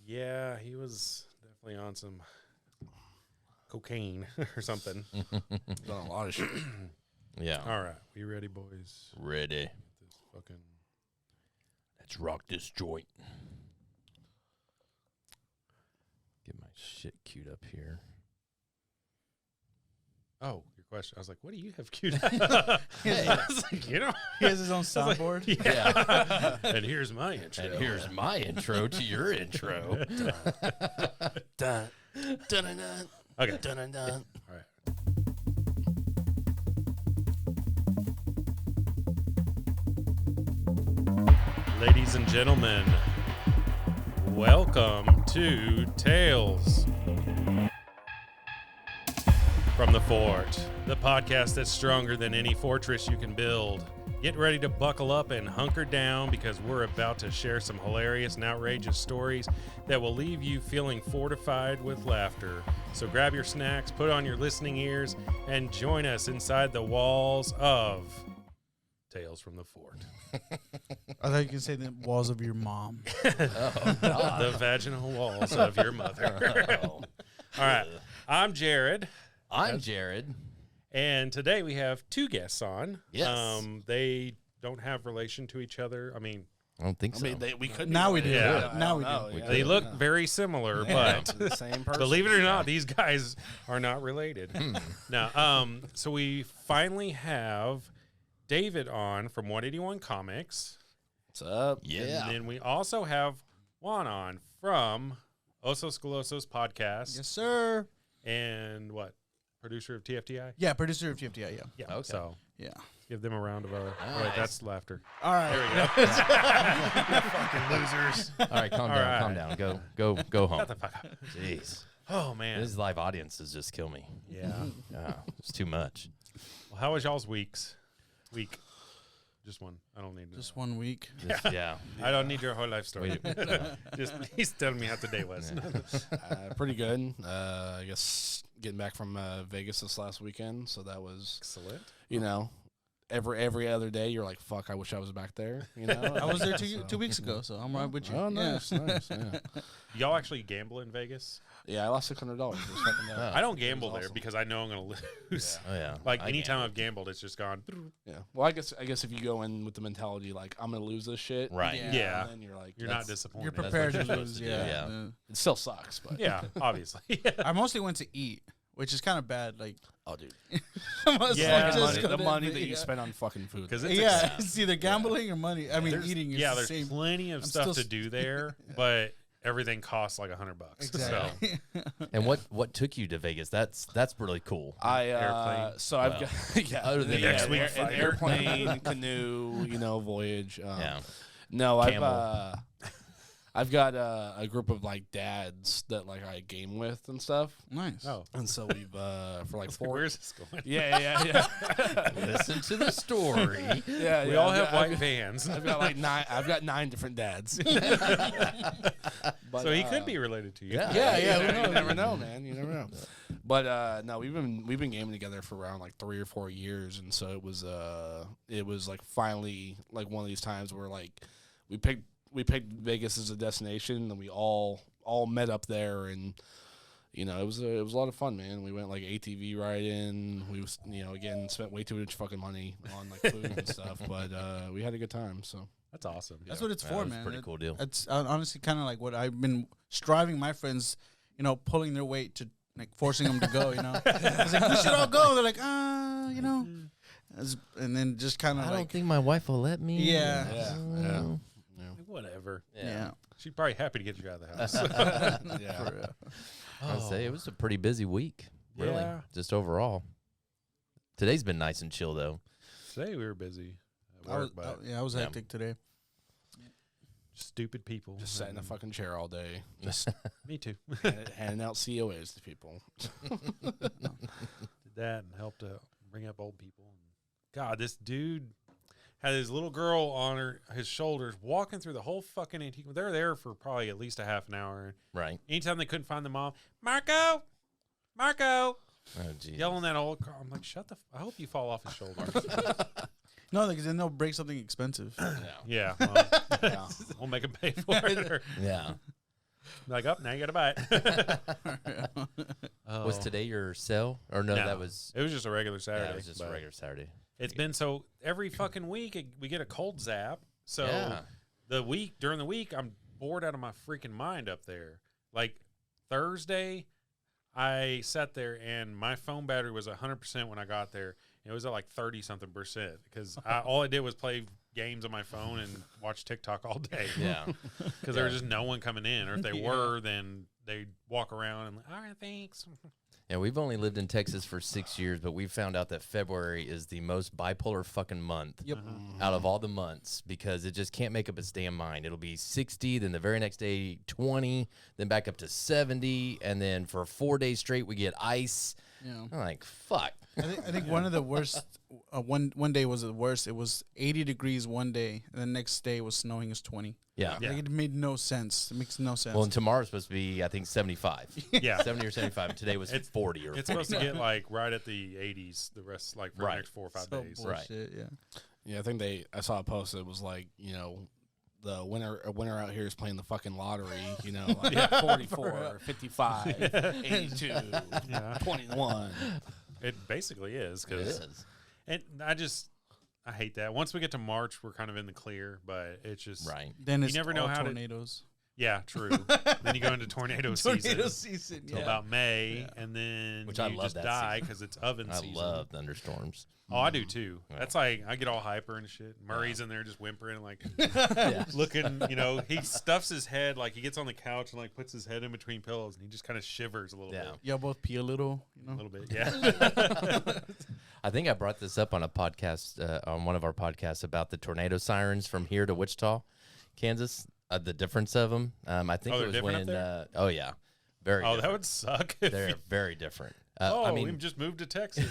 Yeah, he was definitely on some cocaine or something. Done a lot of shit. Yeah. All right, we ready, boys? Ready. This fucking. Let's rock this joint. Get my shit queued up here. Oh, your question. I was like, what do you have queued up? Hey. I was like, He has his own soundboard. Yeah. And here's my intro. And here's my intro to your intro. Dun, dun, dun, dun, Okay. dun, dun, dun. All right. Ladies and gentlemen, welcome to Tales from the Fort, the podcast that's stronger than any fortress you can build. Get ready to buckle up and hunker down because we're about to share some hilarious and outrageous stories that will leave you feeling fortified with laughter. So grab your snacks, put on your listening ears, and join us inside the walls of Tales from the Fort. I thought you could say the walls of your mom. The vaginal walls of your mother. All right. I'm Jared. I'm Jared. And today we have two guests on. Yes. They don't have relation to each other. I mean, I don't think so. We could. Now we do. Yeah. Now we know, do. yeah. they look very similar, but the same person. believe it or not, these guys are not related. Now, so we finally have David on from 181 Comics. What's up? Yeah. And then we also have Juan on from Osos Golosos podcast. Yes, sir. And what? Producer of TFTI? Yeah, producer of TFTI, yeah. Yeah. Okay. So Yeah. give them a round of oh, wait, Nice. that's laughter. All right. There we go. Fucking losers. All right, calm All down, right. calm down. Go home. Shut the fuck up. Jeez. Oh, man. These live audiences just kill me. Yeah. It's too much. Well, how was y'all's week? Just one. I don't need to Just know. 1 week. Yeah. I don't need your whole life story. Wait. Just please tell me how today was. Pretty good. I guess getting back from Vegas this last weekend, so that was, Excellent. you know, every other day you're like, fuck, I wish I was back there. You know, I was there So- 2 weeks ago, so I'm right with you. Oh, nice, nice. Yeah. Y'all actually gamble in Vegas? Yeah, I lost $600. Just fucking there. I don't gamble was there awesome. because I know I'm going to lose. Oh, yeah. Like I anytime gambled. I've gambled, it's just gone. Yeah. Well, I guess if you go in with the mentality like I'm gonna lose this shit, Right. Yeah. then you're like, You're not that's- disappointed. You're That's prepared what to you're lose, supposed to do, yeah. yeah. It still sucks, but Yeah, obviously. I mostly went to eat, which is kind of bad. Like, oh, dude, almost Yeah, like the go to money that you yeah. spend on fucking food. Because it's Yeah, it's either gambling or money. I mean, there's- eating is yeah, the there's same. plenty of I'm stuff still to do there, but everything costs like $100. Exactly. And what took you to Vegas? That's really cool. I Airplane. so I've Wow. got yeah, Other than yeah, X-Wing an fighter. airplane, canoe, voyage. Yeah. No, Camel. I've got a group of like dads that like I game with and stuff, Nice. So, and so we've for like four. where's this going? Yeah. Listen to the story. Yeah, We yeah, all I've have got- white vans. I've got like nine. I've got 9 different dads. But, So he could be related to you. Yeah. Yeah, who you knows? never know, man. You never know. But no, we've been gaming together for around like 3 or 4 years, and so it was like finally like one of these times where like we picked Vegas as a destination, and we all met up there, and it was a lot of fun, man. We went like ATV riding. We was again spent way too much fucking money on like food and stuff, but we had a good time. So That's awesome. That's what it's Yeah, for, it was a man. pretty cool deal. It's honestly kind of like what I've been striving my friends, pulling their weight to like forcing them to go. It's like we should all go. They're like, and then just kind of I like, don't think my wife will let me. Yeah. yeah. Whatever. yeah. She's probably happy to get you out of the house. Yeah. For real. I would say it was a pretty busy week, really, Yeah. just overall. Today's been nice and chill, though. Today we were busy at I was, work, but I was Yeah. hectic today. stupid people. Just sat in a fucking chair all day, Me too. handing out COAs to people. Did that and helped to bring up old people. God, this dude had his little girl on his shoulders walking through the whole fucking antique. They were there for probably at least a half an hour. Right. Anytime they couldn't find the mom, Marco, Oh, geez. yelling that old car. I'm like, shut the. I hope you fall off his shoulder. No, because then they'll break something expensive. Yeah, well, Yeah. we'll make him pay for it. Yeah. Like, up now you got to buy it. Oh. Was today your sale? Or no, that was... It was just a regular Saturday. Yeah, it was just a regular Saturday. It's been so every fucking week we get a cold zap. So during the week, I'm bored out of my freaking mind up there. Like Thursday, I sat there and my phone battery was 100% when I got there. It was at like 30-something% because all I did was play games on my phone and watch TikTok all day. Yeah. Because there was just no one coming in. Or if they were, then they'd walk around and, all right, thanks. Yeah, we've only lived in Texas for 6 years, but we found out that February is the most bipolar fucking month out of all the months because it just can't make up its damn mind. It'll be 60, then the very next day 20, then back up to 70, and then for 4 days straight we get ice. Yeah. I'm like, fuck. I think one of the worst, one day was the worst. It was 80 degrees one day, and the next day was snowing as 20. Yeah. Like it made no sense. It makes no sense. Well, and tomorrow's supposed to be, I think, 75. Yeah. 70 or 75. Today was 40 or It's supposed to get like right at the 80s the rest, like for the next 4 or 5 days. Bullshit, yeah. Yeah, I think I saw a post that was like, you know, the winner out here is playing the fucking lottery, you know, like 44, 55, 82, 21. It basically is. And I hate that. Once we get to March, we're kind of in the clear, but it's just Then it's you never know how tornadoes. Yeah, true. Then you go into tornado season till about May, and then Which I love just that die because it's oven season. I love thunderstorms. Oh, I do too. Yeah. That's like I get all hyper and shit. Murray's in there just whimpering, like looking. You know, he stuffs his head like he gets on the couch and like puts his head in between pillows, and he just kind of shivers a little bit. Y'all both pee a little, you know, a little bit. Yeah. I think I brought this up on a podcast, on one of our podcasts about the tornado sirens from here to Wichita, Kansas. The difference of them. I think it was when. Oh yeah, very. Oh, different. That would suck. They're very different. I mean, we just moved to Texas.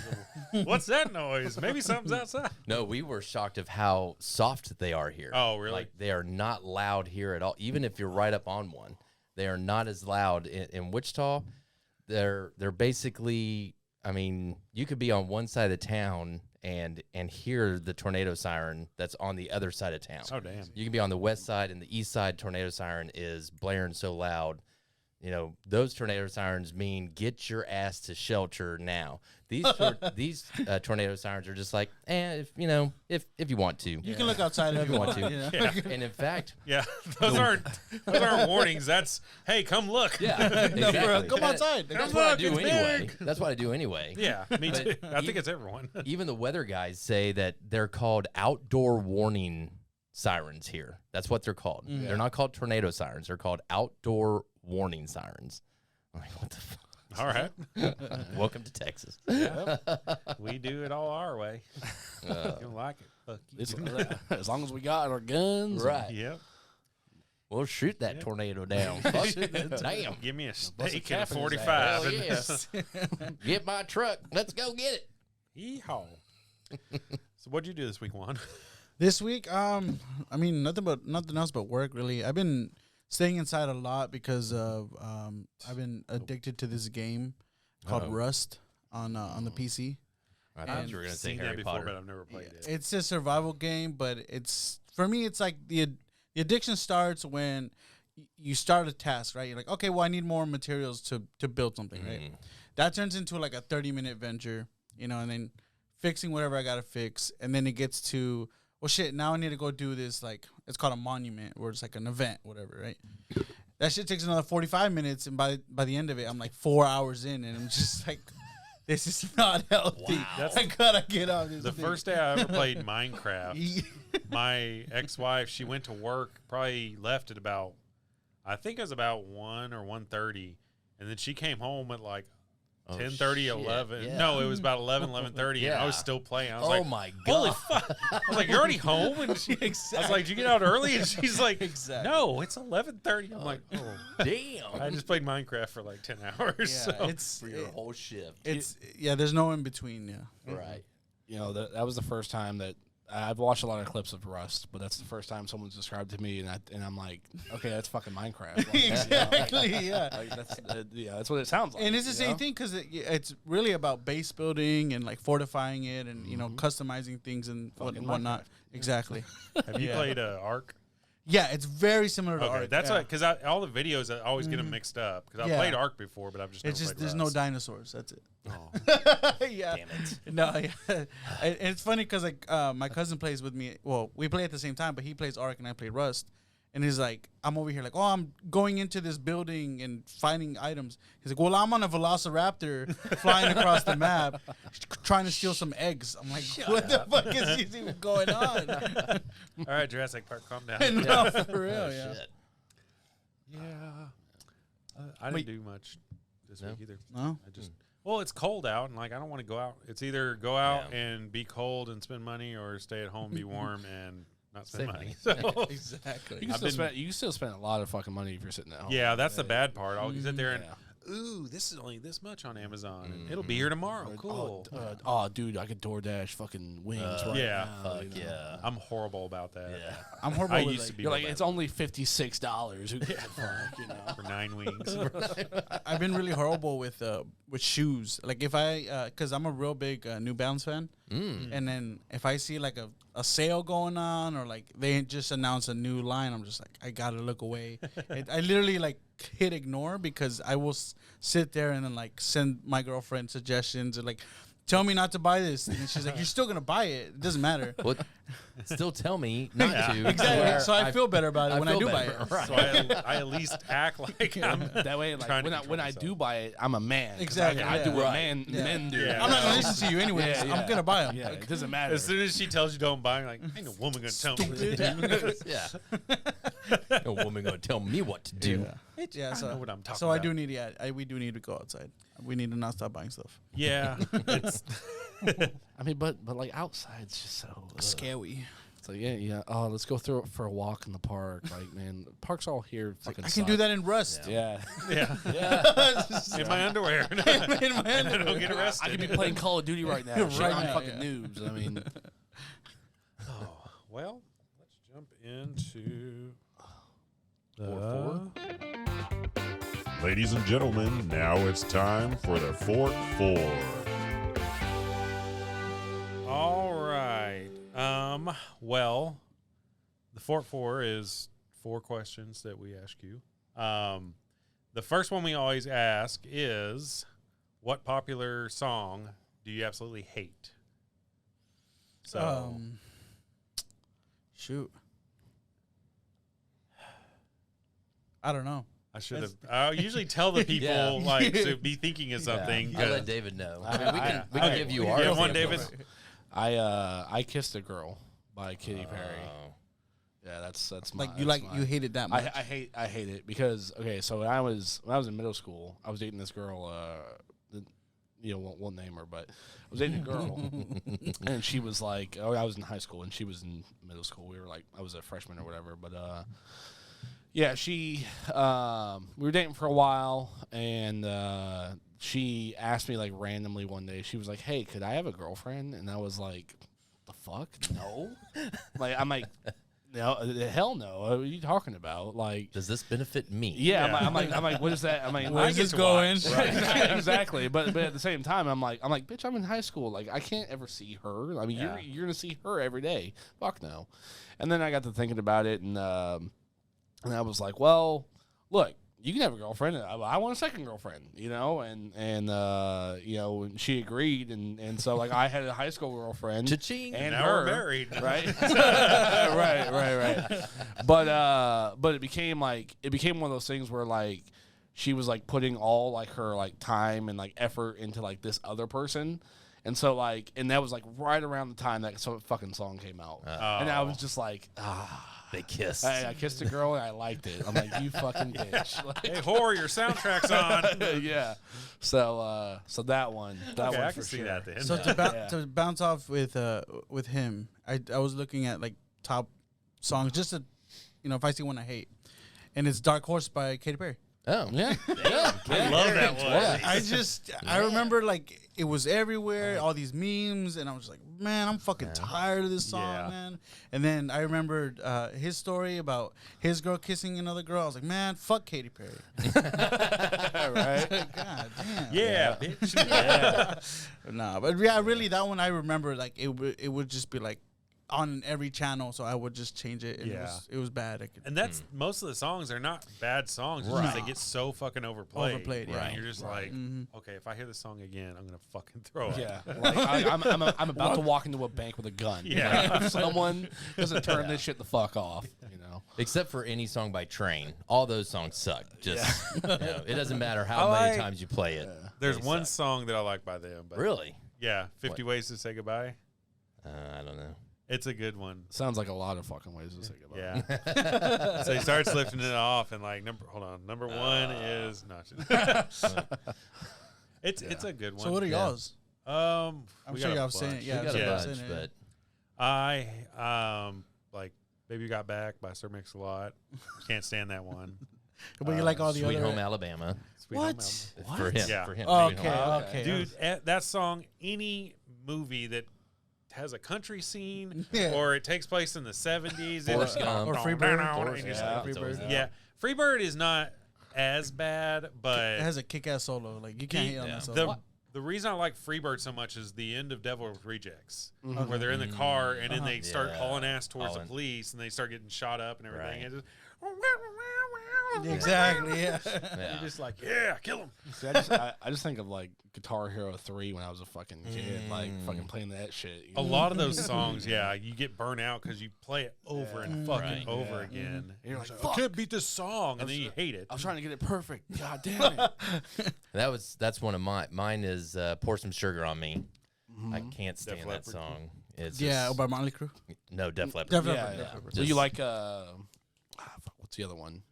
What's that noise? Maybe something's outside. No, we were shocked of how soft they are here. Oh, really? Like they are not loud here at all. Even if you're right up on one, they are not as loud in Wichita. They're basically. I mean, you could be on one side of the town and hear the tornado siren that's on the other side of town. Oh, damn. You can be on the west side, and the east side tornado siren is blaring so loud. You know, those tornado sirens mean get your ass to shelter now. These tornado sirens are just like, if you want to. You can look outside if you want to. Yeah. And in fact, those aren't warnings. That's hey, come look. Yeah, exactly. Come outside. That's what I do anyway. That's what I do anyway. Yeah, me too. I think it's everyone. Even the weather guys say that they're called outdoor warning sirens here. That's what they're called. Yeah. They're not called tornado sirens. They're called outdoor warning sirens. I'm like, what the fuck? All right. Welcome to Texas. Yeah. We do it all our way. You don't like it. Fuck you. As long as we got our guns. Right. Yep. We'll shoot that tornado down. Damn. Give me a steak and a cap in his 45. Hell yes. Get my truck. Let's go get it. Yeehaw. So what'd you do this week, Juan? This week, I mean, nothing else but work, really. I've been staying inside a lot because of I've been addicted to this game called Rust on the PC. I thought you were going to say Harry before, Potter. but I've never played it. It's a survival game, but for me, it's like the addiction starts when you start a task, right? You're like, okay, well, I need more materials to build something, right? That turns into like a 30-minute venture, you know, and then fixing whatever I got to fix, and then it gets to, well, shit, now I need to go do this, like, it's called a monument, or it's like an event, whatever, right? That shit takes another 45 minutes, and by the end of it, I'm like 4 hours in, and I'm just like, this is not healthy. Wow. I gotta get out of this The thing. first day I ever played Minecraft, my ex-wife, she went to work, probably left at about, I think it was about 1 or 1:30, and then she came home at like 10:30, 11. Yeah. No, it was about 11:30, and I was Yeah. still playing. I was like, my holy God. fuck. I was like, you're already home? And I was like, did you get out early? And she's like, no, it's 11:30. I'm like, oh. Damn. I just played Minecraft for like 10 hours. Yeah, So. it's For your whole shift. there's no in between. Yeah, Right. You know, that was the first time that I've watched a lot of clips of Rust, but that's the first time someone's described to me, and I'm like, okay, that's fucking Minecraft. Like, exactly. Yeah, like, that's what it sounds like. and it's the you same know? thing because it's really about base building and like fortifying it and you know customizing things and Fucking whatnot. Minecraft. Exactly. Have you played Ark? Yeah, it's very similar to Okay, Ark. that's yeah. why, because all the videos I always get them mixed up. Because I've Yeah. played Ark before, but I've just It's never just played there's no Rust. dinosaurs. That's it. Oh. Yeah. Damn it. No, yeah. And it's funny because like my cousin plays with me. Well, we play at the same time, but he plays Ark and I play Rust. And he's like, I'm over here like, oh, I'm going into this building and finding items. He's like, well, I'm on a velociraptor flying across the map, trying to steal some eggs. I'm like, what the fuck is even going on? All right, Jurassic Park, calm down. No, for real, Oh, yeah. shit. Yeah. I didn't do much this week either. No? I just well, it's cold out, and like I don't want to go out. It's either go out Yeah. and be cold and spend money, or stay at home, be warm, and not spend Save money. money. So Exactly. You can still spend a lot of fucking money if you're sitting at home. yeah, that's the bad part. I'll sit there and Yeah. ooh, this is only this much on Amazon, and it'll be here tomorrow. Cool. Oh, dude, I could DoorDash fucking wings right yeah. now. Fuck you know? yeah. I'm horrible about that. Yeah. I'm horrible I with used to like, be. You're like, more it's bad only $56. Who gives a fuck, you know? for 9 wings. I've been really horrible with shoes. Like if I, cause I'm a real big New Balance fan, and then if I see like a sale going on or like they just announced a new line, I'm just like I gotta look away. I literally like hit ignore because I will sit there and then like send my girlfriend suggestions and like tell me not to buy this, and she's like, you're still gonna buy it. It doesn't matter. What? Still tell me not to. Exactly. where So I feel better about it I when I feel do buy better. it. Right. So I at least act like I'm That way, like trying to when control I myself. do buy it, I'm a man. 'Cause Exactly, I do yeah. what Right. men do. Yeah. I'm not gonna listen to you anyways. Yeah, yeah. I'm gonna buy them. Yeah, it doesn't matter. As soon as she tells you don't buy, I'm like, ain't no woman gonna tell me. Yeah. No woman gonna tell me what to do. Yeah, I so know what I'm talking so I about. do need we do need to go outside. We need to not stop buying stuff. Yeah, it's I mean, but like outside's just so Scary. It's like yeah. Oh, let's go through for a walk in the park. Like man, the park's all here. Fucking I can do that in Rust. Yeah. yeah. In my underwear. In my And then I'll get I arrested. could be playing Call of Duty right now. Right Shit on now, fucking yeah. news. I mean, Well, let's jump into Fort Ladies and gentlemen, now it's time for the Fort 4. All right. Well, the Fort 4 is 4 questions that we ask you. The first one we always ask is, what popular song do you absolutely hate? So, Shoot. I don't know. I should have. I usually tell the people Yeah. like to be thinking of something. I'll 'cause- let David know. I mean, we can okay. give you Yeah, our one, examples. David. I Kissed a Girl by Katy Perry. Oh. Yeah, that's my. Like you that's like mine. you hated that much. I hate it because okay, so when I was in middle school, I was dating this girl. Won't name her, but I was dating a girl, and she was like, oh, I was in high school, and she was in middle school. We were like, I was a freshman or whatever, but yeah, she we were dating for a while, and she asked me like randomly one day. She was like, "Hey, could I have a girlfriend?" And I was like, "The fuck, no!" I'm like. No, hell no. What are you talking about? Like, Does this benefit me? yeah, I'm like, what is that? I'm like, Where's this going? exactly. But at the same time, I'm like, bitch, I'm in high school. Like, I can't ever see her. I mean, you're gonna see her every day. Fuck no. And then I got to thinking about it, and I was like, well, look, you can have a girlfriend. I want a second girlfriend, and and she agreed, and so like I had a high school girlfriend, Cha-ching. and Now her, we're married. right? right. But it became one of those things where like she was like putting all like her like time and like effort into like this other person. And so like, and that was like right around the time that some fucking song came out, and I was just like, They kissed. I kissed a girl and I liked it. I'm like, you fucking bitch. Like, Hey, whore, your soundtrack's on. yeah. So that one. That Okay, one I for can see sure. that then. So Yeah. to bounce off with him, I was looking at like top songs just to, if I see one I hate, and it's "Dark Horse" by Katy Perry. Oh. Yeah. I love that one. I remember like it was everywhere, all these memes, and I was like, man, I'm fucking tired of this song, Yeah. man. And then I remembered his story about his girl kissing another girl. I was like, man, fuck Katy Perry. Right. God damn. Yeah, bitch. Nah, but yeah, really, that one I remember. Like it would just be like on every channel, so I would just change it. And it was bad. And that's most of the songs are not bad songs. It's just they get so fucking overplayed. Overplayed, yeah. right. And you're just like, okay, if I hear this song again, I'm gonna fucking throw it. Yeah, like I'm about to walk into a bank with a gun. Yeah. Like, if someone doesn't turn this shit the fuck off, Except for any song by Train, all those songs suck. Just it doesn't matter how many times you play it. There's one song that I like by them. But Really? Yeah, 50 Ways to Say Goodbye. I don't know. It's a good one. Sounds like a lot of fucking ways to say goodbye. Yeah. So he starts lifting it off, and like number one is it's a good one. So what are y'all's? I'm I'm sure y'all have seen it. Yeah, We got a bunch, but I like Baby Got Back by Sir Mix-a-Lot. Can't stand that one. But you like all the Sweet other Home Alabama Sweet Home What? Alabama. for him. Yeah. For him. Oh, Sweet Home okay, Alabama. okay. Dude, that song, any movie that has a country scene Yeah. or it takes place in the 70s Forrest Gump. Or Freebird. Yeah. Freebird is not as bad, but It has a kick-ass solo. Like you can't hit on that solo. the reason I like Freebird so much is the end of Devil with Rejects, where they're in the car and then they start hauling ass towards the police and they start getting shot up and everything. Right. And just, Exactly. Yeah. you're just like, yeah, kill him. See, I just think of like Guitar Hero 3 when I was a fucking kid, like fucking playing that shit. A lot of those songs, you get burnt out because you play it over and fucking over again. And you're like, I can't beat this song, and then you hate it. I was trying to get it perfect. God damn it. That's one of mine is Pour Some Sugar on Me. I can't stand Def that Leppard. song. It's Yeah, just, by Motley Crue. no Def Leppard. Def Yeah, Leppard, yeah. Def Leppard. So Just- you like what's the other one?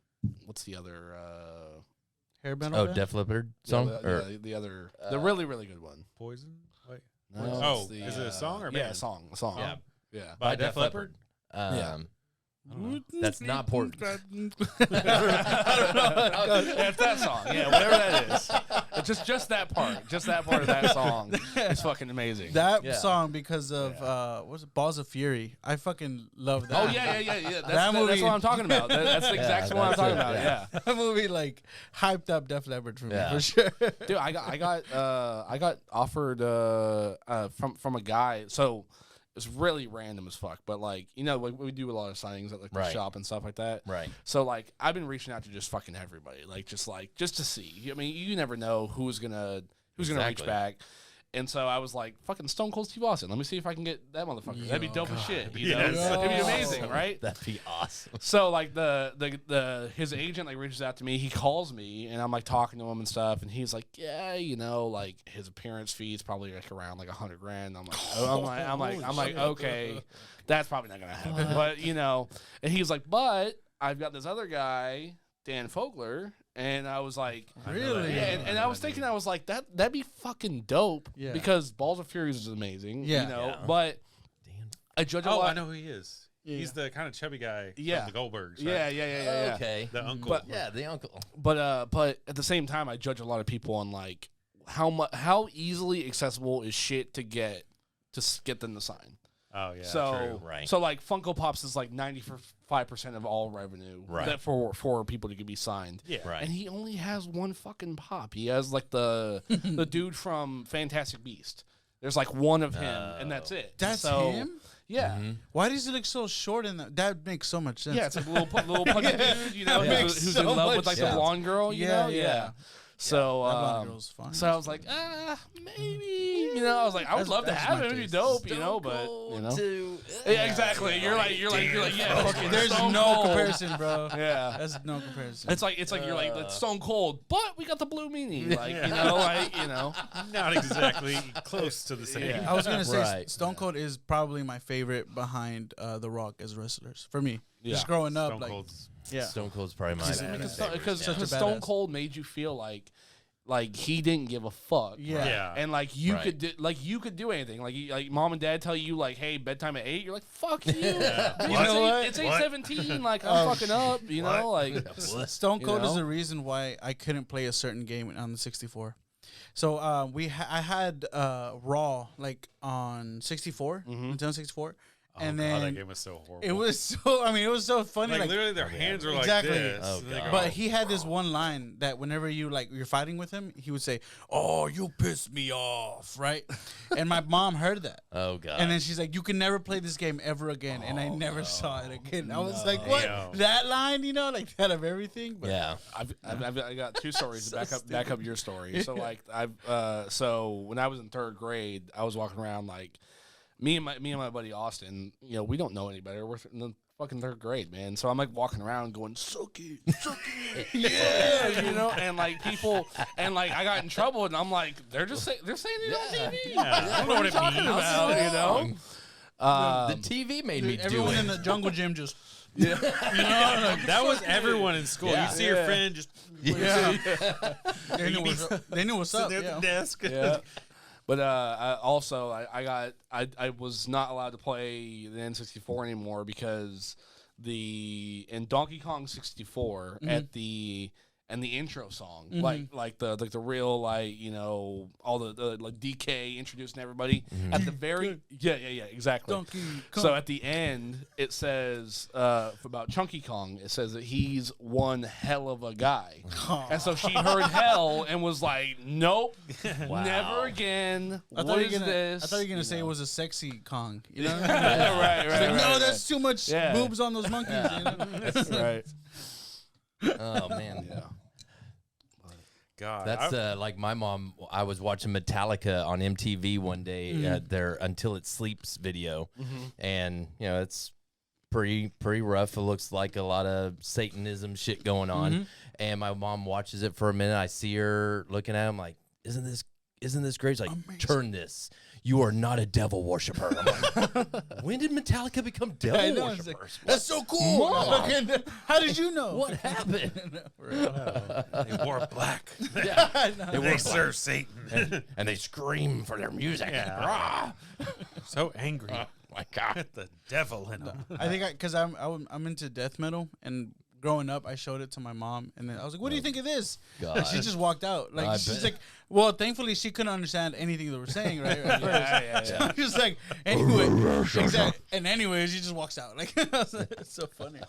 What's the other Hairband. Oh, Def Leppard song? Or the other the really really good one? Poison? Wait. No, Oh, it's the, is it a song or a yeah, band? a song? A song. Yeah. Yeah. By Def Leppard? Yeah. That's not Port. It's that song. Yeah, whatever that is. It's just that part. Just that part of that song is fucking amazing. That Yeah. song because of what's it? Balls of Fury. I fucking love that. Oh yeah. That movie- That's what I'm talking about. That's the exact Yeah, one I'm that's talking it, about. yeah. Yeah. That movie like hyped up Def Leppard for me Yeah. for sure. Dude, I got offered from a guy. So it's really random as fuck. But like like we do a lot of signings at like the Right. shop and stuff like that. Right. So like I've been reaching out to just fucking everybody, just to see. I mean, you never know who's gonna reach Exactly. back. And so I was like, fucking Stone Cold Steve Austin. Let me see if I can get that motherfucker. That'd be dope as shit. You know? Yes. It'd be amazing, right? That'd be awesome. So like his agent like reaches out to me. He calls me and I'm like talking to him and stuff. And he's like, yeah, like his appearance fee is probably like around like $100,000. I'm like, okay, that's probably not gonna happen. But and he's like, but I've got this other guy, Dan Fogler. And I was like, Really? Yeah, and I was thinking, I was like, that'd be fucking dope. Yeah. Because Balls of Fury is amazing. Yeah. Yeah. But I judge a Oh, lot. I know who he is. Yeah. He's the kind of chubby guy Yeah. from the Goldbergs. Yeah, Right? yeah. Okay. The uncle. But- Yeah, the uncle. But at the same time, I judge a lot of people on like how easily accessible is shit to get them to sign. oh, yeah. so true. Right. so like Funko Pops is like 95% of all revenue Right. that for people to be signed. Yeah. Right. And he only has one fucking pop. He has like the the dude from Fantastic Beast. There's like one of him, and that's it. That's So, him? Yeah. Why does he look so short in that? That makes so much sense. Yeah, it's like a little punky dude, That makes who's so in love with much like the sense. blonde girl, you know? Yeah. So, That blonde girl's fine. so I was like, maybe, I was like, I would love to that's have my him, it'd be taste. dope, but yeah, exactly. You're like, yeah, fucking There's Stone no Cold. comparison, bro. Yeah. That's no comparison. It's like you're like that's Stone Cold, but we got the blue meanie, like Not exactly close to the same. Yeah. I was gonna say Right. Stone Cold is probably my favorite behind The Rock as wrestlers for me. Yeah. Just growing up, Stone like Cold's yeah, Stone Cold's probably my because Such a Stone badass. Cold made you feel like he didn't give a fuck. Yeah. Yeah. And like you Right. could do anything. Like mom and dad tell you like, hey, bedtime at 8. You're like, fuck you. Yeah. You What? know what? It's What? 8:17. Like I'm fucking up. You know, like Stone Cold You is know? the reason why I couldn't play a certain game on the 64. So I had Raw like on 64, Nintendo 64, And God, that then game was so horrible. it was so. I mean, it was so funny. like literally their hands were like Exactly. this. Oh, And they God. go, But he had this one line that whenever you're fighting with him, he would say, "Oh, you pissed me off," right? And my mom heard that. Oh god. And then she's like, "You can never play this game ever again." And I never saw it again. I was like, "What? Damn. That line? You know, like that of everything?" But yeah. I got two stories to back up your story. So like so when I was in third grade, I was walking around like me and my buddy Austin. You know, we don't know any better. We're in the fucking third grade, man. So I'm like walking around going, "Suck it, yeah," you know, and like people, and like I got in trouble, and I'm like, they're saying it on TV. Yeah, I don't know what it Talking means. about, you know. The TV made me do everyone it. in the jungle gym just That was everyone in school. Yeah. You see your friend just they knew what's up. sitting at Yeah. the desk. Yeah. But I was not allowed to play the N64 anymore because in Donkey Kong 64 at the intro song, like the real, like, you know, all the like DK introducing everybody at the very exactly. Donkey Kong. So at the end it says about Chunky Kong, it says that he's one hell of a guy. And so she heard hell and was like, "Nope, never again. I thought What you is were gonna, this?" I thought you were gonna say it was a sexy Kong. You know? right, She's like, no, that's too much Yeah. boobs on those monkeys. You know? right. Oh man. Yeah. God, That's like my mom. I was watching Metallica on MTV one day at their "Until It Sleeps" video, and you know it's pretty rough. It looks like a lot of Satanism shit going on. And my mom watches it for a minute. I see her looking at him like, "Isn't this great?" She's like, Amazing. "Turn this. You are not a devil worshiper." I'm like, when did Metallica become I devil know, it's like, worshipers? that's so cool. Mom. How did you know? What happened? they wore black. They They serve Satan. and they scream for their music. Yeah. Rah! So angry. Oh my god. Got the devil in them. I think because I'm into death metal, and growing up I showed it to my mom, and then I was like, "What do you think of this?" And she God. just walked out. Like I she's bet. like, well, thankfully she couldn't understand anything they were saying, right? So I'm just like, anyway, exactly. And anyway, she just walks out. Like it's so funny.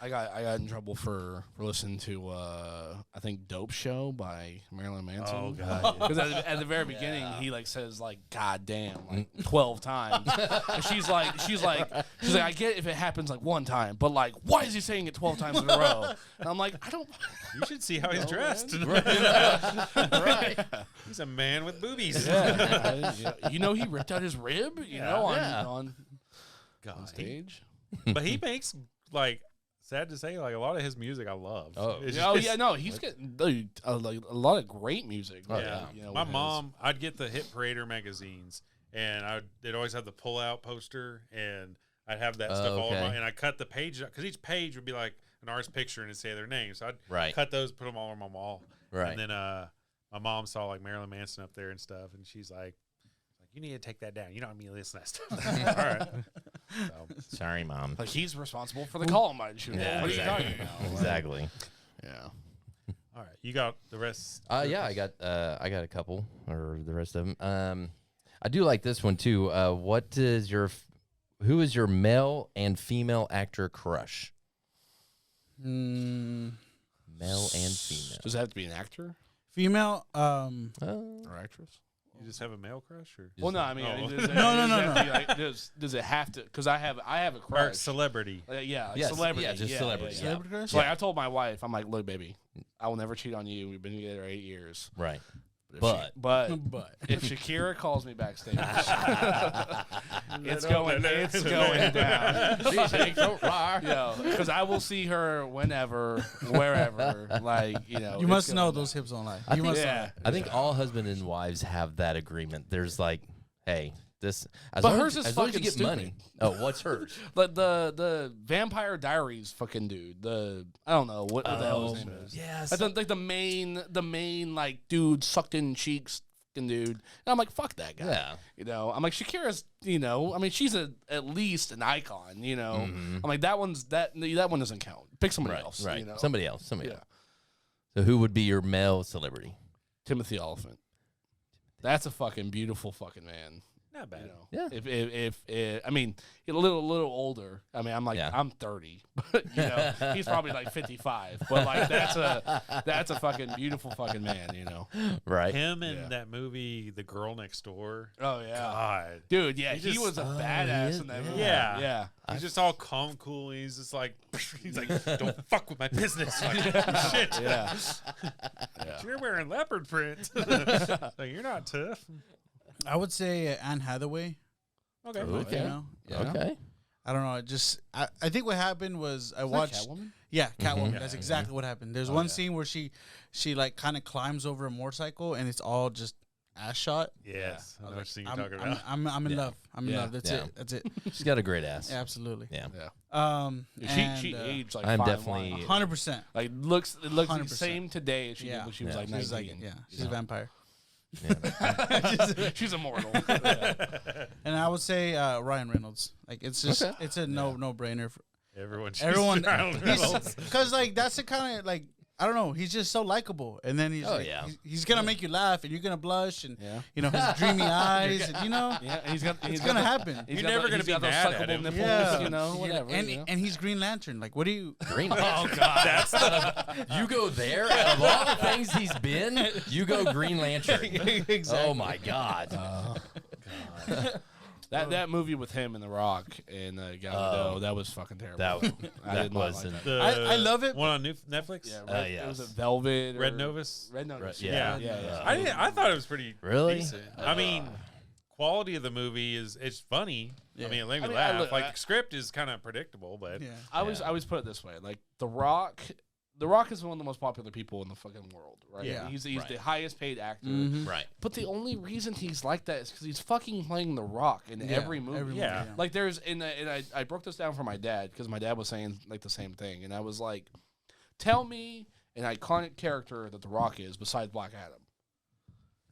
I got in trouble for listening to I think "Dope Show" by Marilyn Manson. Oh, God, Because at the very beginning he like says like "God damn" like 12 times, and she's like I get if it happens like one time, but like why is he saying it 12 times in a row? And I'm like, I don't. You should see how he's dressed. Right. He's a man with boobies. You know he ripped out his rib. You know Yeah. on God, stage. but he makes like. Sad to say, like a lot of his music, I love. Oh. It's Oh just- yeah, no, he's getting like a lot of great music. Oh, Yeah, you know, my with his- mom, I'd get the Hit Parader magazines, and they'd always have the pull-out poster, and I'd have that stuff all okay. and I cut the page because each page would be like an artist picture and it'd say their name, so I'd Right. cut those, put them all on my wall, Right. And then my mom saw like Marilyn Manson up there and stuff, and she's like, "You need to take that down. You don't need to listen to that stuff." All right. So, Sorry, mom. Like he's responsible for the Columbine shooting. Yeah, What exactly. are you talking about? Exactly. Yeah. all right, you got the rest. Yeah, I got a couple or the rest of them. I do like this one too. Who is your male and female actor crush? Male and female. Does it have to be an actor Female, or actress? You just have a male crush, or Well, no, I mean, Oh. does it, No. does it have to? Because I have a or crush. celebrity? Yeah, like Yes, celebrity. yeah, just celebrity, yeah. celebrity crush? So like I told my wife, I'm like, "Look, baby, I will never cheat on you. We've been together 8 years. Right. But But if Shakira calls me backstage, it's going down. Because I will see her whenever, wherever. Like, you know, you must know those hips don't lie. You must know. Yeah. I think all husband and wives have that agreement. There's like, hey, this. As But long hers as, is as long as you fucking get stupid. money. Oh, what's hers? But the Vampire Diaries fucking dude. I don't know what the hell his name is. Yes. I think like the main like dude sucked in cheeks fucking dude. And I'm like, fuck that guy. Yeah. You know, I'm like, Shakira's, you know, I mean, she's at least an icon, you know. I'm like, that one doesn't count. Pick somebody else. Right. You know? Somebody else. Yeah. else. So who would be your male celebrity? Timothy Oliphant. That's a fucking beautiful fucking man. No, Not bad. You know, Yeah. If I mean, a little older. I mean, I'm like I'm 30, but you know, he's probably like 55. But like that's a fucking beautiful fucking man. You know, Right. Him in that movie, The Girl Next Door. Oh yeah, God, dude. Yeah, He he was a badass in that movie. Yeah. He's just all calm, cool. And he's just like, don't fuck with my business. Like, shit. Yeah. You're wearing leopard print. Like, you're not tough. I would say Anne Hathaway. Okay. Okay. You know? Okay. I don't know. I think what happened was I watched. Catwoman? Yeah, Catwoman. Yeah, That's exactly what happened. There's one scene where she like kind of climbs over a motorcycle and it's all just ass shot. Yes. I know what scene you're I'm, talking I'm, about. I'm in love. I'm in love. That's Yeah. it. That's it. She's got a great ass. Absolutely. Yeah. She aged like I'm fine definitely- wine. 100%. Like it looks the 100%. same today as she did when she was like 19. She's like, she's a vampire. She's immortal. And I would say Ryan Reynolds. Like it's just it's a no brainer. Everyone, Because like that's the kind of like I don't know. He's just so likable, and then he's gonna make you laugh, and you're gonna blush, and you know his dreamy eyes, and you know it's gonna happen. He's never gonna be mad at him. Nipples, Yeah. you know, whatever. And you know? and he's Green Lantern. Like, what do you? Green. Oh God, that's you go there. Out of all the things he's been, you go Green Lantern. Exactly. Oh my God. That movie with him and The Rock and Gal Gadot, that was fucking terrible. That wasn't. I love it. One on Netflix. Yeah, it was a Velvet. Red Notice. Red Notice. Yeah. I thought it was pretty Really? decent. I mean, quality of the movie it's funny. Yeah. I mean, it made me I laugh. look, Like the script is kind of predictable, but I always put it this way: like The Rock. The Rock is one of the most popular people in the fucking world, right? Yeah. He's the highest paid actor. Right. But the only reason he's like that is because he's fucking playing The Rock in every movie. Yeah. Like there's and I broke this down for my dad because my dad was saying like the same thing, and I was like, tell me an iconic character that The Rock is besides Black Adam.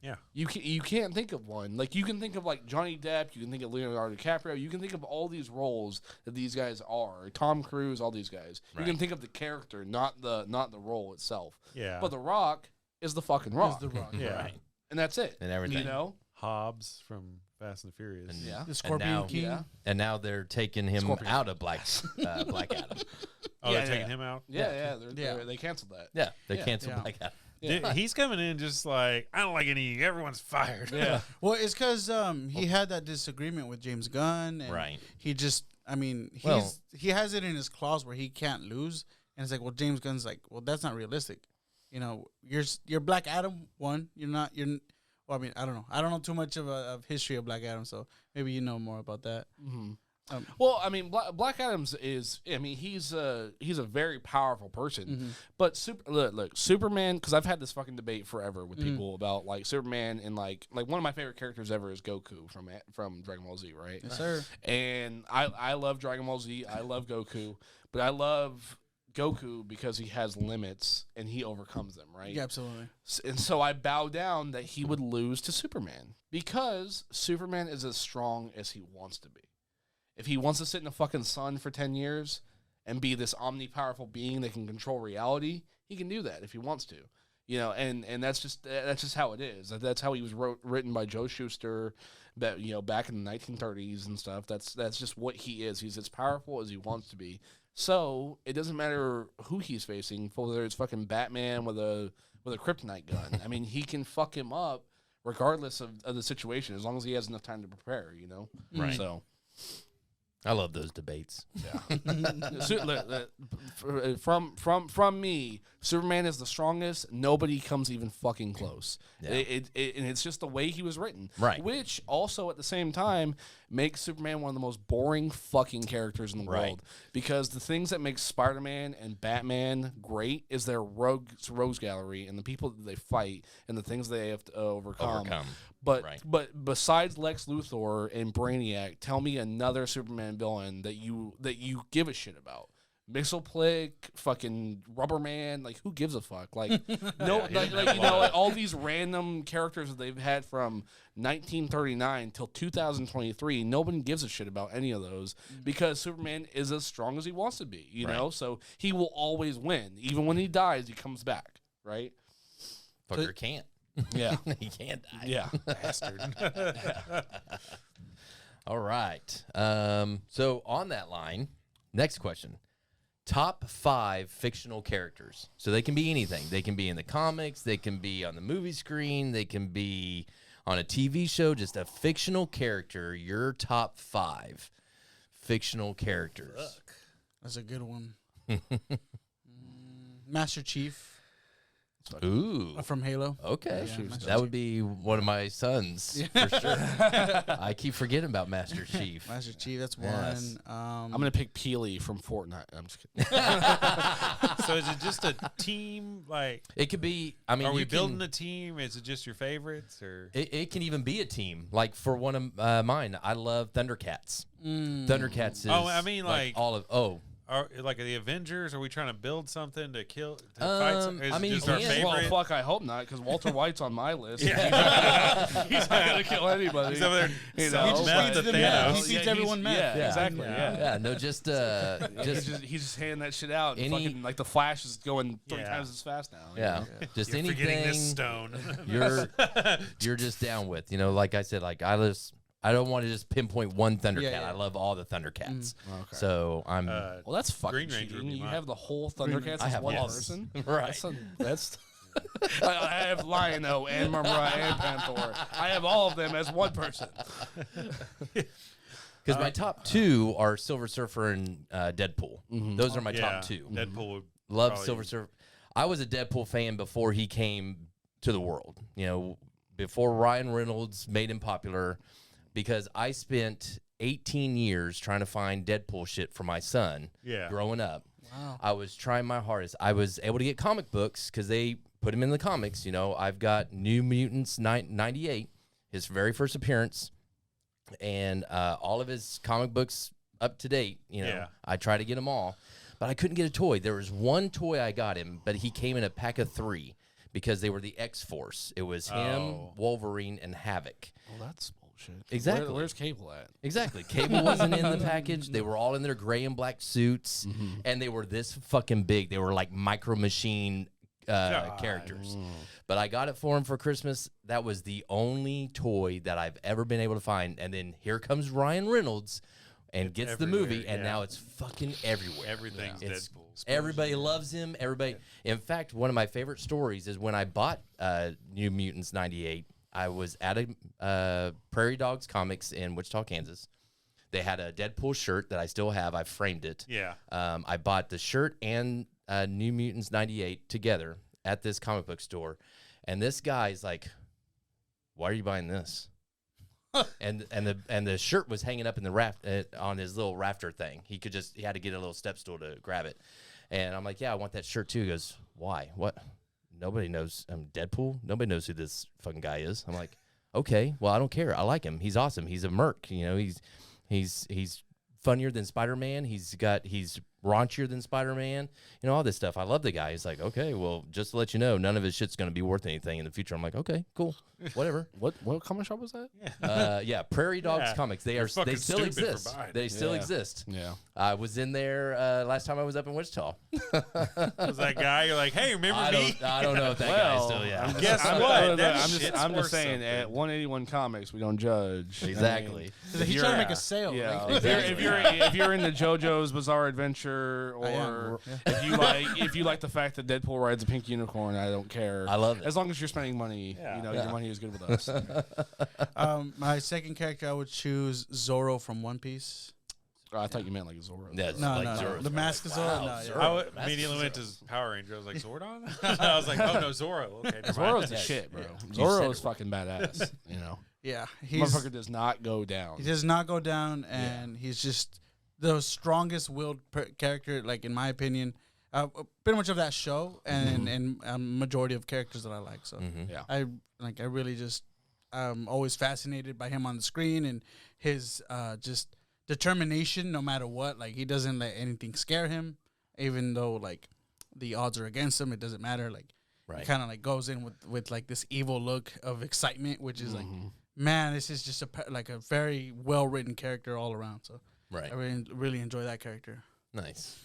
yeah. You can't think of one. Like you can think of like Johnny Depp, you can think of Leonardo DiCaprio, you can think of all these roles that these guys are. Tom Cruise, all these guys. Right. You can think of the character, not the role itself. Yeah. But The Rock is the fucking Rock. The Rock. Yeah. Right. And that's it. And everything. You know? Hobbs from Fast and the Furious. And, Yeah. The Scorpion now- King. Yeah. And now they're taking him Scorpion. out of Black Adam. Oh, Yeah, they're taking him out? Yeah. They canceled that. Yeah, they Yeah. canceled Yeah. Black Adam. Dude, he's coming in just like, I don't like any of you. Everyone's fired. Yeah. Well, it's because he had that disagreement with James Gunn, and Right. he just, I mean, Well- he has it in his clause where he can't lose, and it's like, well, James Gunn's like, well, that's not realistic. You know, you're Black Adam one. You're not. Well, I mean, I don't know. I don't know too much of history of Black Adam, so maybe you know more about that. Mm-hmm. Well, I mean, Black Adam's is. I mean, he's a very powerful person. But look, Superman. Because I've had this fucking debate forever with people about like Superman and like one of my favorite characters ever is Goku from Dragon Ball Z, right? Yes, sir. And I love Dragon Ball Z. I love Goku, but I love Goku because he has limits and he overcomes them, right? Yeah, absolutely. And so I bow down that he would lose to Superman because Superman is as strong as he wants to be. If he wants to sit in the fucking sun for 10 years and be this omnipowerful being that can control reality, he can do that if he wants to. You know, and that's just how it is. That's how he was written by Joe Shuster, that back in the 1930s and stuff. That's just what he is. He's as powerful as he wants to be. So it doesn't matter who he's facing, whether it's fucking Batman with a kryptonite gun. I mean, he can fuck him up regardless of the situation, as long as he has enough time to prepare. You know, Right. So. I love those debates. From me, Superman is the strongest. Nobody comes even fucking close. Yeah. And it's just the way he was written, Right. Which also at the same time makes Superman one of the most boring fucking characters in the Right. world. Because the things that make Spider-Man and Batman great is their rogues gallery and the people that they fight and the things they have to overcome. But Right. but besides Lex Luthor and Brainiac, tell me another Superman villain that you give a shit about. Mixelplick, fucking Rubberman, like who gives a fuck? Like no, like all these random characters that they've had from 1939 till 2023. Nobody gives a shit about any of those because Superman is as strong as he wants to be. You know, so he will always win. Even when he dies, he comes back. Right? Fucker can't. Yeah. He can't die. Yeah. Bastard. All right. So on that line, next question. Top 5 fictional characters. So they can be anything. They can be in the comics. They can be on the movie screen. They can be on a TV show. Just a fictional character. Your top 5 fictional characters. That's a good one. Master Chief Ooh. from Halo. Okay. Yeah, That would be one of my sons, for sure. I keep forgetting about Master Chief. Master Chief, that's Yes. one. I'm gonna pick Peely from Fortnite. I'm just kidding. So is it just a team? Like, It could be, I mean, are we you building can, a team? Is it just your favorites, or it can even be a team. Like for one of mine, I love Thundercats. Thundercats is I mean, like all of, are like the Avengers? Are we trying to build something to kill? To fight some, is I it mean, just you our can. favorite. Well, fuck, I hope not, because Walter White's on my list. He's not gonna kill anybody. He's over there. You selling know, meth but- to Thanos. He feeds everyone meth. Yeah, Yeah. exactly. Yeah. Yeah. no, just He's just handing that shit out. And Any- fucking, like the Flash is going 3 Yeah. times as fast now. you yeah, know? just You're forgetting anything this stone. you're just down with. You know, like I said, like I don't want to just pinpoint one Thundercat. Yeah, yeah. I love all the Thundercats. Okay. So I'm Well, that's fucking Green Ranger would cheating. be You mine. have the whole Thundercats I as have one all. person. Right. That's I have Lion-O and Mariah and Panther. I have all of them as one person. because my top 2 are Silver Surfer and Deadpool. Those are my top 2. Deadpool would Love probably- Silver Surfer. I was a Deadpool fan before he came to the world. You know, before Ryan Reynolds made him popular, because I spent 18 years trying to find Deadpool shit for my son. Yeah. Growing up, Wow. I was trying my hardest. I was able to get comic books because they put him in the comics. You know, I've got New Mutants 98, his very first appearance, and all of his comic books up to date. You know, Yeah. I tried to get them all, but I couldn't get a toy. There was one toy I got him, but he came in a pack of 3 because they were the X-Force. It was him, Oh. Wolverine, and Havoc. Well, that's bullshit. Exactly. Where's Cable at? Exactly. Cable wasn't in the package. They were all in their gray and black suits, and they were this fucking big. They were like Micro Machine characters. But I got it for him for Christmas. That was the only toy that I've ever been able to find. And then here comes Ryan Reynolds and gets the movie, everywhere, and yeah. now it's fucking everywhere. Everything's It's- Deadpool. Everybody loves him. Everybody. In fact, one of my favorite stories is when I bought New Mutants 98. I was at a Prairie Dogs Comics in Wichita, Kansas. They had a Deadpool shirt that I still have. I framed it. Yeah. I bought the shirt and New Mutants 98 together at this comic book store. And this guy's like, "Why are you buying this?" and the shirt was hanging up in the raft on his little rafter thing. He had to get a little step stool to grab it. And I'm like, "Yeah, I want that shirt too." He goes, "Why? What? Nobody knows Deadpool. Nobody knows who this fucking guy is." I'm like, "Okay, well, I don't care. I like him. He's awesome. He's a merc. You know, he's funnier than Spider-Man. He's raunchier than Spider-Man. You know, all this stuff. I love the guy." He's like, "Okay, well, just to let you know, none of his shit's going to be worth anything in the future." I'm like, "Okay, cool, whatever." What comic shop was that? Yeah, Prairie Dogs Yeah. Comics. They You're are. They fucking still stupid for exist. buying They it. still Yeah. exist. Yeah. I was in there last time I was up in Wichita. Was that guy? You're like, hey, remember me? I don't know if that guy's still. Yeah, Guess I'm, what? That I'm shit's just worth saying. something. At 181 Comics, we don't judge. exactly. He's you're- trying to make a sale. Yeah, Like, if you're into JoJo's Bizarre Adventure, I am. or if you like the fact that Deadpool rides a pink unicorn, I don't care. I love it. As long as you're spending money, Yeah. your money is good with us. my second character, I would choose Zorro from One Piece. Oh, I thought you meant like Zorro. Yeah, it's No, like no, no. Zorro. The Mask of Zorro. No, yeah. Zorro. I would That's immediately went to Zorro. Power Ranger. I was like, Zordon? I was like, oh, no, Zorro. Okay, never mind. Zorro's the Yes. shit, bro. Yeah. Zorro is fucking badass. You know, Yeah, motherfucker does not go down. he does not go down, and he's just the strongest willed character, like in my opinion, pretty much of that show, and majority of characters that I like. So Yeah. I really just always fascinated by him on the screen and his just determination, no matter what. Like he doesn't let anything scare him, even though like the odds are against him. It doesn't matter. Like Right. he kind of like goes in with like this evil look of excitement, which is like, man, this is just like a very well written character all around. So Right. I really enjoy that character. Nice.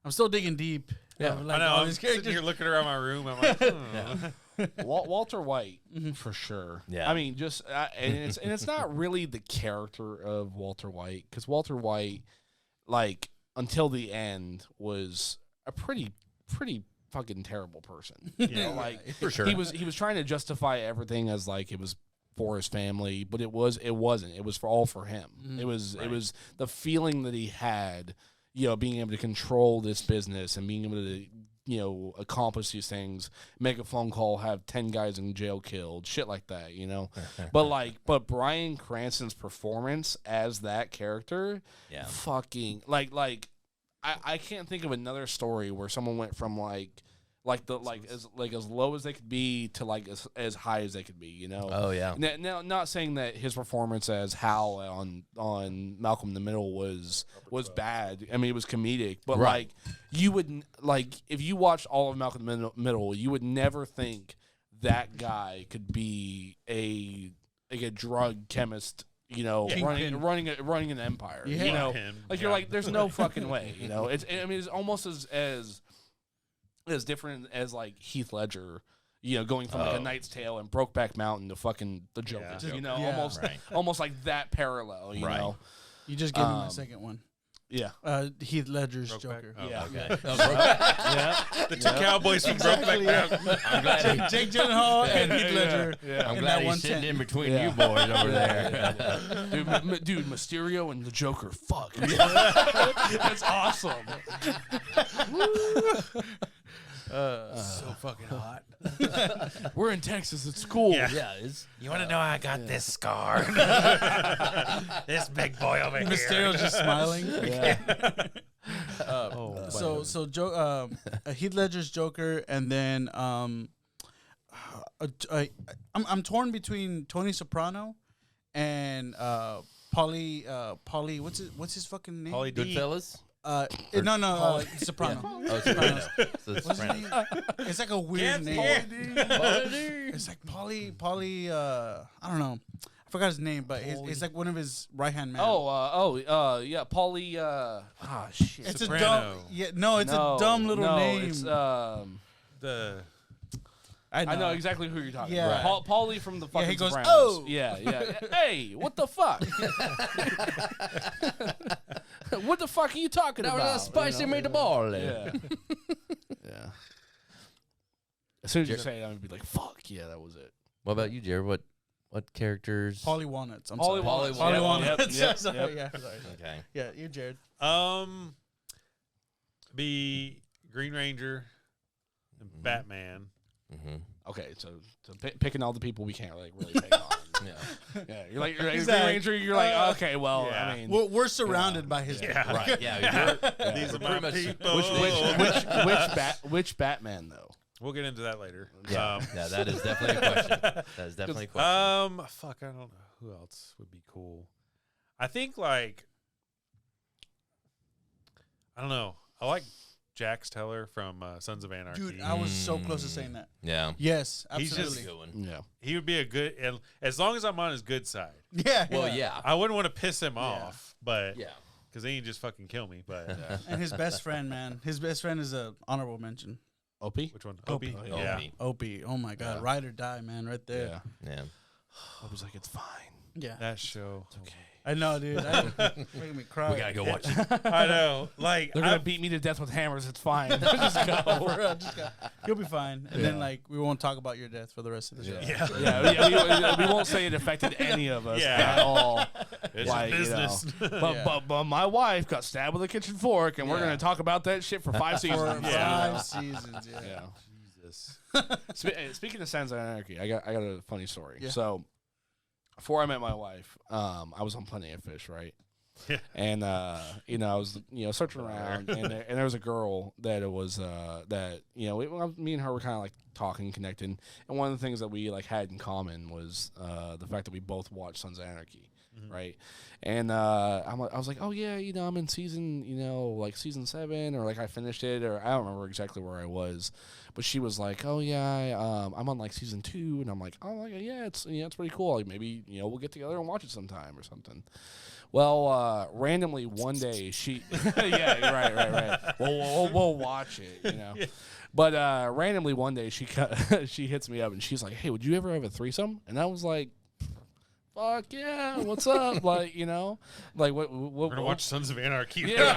I'm still digging deep. Yeah. Like, I know. all I'm these sitting characters. here looking around my room. I'm like, Walter White for sure. Yeah. I mean, just and it's not really the character of Walter White, because Walter White, like, until the end, was a pretty fucking terrible person. You know, like, for sure. he was trying to justify everything as like it was for his family, but it wasn't. It was all for him. It was the feeling that he had, you know, being able to control this business and being able to, you know, accomplish these things, make a phone call, have 10 guys in jail killed, shit like that, you know. but Bryan Cranston's performance as that character, fucking like I can't think of another story where someone went from as low as they could be to like as high as they could be, you know. Oh yeah. Now, not saying that his performance as Hal on Malcolm in the Middle was bad. I mean, it was comedic, but Right. like you would if you watched all of Malcolm in the Middle, you would never think that guy could be a drug chemist. You know, running an empire. Yeah. You know, Him, like you're like, there's no fucking way. You know, it's almost as different as like Heath Ledger, you know, going from like A Knight's Tale and Brokeback Mountain to fucking the Joker. Yeah. You know, Yeah. almost like that parallel. You Right. know, You just gave him my second one. yeah, Heath Ledger's Brokeback? Joker. Oh, yeah, Okay. yeah. the two cowboys from Brokeback Mountain. I'm glad. Jake Gyllenhaal and Heath Ledger. Yeah. I'm in glad that he's sitting 110. in between Yeah. you boys over there. Dude, Mysterio and the Joker. Fuck, that's awesome. So fucking hot. We're in Texas. It's cool. Yeah. Yeah. It's, You want to know how I got this scar? This big boy over here. Mysterio's just smiling. Yeah. Heath Ledger's Joker, and then I'm torn between Tony Soprano and Pauly. What's his fucking name? Pauly D. Goodfellas. Soprano. Oh, Sopranos. So it's What's his Sopranos. name? It's like a weird name. It's like Pauly. I don't know. I forgot his name, but it's like one of his right hand man. Yeah, Pauly. Shit. It's Soprano. a dumb. Yeah, no, it's a dumb little name. It's The I know exactly who you're talking Yeah. about. Pauly from the fucking he goes, Sopranos. "Oh!" Yeah. Hey, what the fuck? What the fuck are you talking That about? was a spicy meatball. Yeah. Yeah. As soon as you say it, I'm gonna be like, "Fuck yeah, that was it." What about you, Jared? What characters? Pauly Walnuts. I'm Pauly sorry. Walnuts. Pauly Yep, Walnuts. yep, Sorry, yep. Yeah, sorry. Okay. Yeah, you, Jared. be Green Ranger, and Batman. Mm-hmm. Okay, so picking all the people we can't like really pick on. Yeah. Yeah, you're like Green Exactly. Ranger. You're like, okay, well, Yeah. I mean, We're surrounded by his. Yeah. Right. Yeah. These are Pretty my much- people. which Batman though? We'll get into that later. Yeah. Yeah. That is definitely a question. That is definitely a question. Fuck, I don't know who else would be cool. I think like I don't know. I like Jax Teller from Sons of Anarchy. Dude, I was so close to saying that. Yeah. Yes, He's just- absolutely. Good one. Yeah. He would be a good, and as long as I'm on his good side. Yeah. Well, yeah. I wouldn't want to piss him off, but Yeah. because then he just fucking kill me. But And his best friend, man. His best friend is a honorable mention. Opie. which one? Opie. Opie. Oh, Yeah. me. Opie. Oh my God. Yeah. Ride or die, man. Right there. Yeah. Yeah. Opie's like, it's fine. Yeah. That show. Okay. I know, dude. Making me cry. We gotta go watch it. I know. Like They're gonna beat me to death with hammers. It's fine. Just go. For real, just go. You'll be fine. And then like we won't talk about your death for the rest of the show. Yeah. Yeah, we won't say it affected any of us Yeah. at all. It's Like, a you know. business. But my wife got stabbed with a kitchen fork, and we're Yeah. gonna talk about that shit for 5 For seasons. Yeah. 5 seasons. Yeah. Yeah. Jesus. Speaking of Sons of Anarchy, I got a funny story. Yeah. So before I met my wife, I was on Plenty of Fish, right? Yeah. And I was searching around, and there was a girl that it was that me and her were kind of like talking, connecting, and one of the things that we like had in common was the fact that we both watched Sons of Anarchy. right? And I was like, oh yeah, I'm in season, like season 7, or like I finished it, or I don't remember exactly where I was, but she was like, oh yeah, I'm on like season 2, and I'm like, oh yeah, it's pretty cool. Like maybe we'll get together and watch it sometime or something. Well, randomly one day she, yeah, right. We'll watch it, Yeah. But randomly one day she hits me up and she's like, hey, would you ever have a threesome? And I was like, fuck yeah, what's up? Like, like what We're gonna watch Sons of Anarchy. yeah,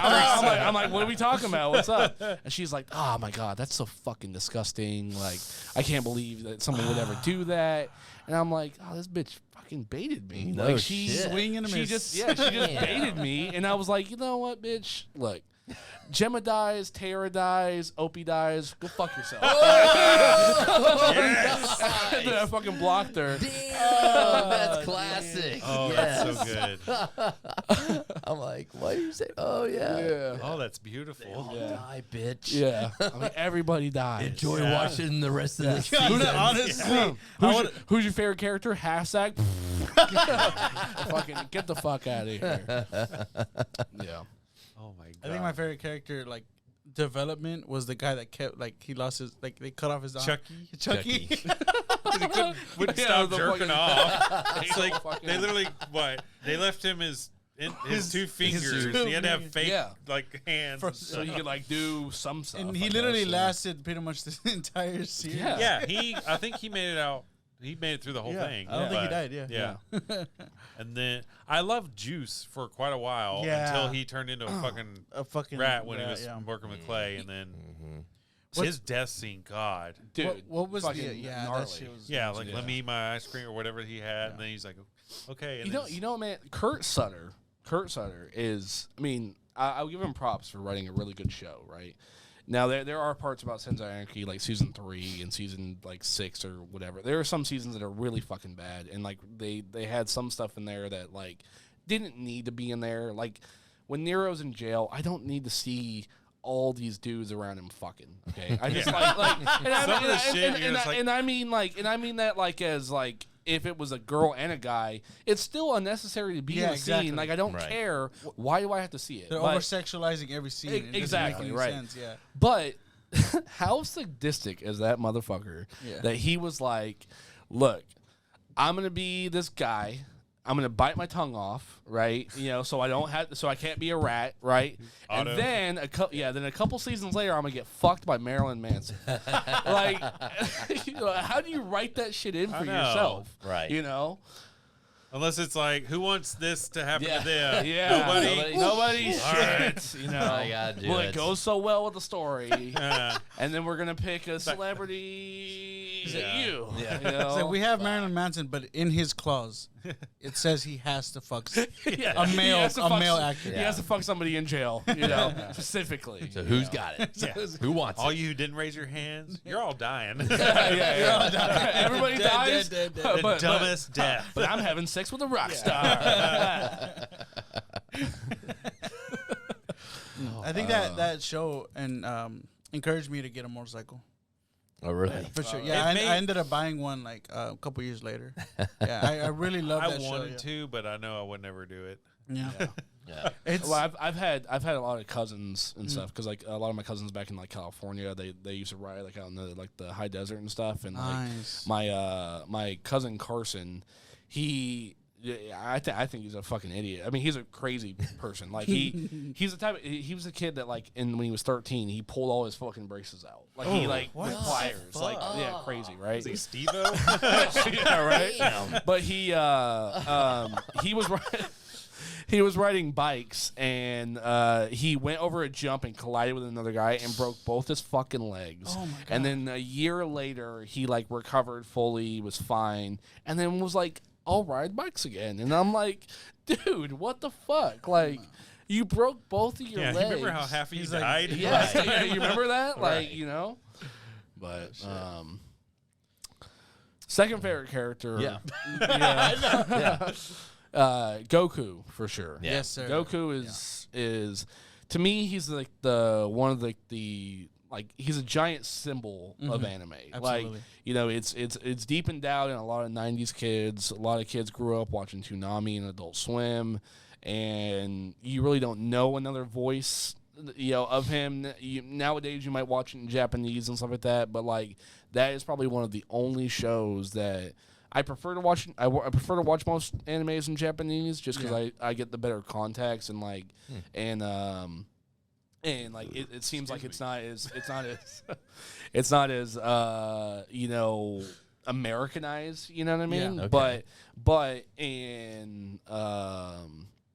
I'm like, what are we talking about? What's up? And she's like, oh my God, that's so fucking disgusting. Like, I can't believe that someone would ever do that. And I'm like, oh, this bitch fucking baited me. No like shit. Swing and a she miss. just baited me. And I was like, you know what, bitch? Look. Gemma dies, Tara dies, Opie dies. Go fuck yourself. Yes. Then I fucking blocked her. Damn, that's classic. Oh, Yes. that's so good. I'm like, what do you say? Oh yeah. Yeah. Oh, that's beautiful. Yeah. Die, bitch. Yeah. I mean, everybody dies. Enjoy Yeah. watching the rest of this Dude, season. honestly, Who's your favorite character? Hashtag. Fucking get the fuck out of here. Yeah. Oh my god. I think my favorite character, like, development was the guy that kept, like, he lost his, like, they cut off his arm. He Yeah, wouldn't stop the jerking fucking- off. It's So like fucking- they literally they left him his 2 fingers. He had to have fake like hands. and So you stuff. could like do some stuff. And I he literally guess, lasted pretty much the entire series. Yeah. Yeah, I think he made it out. He made it through the whole Yeah, thing. I don't think he but- died, yeah. Yeah. And then I loved Juice for quite a while Yeah. until he turned into a fucking rat when he was working with Clay, and then his death scene. God. dude. What was the fucking yeah? gnarly. That shit was Yeah, like let me eat my ice cream or whatever he had, and then he's like, okay. And You know, man. Kurt Sutter is. I mean, I'll give him props for writing a really good show. Right now, there are parts about Sons of Anarchy, like season 3 and season like 6 or whatever. There are some seasons that are really fucking bad, and like they had some stuff in there that like didn't need to be in there. Like when Nero's in jail, I don't need to see all these dudes around him fucking. Okay, I just like and I Some of mean, the shit, and, you're just like- and I mean that like as like. If it was a girl and a guy, it's still unnecessary to be in Yeah, the exactly. scene. Like I don't Right. care. Why do I have to see it? They're But- over sexualizing every scene. It doesn't make exactly, any right. sense, yeah. But how sadistic is that motherfucker Yeah. that he was like, look, I'm gonna be this guy. I'm gonna bite my tongue off, right? So I can't be a rat, right? Auto. And then a couple seasons later, I'm gonna get fucked by Marilyn Manson. Like, how do you write that shit in I for know. yourself? Right. Unless it's like, who wants this to happen to them? Yeah, Nobody. nobody All right. shit. I gotta do Well, it. it goes so well with the story. Uh, And then we're gonna pick a celebrity. Is Yeah. it you? Yeah. You know? So we have Marilyn Manson, but in his clause, it says he has to fuck a He male has to fuck actor. He has to fuck somebody in jail. Specifically. So who's got it? yeah. Who wants all it? you who didn't raise your hands, you're all dying. Yeah. Everybody Dead, dies. dead, dead, dead. The But- dumbest death. But I'm having sex with a rock star. I think that show and encouraged me to get a motorcycle. Oh really? For sure. It Yeah, made- I ended up buying one like a couple years later. Yeah, I really love I that show. wanted Yeah. to, but I know I would never do it. Yeah. Yeah. It's Well, I've had a lot of cousins and stuff because like a lot of my cousins back in like California, they used to ride like out in the high desert and stuff. And nice. like my cousin Carson, I think he's a fucking idiot. I mean, he's a crazy person. Like he's the type. He was a kid that like when he was 13, he pulled all his fucking braces out. Like he like with pliers. Like yeah, crazy, right? Is he Steve-O? Yeah, right. Damn. But he was he was riding bikes and he went over a jump and collided with another guy and broke both his fucking legs. Oh my God. And then a year later, he like recovered fully, was fine, and then was like, "I'll ride bikes again." And I'm like, "Dude, what the fuck? Like, you broke both of your Yeah, you legs." remember how half of you He's like- died? Yeah, you remember that? Right. Like, But second favorite character. Yeah. Yeah. Goku for sure. Yeah. Yes, sir. Goku is to me he's like the one of the like he's a giant symbol of anime. Absolutely. Like, you know, it's deep and down in a lot of 90s kids. A lot of kids grew up watching Toonami and Adult Swim, and you really don't know another voice, you know, of him. Nowadays you might watch it in Japanese and stuff like that, but like that is probably one of the only shows that I prefer to watch. I prefer to watch most animes in Japanese just because I get the better context and like and like it seems like it's not as you know, Americanized, you know what I mean? Yeah. Okay. But in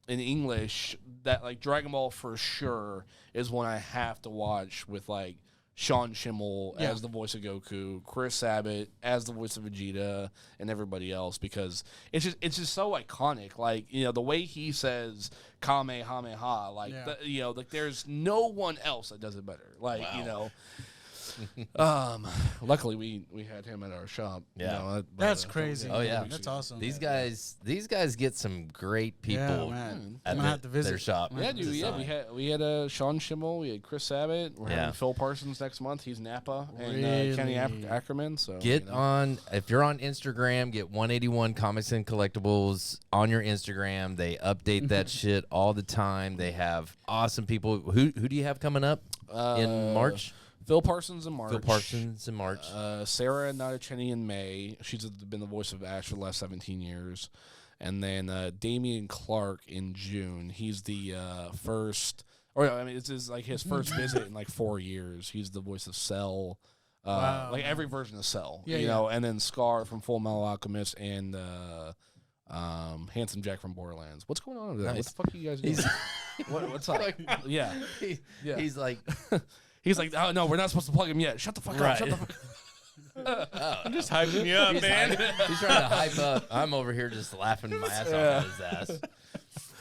English, that like Dragon Ball for sure is one I have to watch with like Sean Schimmel as the voice of Goku, Chris Sabat as the voice of Vegeta, and everybody else, because it's just so iconic. Like, you know, the way he says Kamehameha, like you know, like there's no one else that does it better. Like, you know. Luckily we had him at our shop. Yeah, you know, that's crazy. Oh yeah, that's awesome. These guys get some great people man. at I'm gonna have to visit their shop. Yeah, dude. Yeah, we had Sean Schimmel, we had Chris Sabat, we're having Phil Parsons next month. He's Napa, and Kenny Ackerman. So get on, if you're on Instagram, get 181 Comics and Collectibles on your Instagram. They update that shit all the time. They have awesome people. Who do you have coming up in March? Phil Parsons in March. Sarah Natacheni in May. She's been the voice of Ash for the last 17 years. And then Damian Clark in June. He's the first, or I mean, it's his first visit in like 4 years. He's the voice of Cell, like every version of Cell, you know. And then Scar from Full Metal Alchemist and Handsome Jack from Borderlands. What's going on over there? What the fuck are you guys doing? What's up? Yeah. He's like. He's like, oh, no, we're not supposed to plug him yet. Shut the fuck up. Shut the fuck up. I'm just hyping you up, man. He's trying to hype up. I'm over here just laughing my ass off at his ass.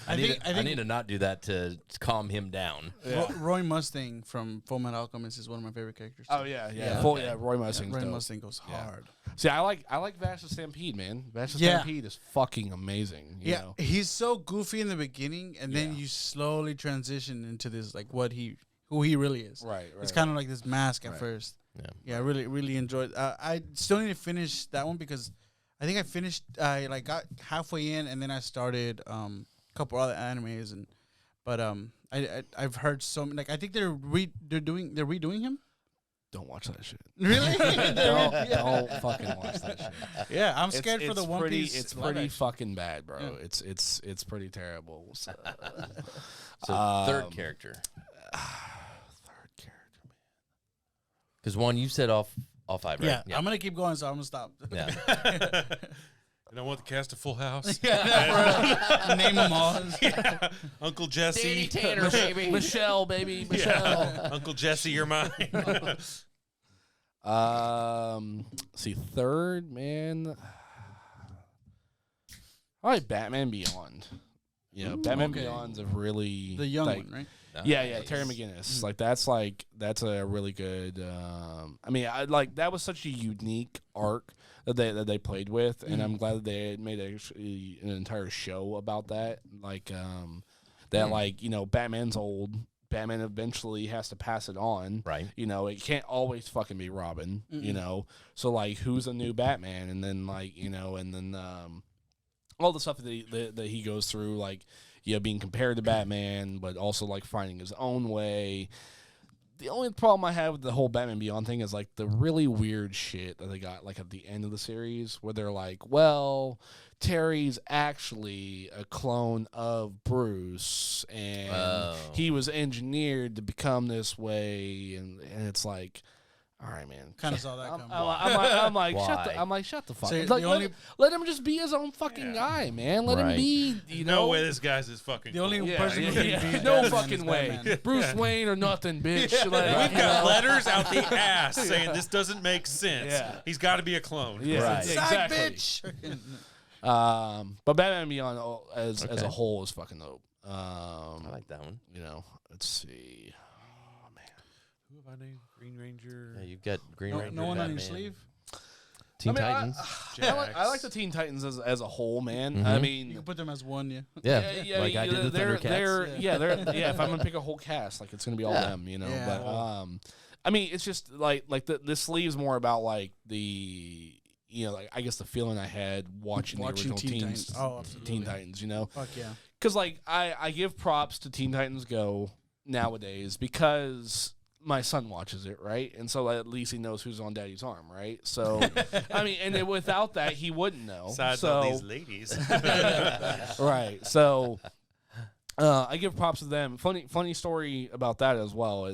I need to not do that to calm him down. Yeah. Roy Mustang from Full Metal Alchemist is one of my favorite characters. Oh, yeah. Roy Mustang. Roy Mustang goes hard. See, I like Vash the Stampede, man. Vash the Stampede is fucking amazing. You know? He's so goofy in the beginning, and then you slowly transition into this, like, who he really is. Right. It's kind of like this mask at first. Yeah, I really enjoyed. I still need to finish that one because I think I got halfway in and then I started a couple other animes but I've heard so many, like I think they're redoing him. Don't watch that shit. Really? don't fucking watch that shit. Yeah, I'm scared for the One Piece. It's pretty fucking bad, bro. Yeah. It's pretty terrible. So, third character. Because Juan, you said all five, right? Yeah, I'm gonna keep going, so I'm gonna stop. Yeah. And I want the cast of Full House. Name them all. Uncle Jesse. Danny Tanner, baby. Michelle, baby. Michelle. Uncle Jesse, you're mine. See, third, man. All right, Batman Beyond. You know, Batman Beyond's a really the young one, right? Yeah, Terry McGinnis. That's a really good. I mean, that was such a unique arc that they played with, and I'm glad that they made an entire show about that. Like, like, you know, Batman's old. Batman eventually has to pass it on. Right. You know, it can't always fucking be Robin. You know, so like, who's a new Batman? And then like, you know, and then all the stuff that he goes through, like, you know, being compared to Batman, but also like finding his own way. The only problem I have with the whole Batman Beyond thing is like the really weird shit that they got like at the end of the series where they're like, well, Terry's actually a clone of Bruce and he was engineered to become this way, and it's like, all right, man. Kind of saw that coming. I'm like, shut the fuck up. Like, let him just be his own fucking guy, man. Let him be, you know. No way this guy's his fucking the only person who can be no fucking way. Bruce Wayne or nothing, bitch. Like, we've got letters out the ass saying this doesn't make sense. Yeah. He's got to be a clone. Yeah, right. Exactly. Bitch. But Batman Beyond as a whole is fucking dope. I like that one. You know, let's see. Who have I named? Green Ranger. Yeah, you've got Green Ranger. No one Batman. on your sleeve. Teen Titans. I like the Teen Titans as a whole, man. I mean, You can put them as one, Yeah, like I did the Thundercats. If I'm gonna pick a whole cast, like it's gonna be all them, you know. I mean, it's just like the sleeve's more about like the like I guess the feeling I had watching the original Teen Titans. Oh, absolutely. Teen Titans, Fuck yeah. because like I give props to Teen Titans Go nowadays because my son watches it, right? And so at least he knows who's on Daddy's arm, right? So I mean, and then without that, he wouldn't know. Besides all these ladies, right? So I give props to them. Funny story about that as well.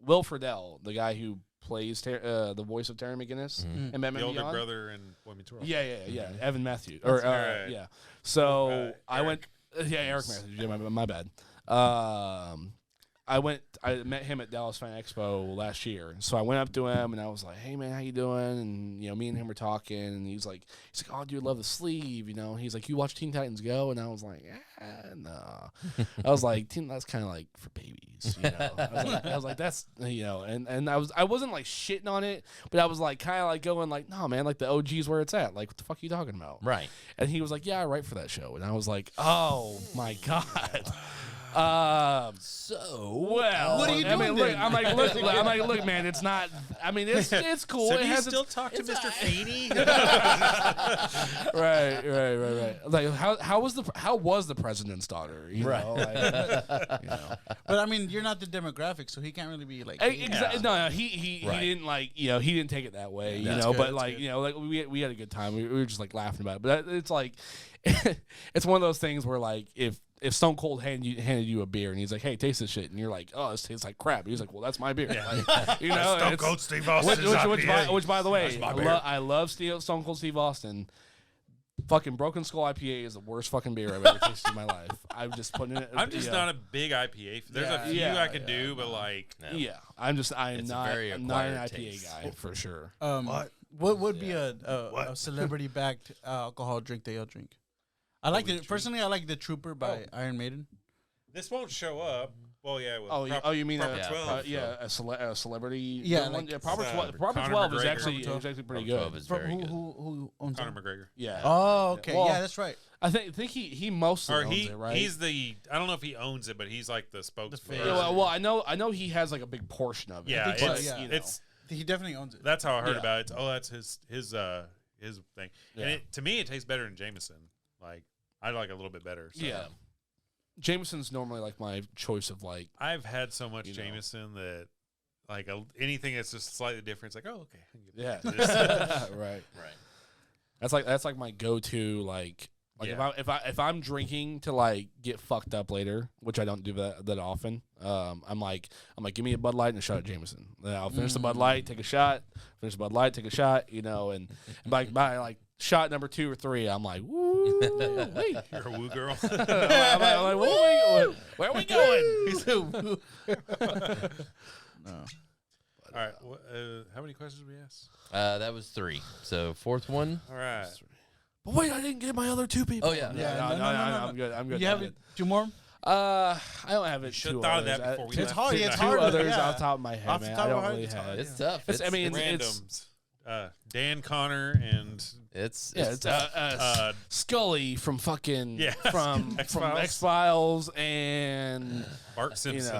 Will Friedle, the guy who plays the voice of Terry McGinnis and Batman the older Beyond. brother in Boy Meets World. Yeah. Evan Matthews. Or right. yeah. So I Eric. went. Eric Matthews. Yeah, my bad. I met him at Dallas Fan Expo last year. So I went up to him and I was like, "Hey man, how you doing?" And me and him were talking, and he's like, "Oh, dude, love the sleeve." He's like, "You watch Teen Titans Go?" And I was like, "Nah." I was like, "That's kind of like for babies." I was like, "That's and I wasn't like shitting on it, but I was like kind of like going like, "No, man, like the OG's where it's at. Like, what the fuck are you talking about?" Right. And he was like, "Yeah, I write for that show." And I was like, "Oh my god." So Well, What are you doing look, then? I'm like, look, man, it's not. I mean, it's cool. So it do you has still talk to Mr. Feeney? right. Like, how was the president's daughter? Right. But I mean, you're not the demographic, so he can't really be like. Exactly. No, he Right. didn't like he didn't take it that way. That's But good, like that's like we had a good time. We were just like laughing about it. But it's like it's one of those things where like if Stone Cold handed you a beer and he's like, "Hey, taste this shit," and you're like, "Oh, this tastes like crap," he's like, "Well, that's my beer." Like, Stone Cold Steve Austin's which by the way, my beer. I love Stone Cold Steve Austin. Fucking Broken Skull IPA is the worst fucking beer I've ever tasted in my life. I'm just putting it. I'm just not a big IPA. There's a few I could do, but like, No. Yeah, I'm not an acquired IPA taste. guy for sure. What would be a celebrity backed alcohol drink that y'all drink? I like it personally. I like the Trooper by Iron Maiden. this won't show up. Well, yeah. It will. You mean Proper a 12? a celebrity? Yeah, one? like- Yeah, Proper It's, 12. Proper Conor 12 is McGregor. actually Proper 12. pretty Proper good. 12 is very good. Who owns Conor it? McGregor. Yeah. Oh, okay. Well, Yeah, that's right. I think he mostly Or owns it, right? he's the. I don't know if he owns it, but he's like the spokesperson. face. Yeah, well, I know he has like a big portion of it. Yeah, I think so, it's, yeah. it's He definitely owns it. that's how I heard Yeah. about it. That's his thing. Yeah. And to me, it tastes better than Jameson. Like I like it a little bit better. So. Yeah. Jameson's normally like my choice of like. I've had so much You know. Jameson that like anything that's just slightly different, it's like, oh, okay. I can get Yeah. this. Right. Right. That's like my go-to like Yeah. if I'm drinking to like get fucked up later, which I don't do that often. I'm like give me a Bud Light and a shot of Jameson. Then I'll finish the Bud Light, take a shot. Finish the Bud Light, take a shot. And by like shot number 2 or 3, I'm like, woo, wait. You're a woo girl. I'm like, where are we going? He's a woo. All right. How many questions did we ask? That was 3. So fourth one. All right. But wait, I didn't get my other 2 people. Oh yeah. Yeah. No, I'm good. I'm good. You have 2 more? I don't have it. Should 2 have thought of others. that before we It's left hard. tonight. It's 2 hard. others Yeah. off the top of my head, Off the man. top I of don't my really head, have. It's tough. It's- I mean, Randoms. Dan, Connor, and it's Yeah, Scully from fucking Yeah. from X-Files. X-Files and Bart Simpson.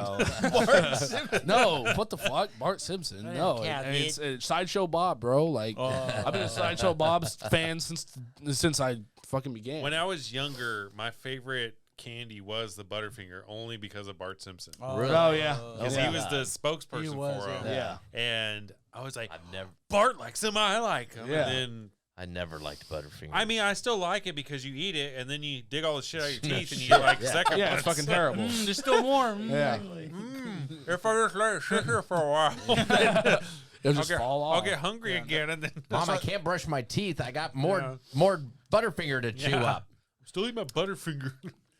no, what the fuck, Bart Simpson? No, it's Sideshow Bob, bro. Like I've been a Sideshow Bob's fan since I fucking began. When I was younger, my favorite candy was the Butterfinger, only because of Bart Simpson. Really? Oh yeah, Because Oh, he my was God. the spokesperson He was, for him. yeah. And I was like, I've never Bart likes him, I like him. Yeah. And then, I never liked Butterfinger. I mean, I still like it because you eat it and then you dig all the shit out of your teeth and you like Yeah. second Yeah, it's ones. fucking terrible. There's still more. Yeah, If I just let it sit here for a while, it'll just fall off. I'll get hungry again and then Mom, I can't brush my teeth. I got more Yeah. more Butterfinger to chew Yeah. up. still eat my Butterfinger.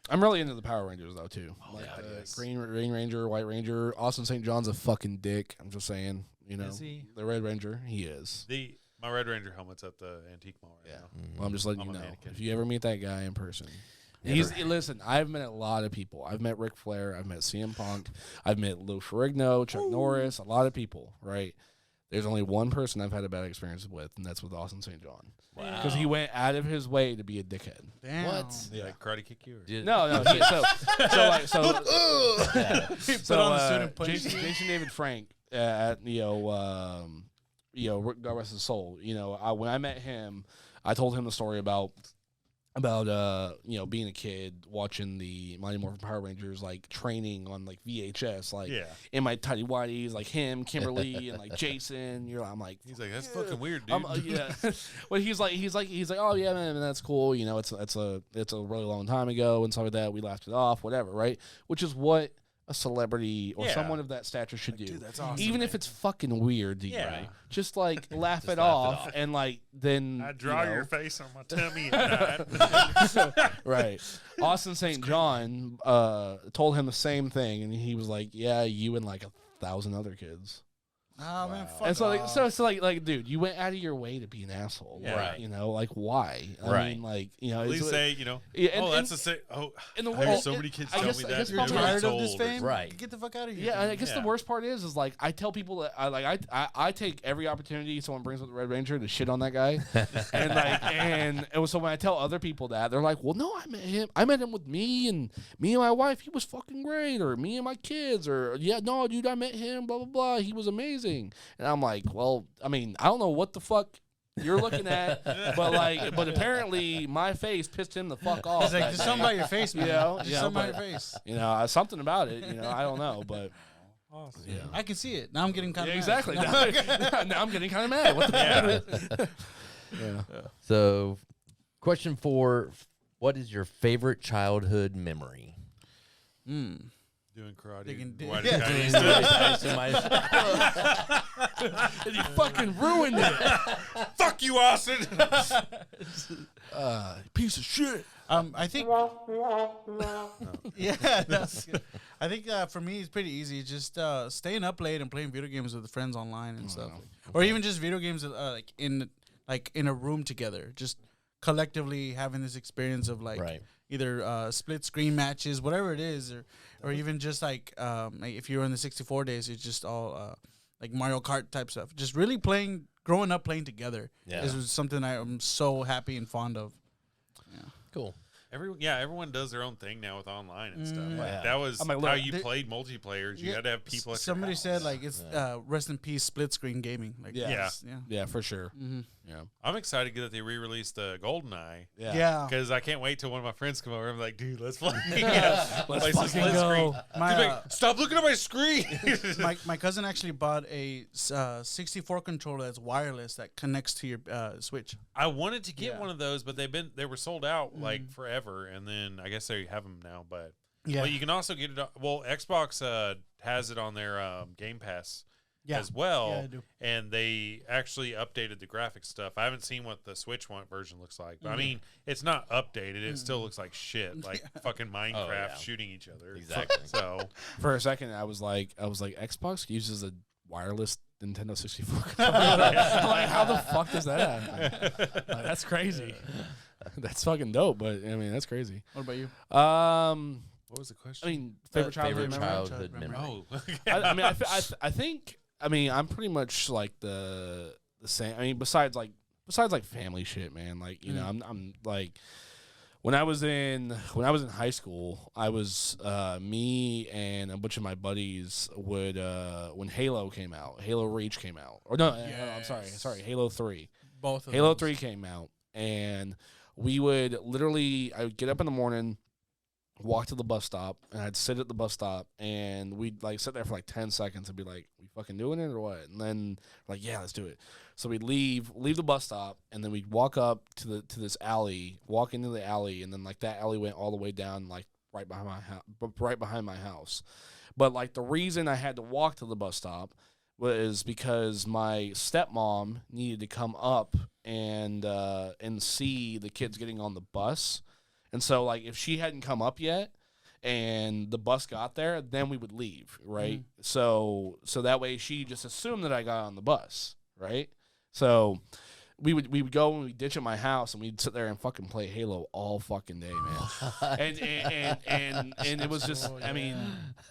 I'm really into the Power Rangers though too. Like yeah, yes. Green Ranger, White Ranger. Austin St. John's a fucking dick. I'm just saying. Is he? The Red Ranger, he is. My Red Ranger helmet's at the antique mall right now. Well, I'm just letting I'm you a know. mannequin. If you ever meet that guy in person, Never. listen. I've met a lot of people. I've met Ric Flair. I've met CM Punk. I've met Lou Ferrigno, Chuck Norris. A lot of people. Right. There's only one person I've had a bad experience with, and that's with Austin St. John. Wow. Because he went out of his way to be a dickhead. Damn. What? Yeah. Like karate kick you? Or? Dude, No. So He put on the suit and punched Jason David Frank at God rest his soul. When I met him, I told him the story about being a kid watching the Mighty Morphin Power Rangers, like training on like VHS, like in my tidy whities, like him, Kimberly, and like Jason. I'm like, he's like, that's fucking weird, dude. Yeah. Well, he's like, oh yeah, man, that's cool. It's a really long time ago and stuff like that. We laughed it off, whatever, right? Which is what a celebrity or someone of that stature should do. Dude, that's awesome, even if it's fucking weird to you, right? Just like laugh it off and like then I draw your face on my tummy at night. Right. Austin St. John told him the same thing, and he was like, yeah, you and like 1,000 other kids. Oh man, fuck And so off. like, dude, you went out of your way to be an asshole. Yeah. Right. Like why? Right. I mean, like, At least say, that's a say. Oh, in the I hear world, so many kids I tell guess- me I that. guess You're probably- tired of this old or fame? Right. Get the fuck out of here. Yeah, and I guess the Yeah. worst part is like I tell people that I take every opportunity someone brings up the Red Ranger to shit on that guy, and so when I tell other people that, they're like, well, no, I met him with me and my wife, he was fucking great, or me and my kids, or yeah, no, dude, I met him, blah blah blah, he was amazing, and I'm like, well, I mean, I don't know what the fuck you're looking at, but apparently my face pissed him the fuck off. He's like, there's something about your face, man. Just something about your face. Something about it, I don't know, but. Awesome. Yeah. I can see it. Now I'm getting kind of Exactly. mad. Now I'm getting kind of mad. What the Yeah. So, question 4: what is your favorite childhood memory? Mm. Doing karate. Digging dick. Why Yeah. did And you fucking ruined it. fuck you, Austin. Piece of shit. I think. Yeah, that's good. I think for me it's pretty easy. Just staying up late and playing video games with friends online and stuff, or even just video games in a room together. Just collectively having this experience of either split screen matches, whatever it is, or even just like if you're in the 64 days, it's just all like Mario Kart type stuff. Just really growing up playing together is something I'm so happy and fond of. Cool. Everyone does their own thing now with online and stuff. Yeah. That was I'm like, how look, you played multiplayer. You had to have people. At Somebody your said house. like it's rest in peace split screen gaming. Like Yeah. Yeah, for sure. Mm-hmm. Yeah. I'm excited that they re-released GoldenEye. Yeah. Because I can't wait till one of my friends come over. I'm like, dude, let's play. Let's Play some fucking split go. screen. My, Dude, like, stop looking at my screen. my cousin actually bought a 64 controller that's wireless that connects to your Switch. I wanted to get Yeah. one of those, but they were sold out like forever, and then I guess they have them now. But Yeah. well, you can also get it. Well, Xbox has it on their Game Pass as Yeah, well, I do. and they actually updated the graphics stuff. I haven't seen what the Switch one version looks like, but I mean, it's not updated. It still looks like shit, like fucking Minecraft yeah. shooting each other. Exactly. So For a second, I was like, Xbox uses a wireless Nintendo 64 controller. I'm like, how the fuck does that happen? Like, that's crazy. That's fucking dope, but I mean, that's crazy. What about you? what was the question? I mean, favorite childhood memory? childhood memory. Oh, I mean, I think, I mean, I'm pretty much like the same. I mean, besides family shit, man. Like, you know, I'm like, when I was in high school, I was me and a bunch of my buddies would when Halo came out, Halo Reach came out, or no, I'm sorry, Halo 3. Both of Halo those. 3 came out, and we would literally, I would get up in the morning, walk to the bus stop, and I'd sit at the bus stop, and we'd like sit there for like 10 seconds and be like, we fucking doing it or what? And then like, yeah, let's do it. So we'd leave the bus stop, and then we'd walk up to this alley, walk into the alley, and then like that alley went all the way down like right behind my house. But like the reason I had to walk to the bus stop was because my stepmom needed to come up and see the kids getting on the bus. And so, like, if she hadn't come up yet and the bus got there, then we would leave, right? So that way she just assumed that I got on the bus, right? So we would go and we'd ditch at my house and we'd sit there and fucking play Halo all fucking day, man. and it was just, I mean,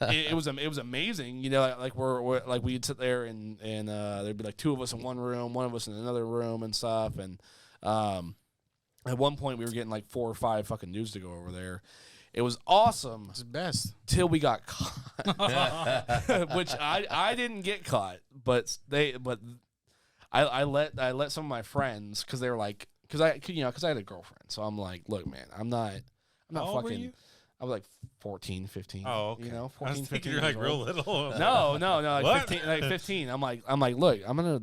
it was amazing, you know. Like we're like we'd sit there and there'd be like two of us in one room, one of us in another room and stuff, and at one point, we were getting like 4 or 5 fucking dudes to go over there. It was awesome It's the best. till we got caught, which I didn't get caught, but I let some of my friends because they were like because I had a girlfriend, so I'm like, look, man, I'm not How old were fucking. you? I was like 14, 15. Oh, okay. 14, I was thinking 15 you're like years real old. little. No, like What? 15. I'm like, look, I'm gonna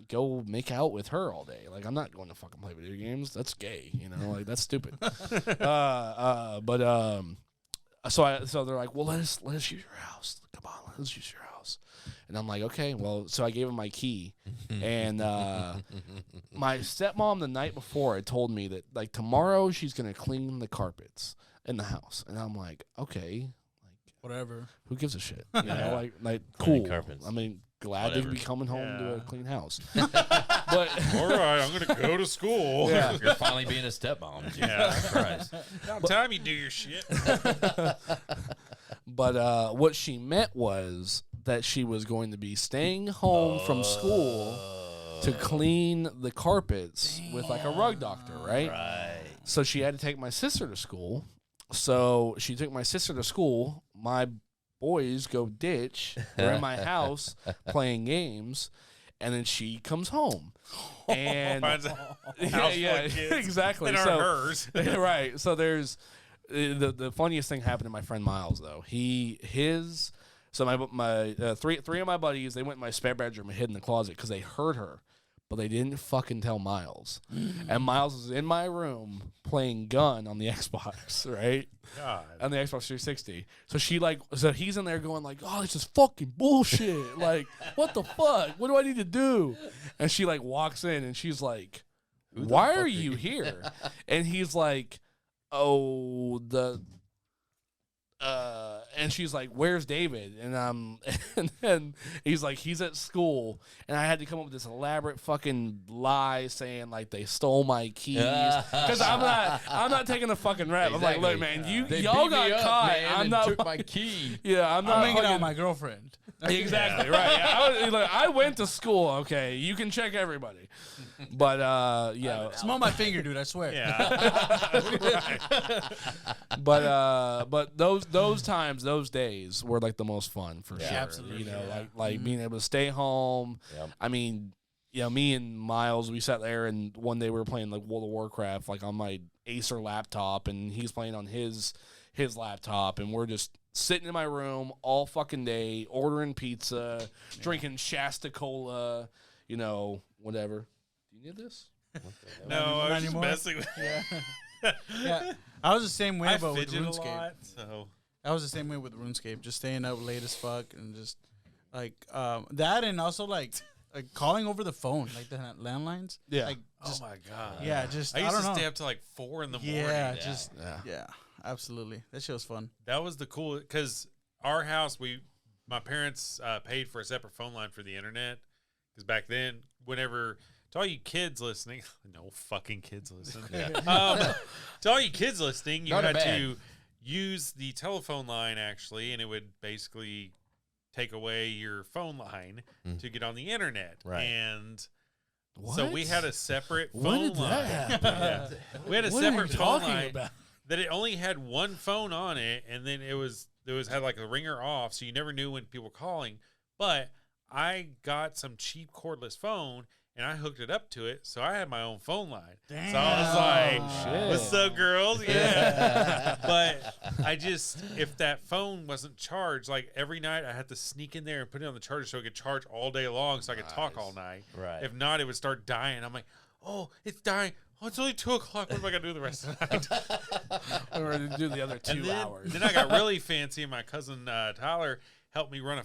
go make out with her all day. Like, I'm not going to fucking play video games. That's gay, like that's stupid. So they're like, well, let us use your house. Come on, let's use your house. And I'm like, okay, well, so I gave him my key, and my stepmom the night before had told me that like tomorrow she's gonna clean the carpets in the house, and I'm like, okay, like Whatever. who gives a shit? Like Cleaning cool. carpets. I mean, glad Whatever. to be coming home to a Yeah. clean house. But All right, I'm gonna go to school. Yeah. You're finally being a stepmom. Yeah. Jesus Christ. About time you do your shit. But what she meant was that she was going to be staying home from school to clean the carpets with like a rug doctor, right? Right. So she had to take my sister to school. So she took my sister to school. My boys go ditch. They're in my house playing games. And then she comes home. And Finds a house full of kids exactly. that aren't hers. Right. So there's the funniest thing happened to my friend Miles though. So my three of my buddies, they went in my spare bedroom and hid in the closet because they heard her, but they didn't fucking tell Miles. And Miles was in my room playing gun on the Xbox, right? God. On the Xbox 360. So he's in there going like, oh, this is fucking bullshit. Like, what the fuck? What do I need to do? And she like walks in and she's like, why are you here? And he's like, oh, and she's like, where's David? And then he's like, he's at school. And I had to come up with this elaborate fucking lie saying like they stole my keys. Because I'm not taking the fucking rap. I'm like, look, man, y'all got caught. Man, I'm and not took my key. Yeah, I'm not I'm hanging out fucking with my girlfriend. Exactly right. Yeah, I went to school. Okay, you can check everybody, but yeah. Smell my finger, dude. I swear. Yeah. But those times, those days were like the most fun for sure. Absolutely. Like being able to stay home. Yep. I mean, me and Miles, we sat there and one day we were playing like World of Warcraft, like on my Acer laptop, and he's playing on his laptop, and we're just sitting in my room all fucking day, ordering pizza, drinking Shasta Cola, whatever. Do you need this? No, I was just anymore? messing with Yeah. I was the same way, I but with fidget a RuneScape. lot, so I was the same way with RuneScape, just staying up late as fuck and just like that, and also like calling over the phone, like the landlines. Yeah. Like, just, oh my god. yeah, just I used don't to know. stay up to like 4 in the morning. Yeah, Yeah. just Yeah. absolutely. That shit was fun. That was the cool because our house, my parents paid for a separate phone line for the internet because back then, whenever to all you kids listening, no fucking kids listening. To all you kids listening, you Not a had bad. to use the telephone line actually, and it would basically take away your phone line to get on the internet. Right. And so we had a separate phone When did line. that happen? Yeah. We had a What are you separate phone talking line about? that it only had one phone on it, and then it had like a ringer off, so you never knew when people were calling. But I got some cheap cordless phone, and I hooked it up to it, so I had my own phone line. So I was like, shit. "What's up, girls?" Yeah. But if that phone wasn't charged, like every night I had to sneak in there and put it on the charger so it could charge all day long, so I could talk all night. Right. If not, it would start dying. I'm like, "Oh, it's dying. Oh, it's only 2 o'clock. What am I gonna do the rest of the night?" Or do the other 2 hours. Then I got really fancy, and my cousin Tyler helped me run the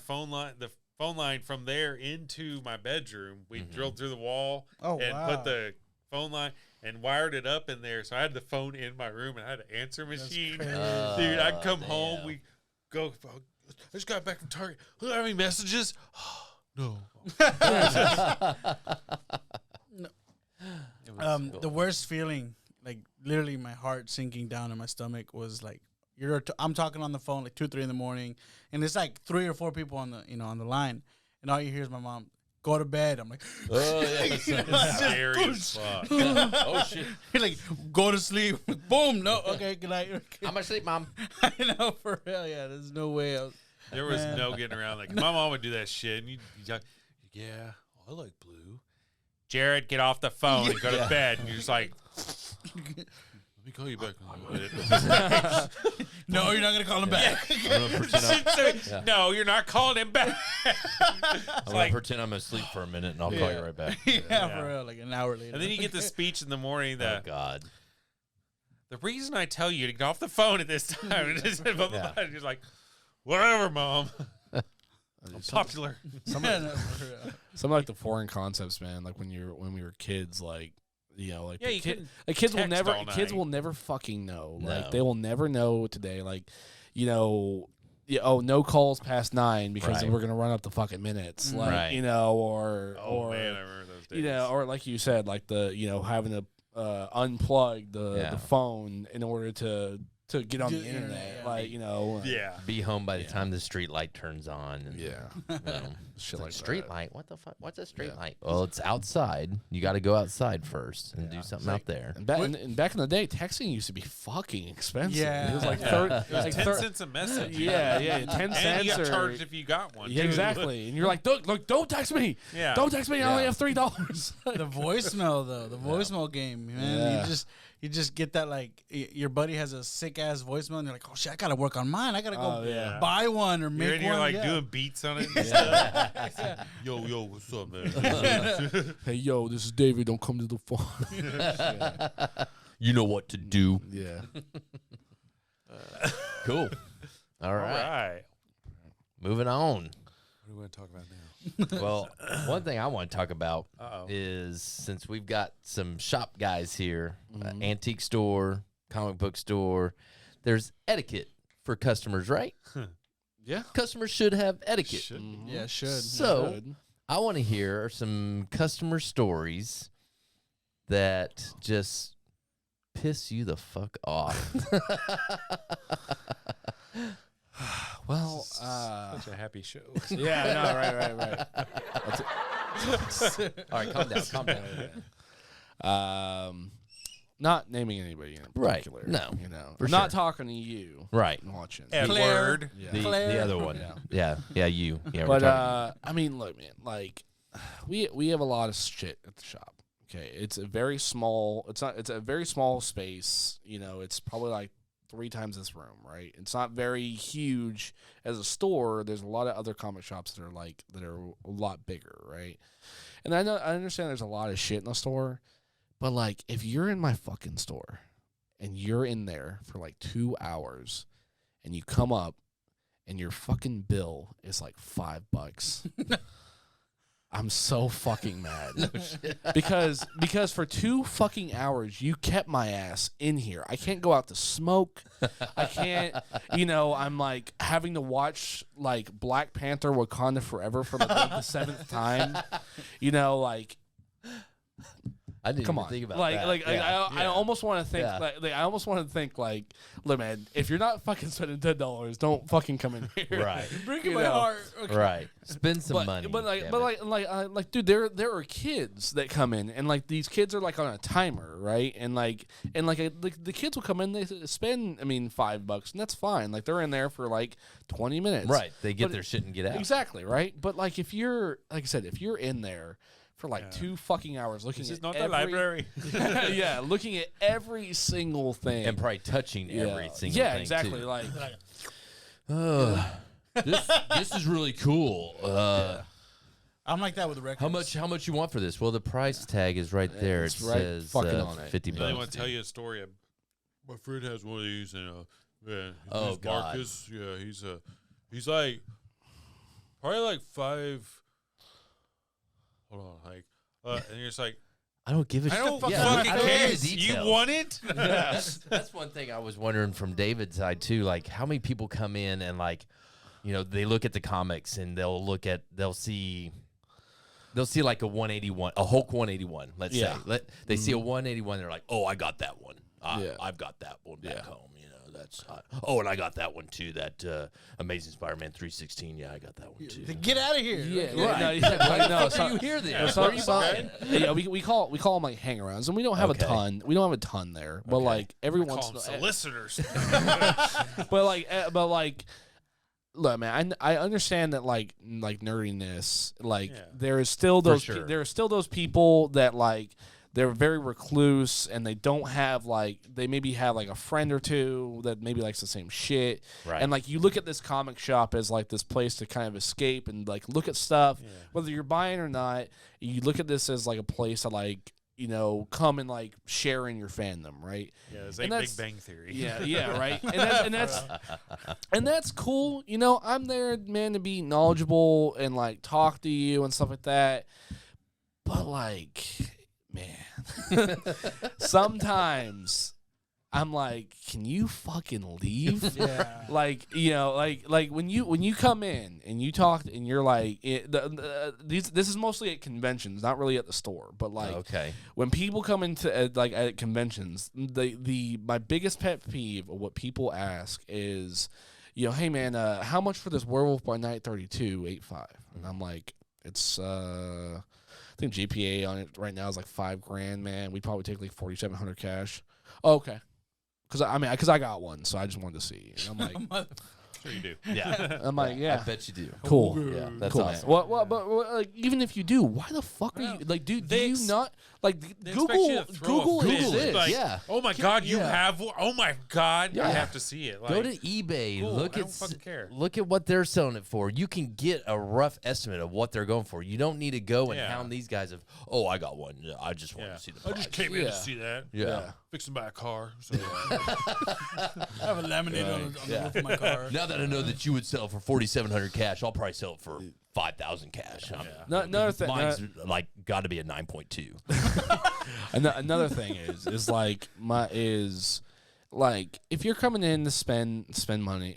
phone line from there into my bedroom. We drilled through the wall Oh, and wow. put the phone line and wired it up in there. So I had the phone in my room and I had an answer machine. Dude, I'd come home. damn. We go. I just got back from Target. Do I have any messages? No. The worst feeling, like literally my heart sinking down in my stomach, was like I'm talking on the phone like 2, 3 in the morning, and it's like 3 or 4 people on the on the line, and all you hear is my mom, go to bed. I'm like, Oh yeah. Scary as fuck. Oh shit. you're like, go to sleep. Boom. No. Okay. Good night. Okay. I'm gonna sleep, Mom. I know, for real. Yeah. There's no way. There was no getting around. Like my mom would do that shit, and you yeah, I like blue. Jared, get off the phone and go to bed. And you're just like, let me call you back. No, you're not gonna call him back. I'm gonna pretend No, you're not calling him back. I'm gonna pretend I'm asleep for a minute, and I'll call you right back. Yeah, for real. Like an hour later. And then you get the speech in the morning Oh that God. the reason I tell you to get off the phone at this time is blah, blah, blah. And you're like, whatever, Mom. I'm popular. Some of like the foreign concepts, man. Like when we were kids, like like Yeah, you couldn't kids will text all kids night. will never fucking know. No. Like they will never know today. Like no calls past 9 because Right. we're gonna run up the fucking minutes. Like Right. or Oh, man, I remember those days. or like you said, like the having to unplug the phone in order to get on the Get internet. internet, yeah. Like Yeah. Be home by the time the street light turns on. And, shit like street that. light? What the fuck? What's a street light? Well, it's outside. You got to go outside first and do something out there. And back in the day, texting used to be fucking expensive. Yeah. It was like It was 10 cents a message. Yeah, 10 And cents. you got or, charged if you got one. yeah, too. exactly. And you're like, look, don't text me. Yeah. Don't text me. I only Yeah. have $3. The voicemail though, the voicemail game, man. Yeah. You just get that, like your buddy has a sick ass voicemail, and you're like, oh shit, I gotta work on mine. I gotta go yeah. buy one or make You're in here one. like yeah. doing beats on it and stuff. Yo, what's up, man? Hey, yo, this is David. Don't come to the phone. You know what to do. Yeah. Cool. All All right. right. Moving on. What do we want to talk about now? Well, one thing I want to talk about Uh-oh. is since we've got some shop guys here, antique store, comic book store, there's etiquette for customers, right? Yeah. Customers should have etiquette. Should be. Yeah, should. So I want to hear some customer stories that just piss you the fuck off. Well, Such a happy show. yeah, no, right. All right, calm down. Not naming anybody in Right. particular. No, for I'm not sure. talking to you. Right. I'm watching. Edward. Yeah. The other one. Yeah, you. Yeah, we're But talking. I mean, look, man. Like, we have a lot of shit at the shop. Okay, it's a very small. It's a very small space. It's probably like 3 times this room, right? It's not very huge as a store. There's a lot of other comic shops that are a lot bigger, right? And I understand there's a lot of shit in the store, but like if you're in my fucking store and you're in there for like 2 hours and you come up and your fucking bill is like $5, I'm so fucking mad. because for 2 fucking hours you kept my ass in here. I can't go out to smoke. I can't, I'm like having to watch like Black Panther Wakanda Forever for like the 7th time. Like I didn't come even on. think about like that. like Yeah. I almost want to think Yeah. I almost want to think like, look, man, if you're not fucking spending $10, don't fucking come in here. Right. Breaking my heart. Okay. Right. Spend some money. But damn it. dude, there are kids that come in, and like these kids are like on a timer, right? And the kids will come in, they spend $5, and that's fine. Like they're in there for like 20 minutes, Right. They get But- their shit and get out. Exactly, right? But like if you're, like I said, if you're in there for like 2 fucking hours looking This at is not every, the library. yeah, looking at every single thing, And probably touching every single yeah, thing. exactly, Too. like. This is really cool. I'm like that with records. How much you want for this? Well, the price tag is right there. It's it right says fucking on it. $50. I really want to tell you a story. My friend has one of these, and his Oh, name's God. Marcus. Yeah, he's like probably like 5. Hold on, like, and you're just like, I don't give a shit. I don't Yeah, fucking I don't care. give the You details. want it? That's one thing I was wondering from David's side too. Like, how many people come in and like, they look at the comics and they'll see like a 181, a Hulk 181. Let's Yeah. say they see a 181. They're like, oh, I got that one. Yeah. I've got that one back home. that's and I got that one too. That Amazing Spider-Man 316. Yeah, I got that one too. Get out of here. Yeah, Right. no, Why you hear this? yeah, we call them like hangarounds, and we don't have a ton. We don't have a ton there, but like every once in a while, solicitors. but like. Look, man, I understand that like nerdiness, there is still those there are still those people that like they're very recluse and they don't have they maybe have like a friend or two that maybe likes the same shit, right? And like you look at this comic shop as like this place to kind of escape and like look at stuff, whether you're buying or not. You look at this as like a place to like come and like share in your fandom, right? Yeah, it's like Big Bang Theory. Yeah, right. And that's cool. I'm there, man, to be knowledgeable and like talk to you and stuff like that. But like, man, sometimes I'm like, can you fucking leave? Yeah. Like when you come in and you talk and you're like, this is mostly at conventions, not really at the store, but like when people come into at conventions, my biggest pet peeve of what people ask is, hey man, how much for this Werewolf by Night 32.85? And I'm like, it's I think GPA on it right now is like $5,000, man. We'd probably take like 4,700 cash. Oh, okay. Because I got one, so I just wanted to see. And I'm like, Sure you do. Yeah. I'm like, yeah. I bet you do. Cool. Yeah, that's cool, awesome. Man. But like, even if you do, why the fuck are you like, dude? Do you not like Google exists? Like, yeah. Oh my God, you have one. Oh my God, Yeah. I have to see it. Like, Go to eBay. cool, Look I at don't fucking care. look at what they're selling it for. You can get a rough estimate of what they're going for. You don't need to go and hound these guys of, oh, I got one. Yeah, I just want to see the price. I just came in to see that. Yeah. Fixing to buy a car. So, I have a laminate on the roof of my car. Now that I know that you would sell for 4,700 cash, I'll probably sell it for 5,000 cash. Another thing, mine's like got to be a 9.2. another thing is like if you're coming in to spend money,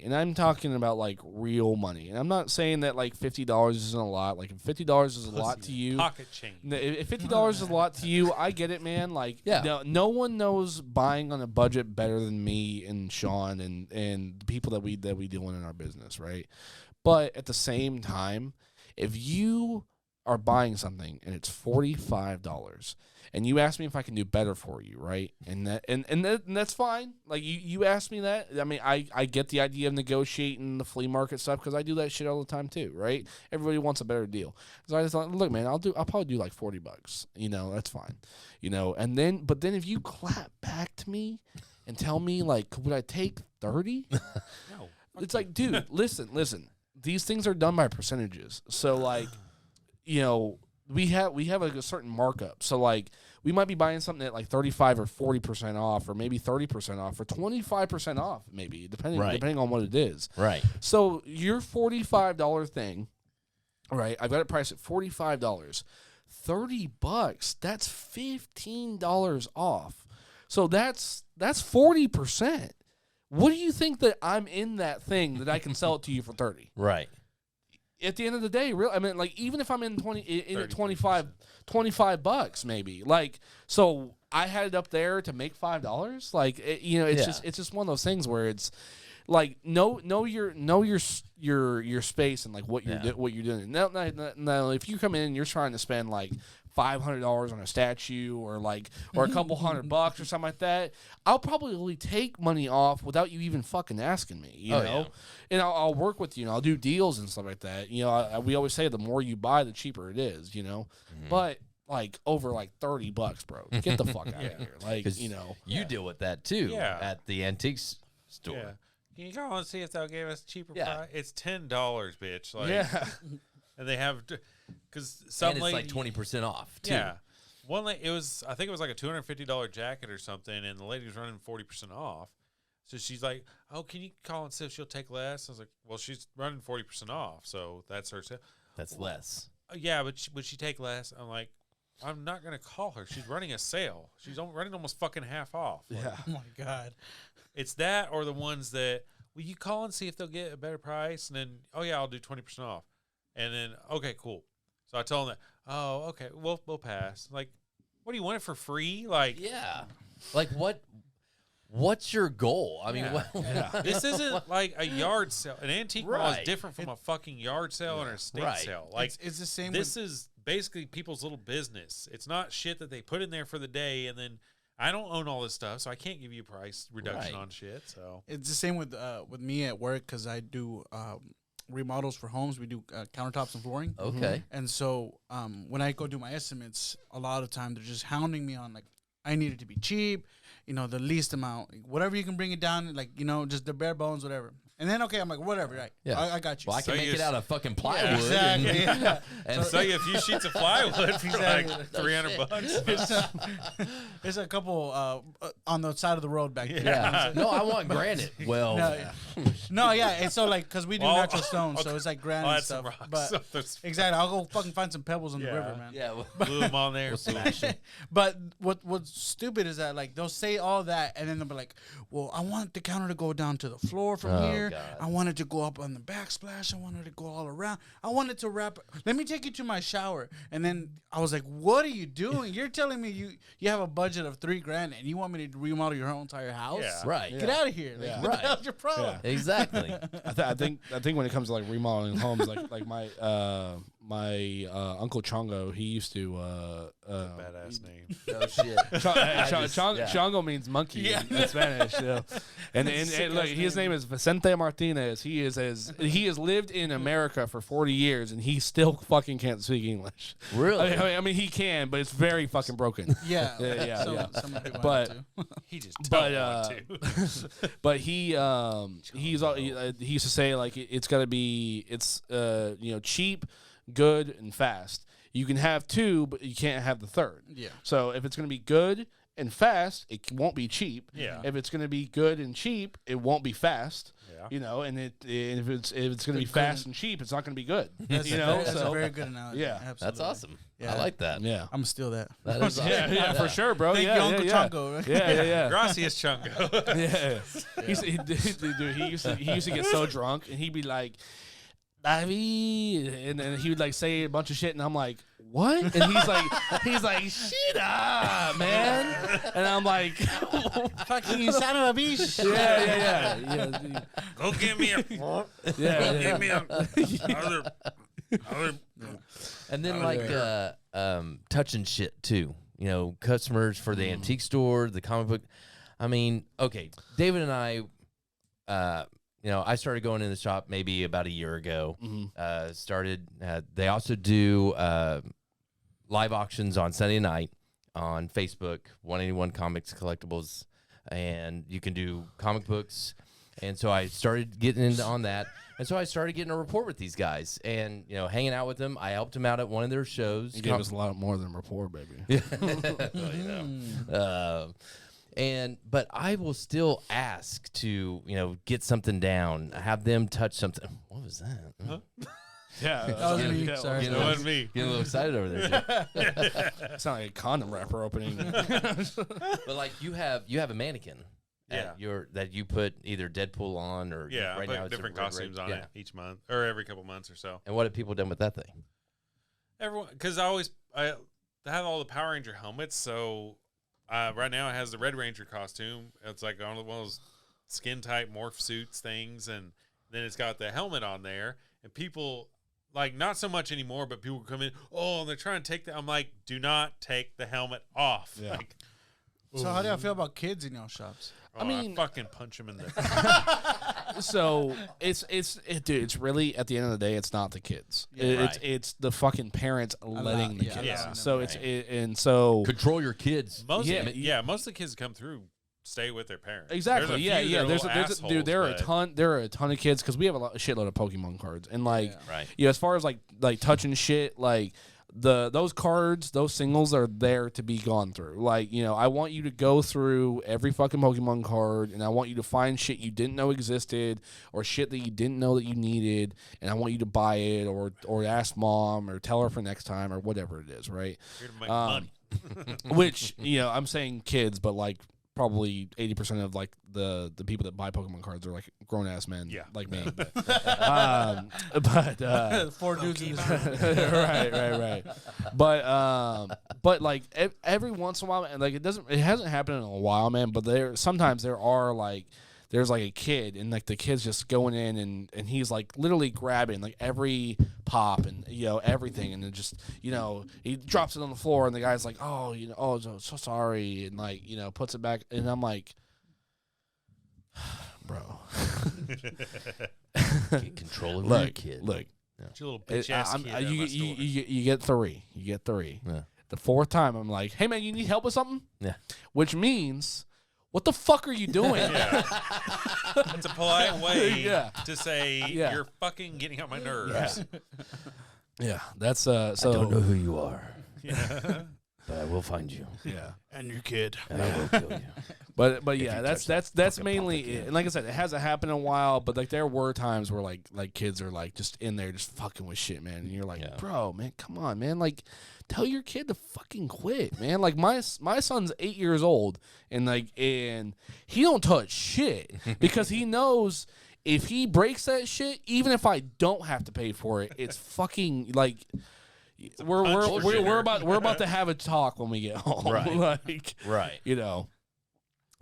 and I'm talking about like real money, and I'm not saying that like $50 isn't a lot. Like if $50 is a lot to you, pocket change. If $50 is a lot to you, I get it, man. Like, no one knows buying on a budget better than me and Sean and the people that we deal in our business, right? But at the same time, if you are buying something and it's $45, and you ask me if I can do better for you, right? And that's fine. Like you asked me that. I mean, I get the idea of negotiating the flea market stuff because I do that shit all the time too, right? Everybody wants a better deal. So I just thought, look, man, I'll probably do like $40. That's fine. But then if you clap back to me and tell me like, would I take 30? No. It's like, dude, listen. These things are done by percentages. So like, we have like a certain markup. So like we might be buying something at like 35 or 40% off, or maybe 30% off, or 25% off, maybe depending on what it is. Right. So your $45 thing, right? I've got it priced at $45. $30. That's $15 off. So that's 40%. What do you think that I'm in that thing that I can sell it to you for 30? Right. At the end of the day, really, I mean, like, even if I'm in at $25 maybe, like, so I had it up there to make $5. Like, it's just one of those things where it's like know your space and like what you're doing. Now, if you come in and you're trying to spend like $500 on a statue or a couple $100 or something like that, I'll probably take money off without you even fucking asking me, you know? Yeah. And I'll work with you, and I'll do deals and stuff like that. We always say the more you buy, the cheaper it is, Mm-hmm. But like over like $30, bro, get the fuck out of here. Like, you deal with that too at the antiques store. Yeah. Can you go and see if they'll give us cheaper price? It's $10, bitch. Like, yeah. And they have, because some and it's lady, like 20% off too. Yeah. One lady, I think it was like a $250 jacket or something, and the lady was running 40% off. So she's like, "Oh, can you call and see if she'll take less?" I was like, "Well, she's running 40% off, so that's her sale." That's less. Yeah, but would she take less? I'm like, I'm not gonna call her. She's running a sale. She's running almost fucking half off. Like, Yeah. Oh my God. it's that or the ones that, will you call and see if they'll get a better price? And then, oh yeah, I'll do 20% off. And then, okay, cool. So I told them that, oh, okay, we'll pass. Like, what do you want it for free? Like, Yeah. Like what what's your goal? I mean, This isn't like a yard sale. An antique mall is Right. different from a fucking yard sale or an estate Right. sale. Like It's the same. this is basically people's little business. It's not shit that they put in there for the day, and then I don't own all this stuff, so I can't give you a price reduction Right. on shit. So It's the same with me at work because I do remodels for homes. We do countertops and flooring. okay. And so when I go do my estimates, a lot of time they're just hounding me on like, I need it to be cheap, the least amount, whatever you can bring it down, like, just the bare bones, whatever. And then, okay, I'm like, whatever, right? Yeah. I got you. Well, I So can make you it out of fucking Yeah, plywood. exactly. Yeah. And sell you a few sheets of plywood for Exactly. like $300. There's a couple on the side of the road back there. yeah. No, I want granite. Well, No, yeah. And so, like, because we do Well, natural stone, so okay. it's like granite I'll and add some stuff. rocks. But There's exactly, I'll go fucking find some pebbles in the Yeah. river, man. yeah. Well, glue them on there. smash it. But what's stupid is that like they'll say all that and then they'll be like, well, I want the counter to go down to the floor from Oh, here. God. I want it to go up on the backsplash. I want it to go all around. I want it to wrap. Let me take you to my shower. And then I was like, what are you doing? You're telling me you have a budget of $3,000 and you want me to remodel your whole entire house? Yeah. Right. Get out of here. Like, Yeah. what Right. the hell's your problem? Exactly. I think when it comes to like remodeling homes, like my Uncle Chongo, he used to Badass name. No shit. Chongo means monkey in Spanish. Yeah. And look, his name is Vicente Martinez. He has lived in America for 40 years and he still fucking can't speak English. Really? I mean he can, but it's very fucking broken. Yeah. Yeah. Some people But- have to. He just But, don't want to. But he used to say like it's got to be cheap, good, and fast. You can have two, but you can't have the third. Yeah. So if it's going to be good and fast, it won't be cheap. Yeah. If it's going to be good and cheap, it won't be fast. Yeah. And if it's going to be fast and cheap, it's not going to be good. That's a very good analogy. Yeah. Absolutely. That's awesome. Yeah. I like that. Yeah. I'm gonna steal that. That is awesome. Yeah, for sure, bro. Thank yeah, you, Uncle yeah, Chongo. Yeah. Gracias, Chungo. Yeah. He used to get so drunk and he'd be like, David, and then he would like say a bunch of shit and I'm like, what? And he's like, shut up, man. And I'm like, Fucking son of a bitch. yeah. Go give me a. Yeah. Give me a. Other. And then touching shit too. Customers for the antique store, the comic book. I mean, okay, David and I, I started going in the shop maybe about a year ago. They also do live auctions on Sunday night on Facebook, 181 Comics Collectibles, and you can do comic books. And so I started getting into on that. And so I started getting a rapport with these guys and, hanging out with them. I helped them out at one of their shows. He gave us a lot more than rapport, baby. But I will still ask to, get something down, have them touch something. What was that? Huh? Yeah. That was me. Sorry. That wasn't me. Getting a little excited over there. Too. It's not like a condom wrapper opening. But like you have a mannequin. That you put either Deadpool on or Yeah, right I now put it's a different red costumes on yeah. it each month or every couple months or so. And what have people done with that thing? Everyone, because I have all the Power Ranger helmets. So right now it has the Red Ranger costume. It's like one of those skin tight morph suits things, and then it's got the helmet on there. And people like not so much anymore, but people come in. Oh, and they're trying to take the. I'm like, do not take the helmet off. Yeah. Like, So how do y'all feel about kids in y'all shops? I fucking punch them in the. So it's really at the end of the day, it's not the kids. It's the fucking parents letting the kids. Yeah. So so Control your kids. Most of the kids that come through stay with their parents. exactly. There's a few that are There's little assholes, there are a but- ton. There are a ton of kids because we have a shitload of Pokemon cards and like Right. as far as like touching shit like. Those cards, those singles are there to be gone through. Like, I want you to go through every fucking Pokemon card and I want you to find shit you didn't know existed or shit that you didn't know that you needed and I want you to buy it or ask mom or tell her for next time or whatever it is, right? Here to make money. Which, I'm saying kids, but like probably 80% of like the people that buy Pokemon cards are like grown ass men, like me. But 4 dudes in this room. right. But like every once in a while, and like it hasn't happened in a while, man. But sometimes there are like. There's like a kid, and like the kid's just going in, and he's like literally grabbing like every pop and everything, and then just he drops it on the floor, and the guy's like, oh so sorry, and like puts it back, and I'm like, bro, Get control of your kid. Look, Your little bitch ass kid. you get 3. You get 3. Yeah. The 4th time, I'm like, hey man, you need help with something? Yeah. Which means. What the fuck are you doing? Yeah. It's a polite way Yeah. to say you're fucking getting on my nerves. Yeah, that's so. I don't know who you are, Yeah. but I will find you. Yeah, And your kid. And I will kill you. but yeah, you that's touch that fucking mainly pop it. again. And like I said, it hasn't happened in a while. But like there were times where like kids are like just in there just fucking with shit, man. And you're like, bro, man, come on, man, like. Tell your kid to fucking quit, man. Like my son's 8 years old, and he don't touch shit because he knows if he breaks that shit, even if I don't have to pay for it, it's fucking like we're about to have a talk when we get home, Right. like Right.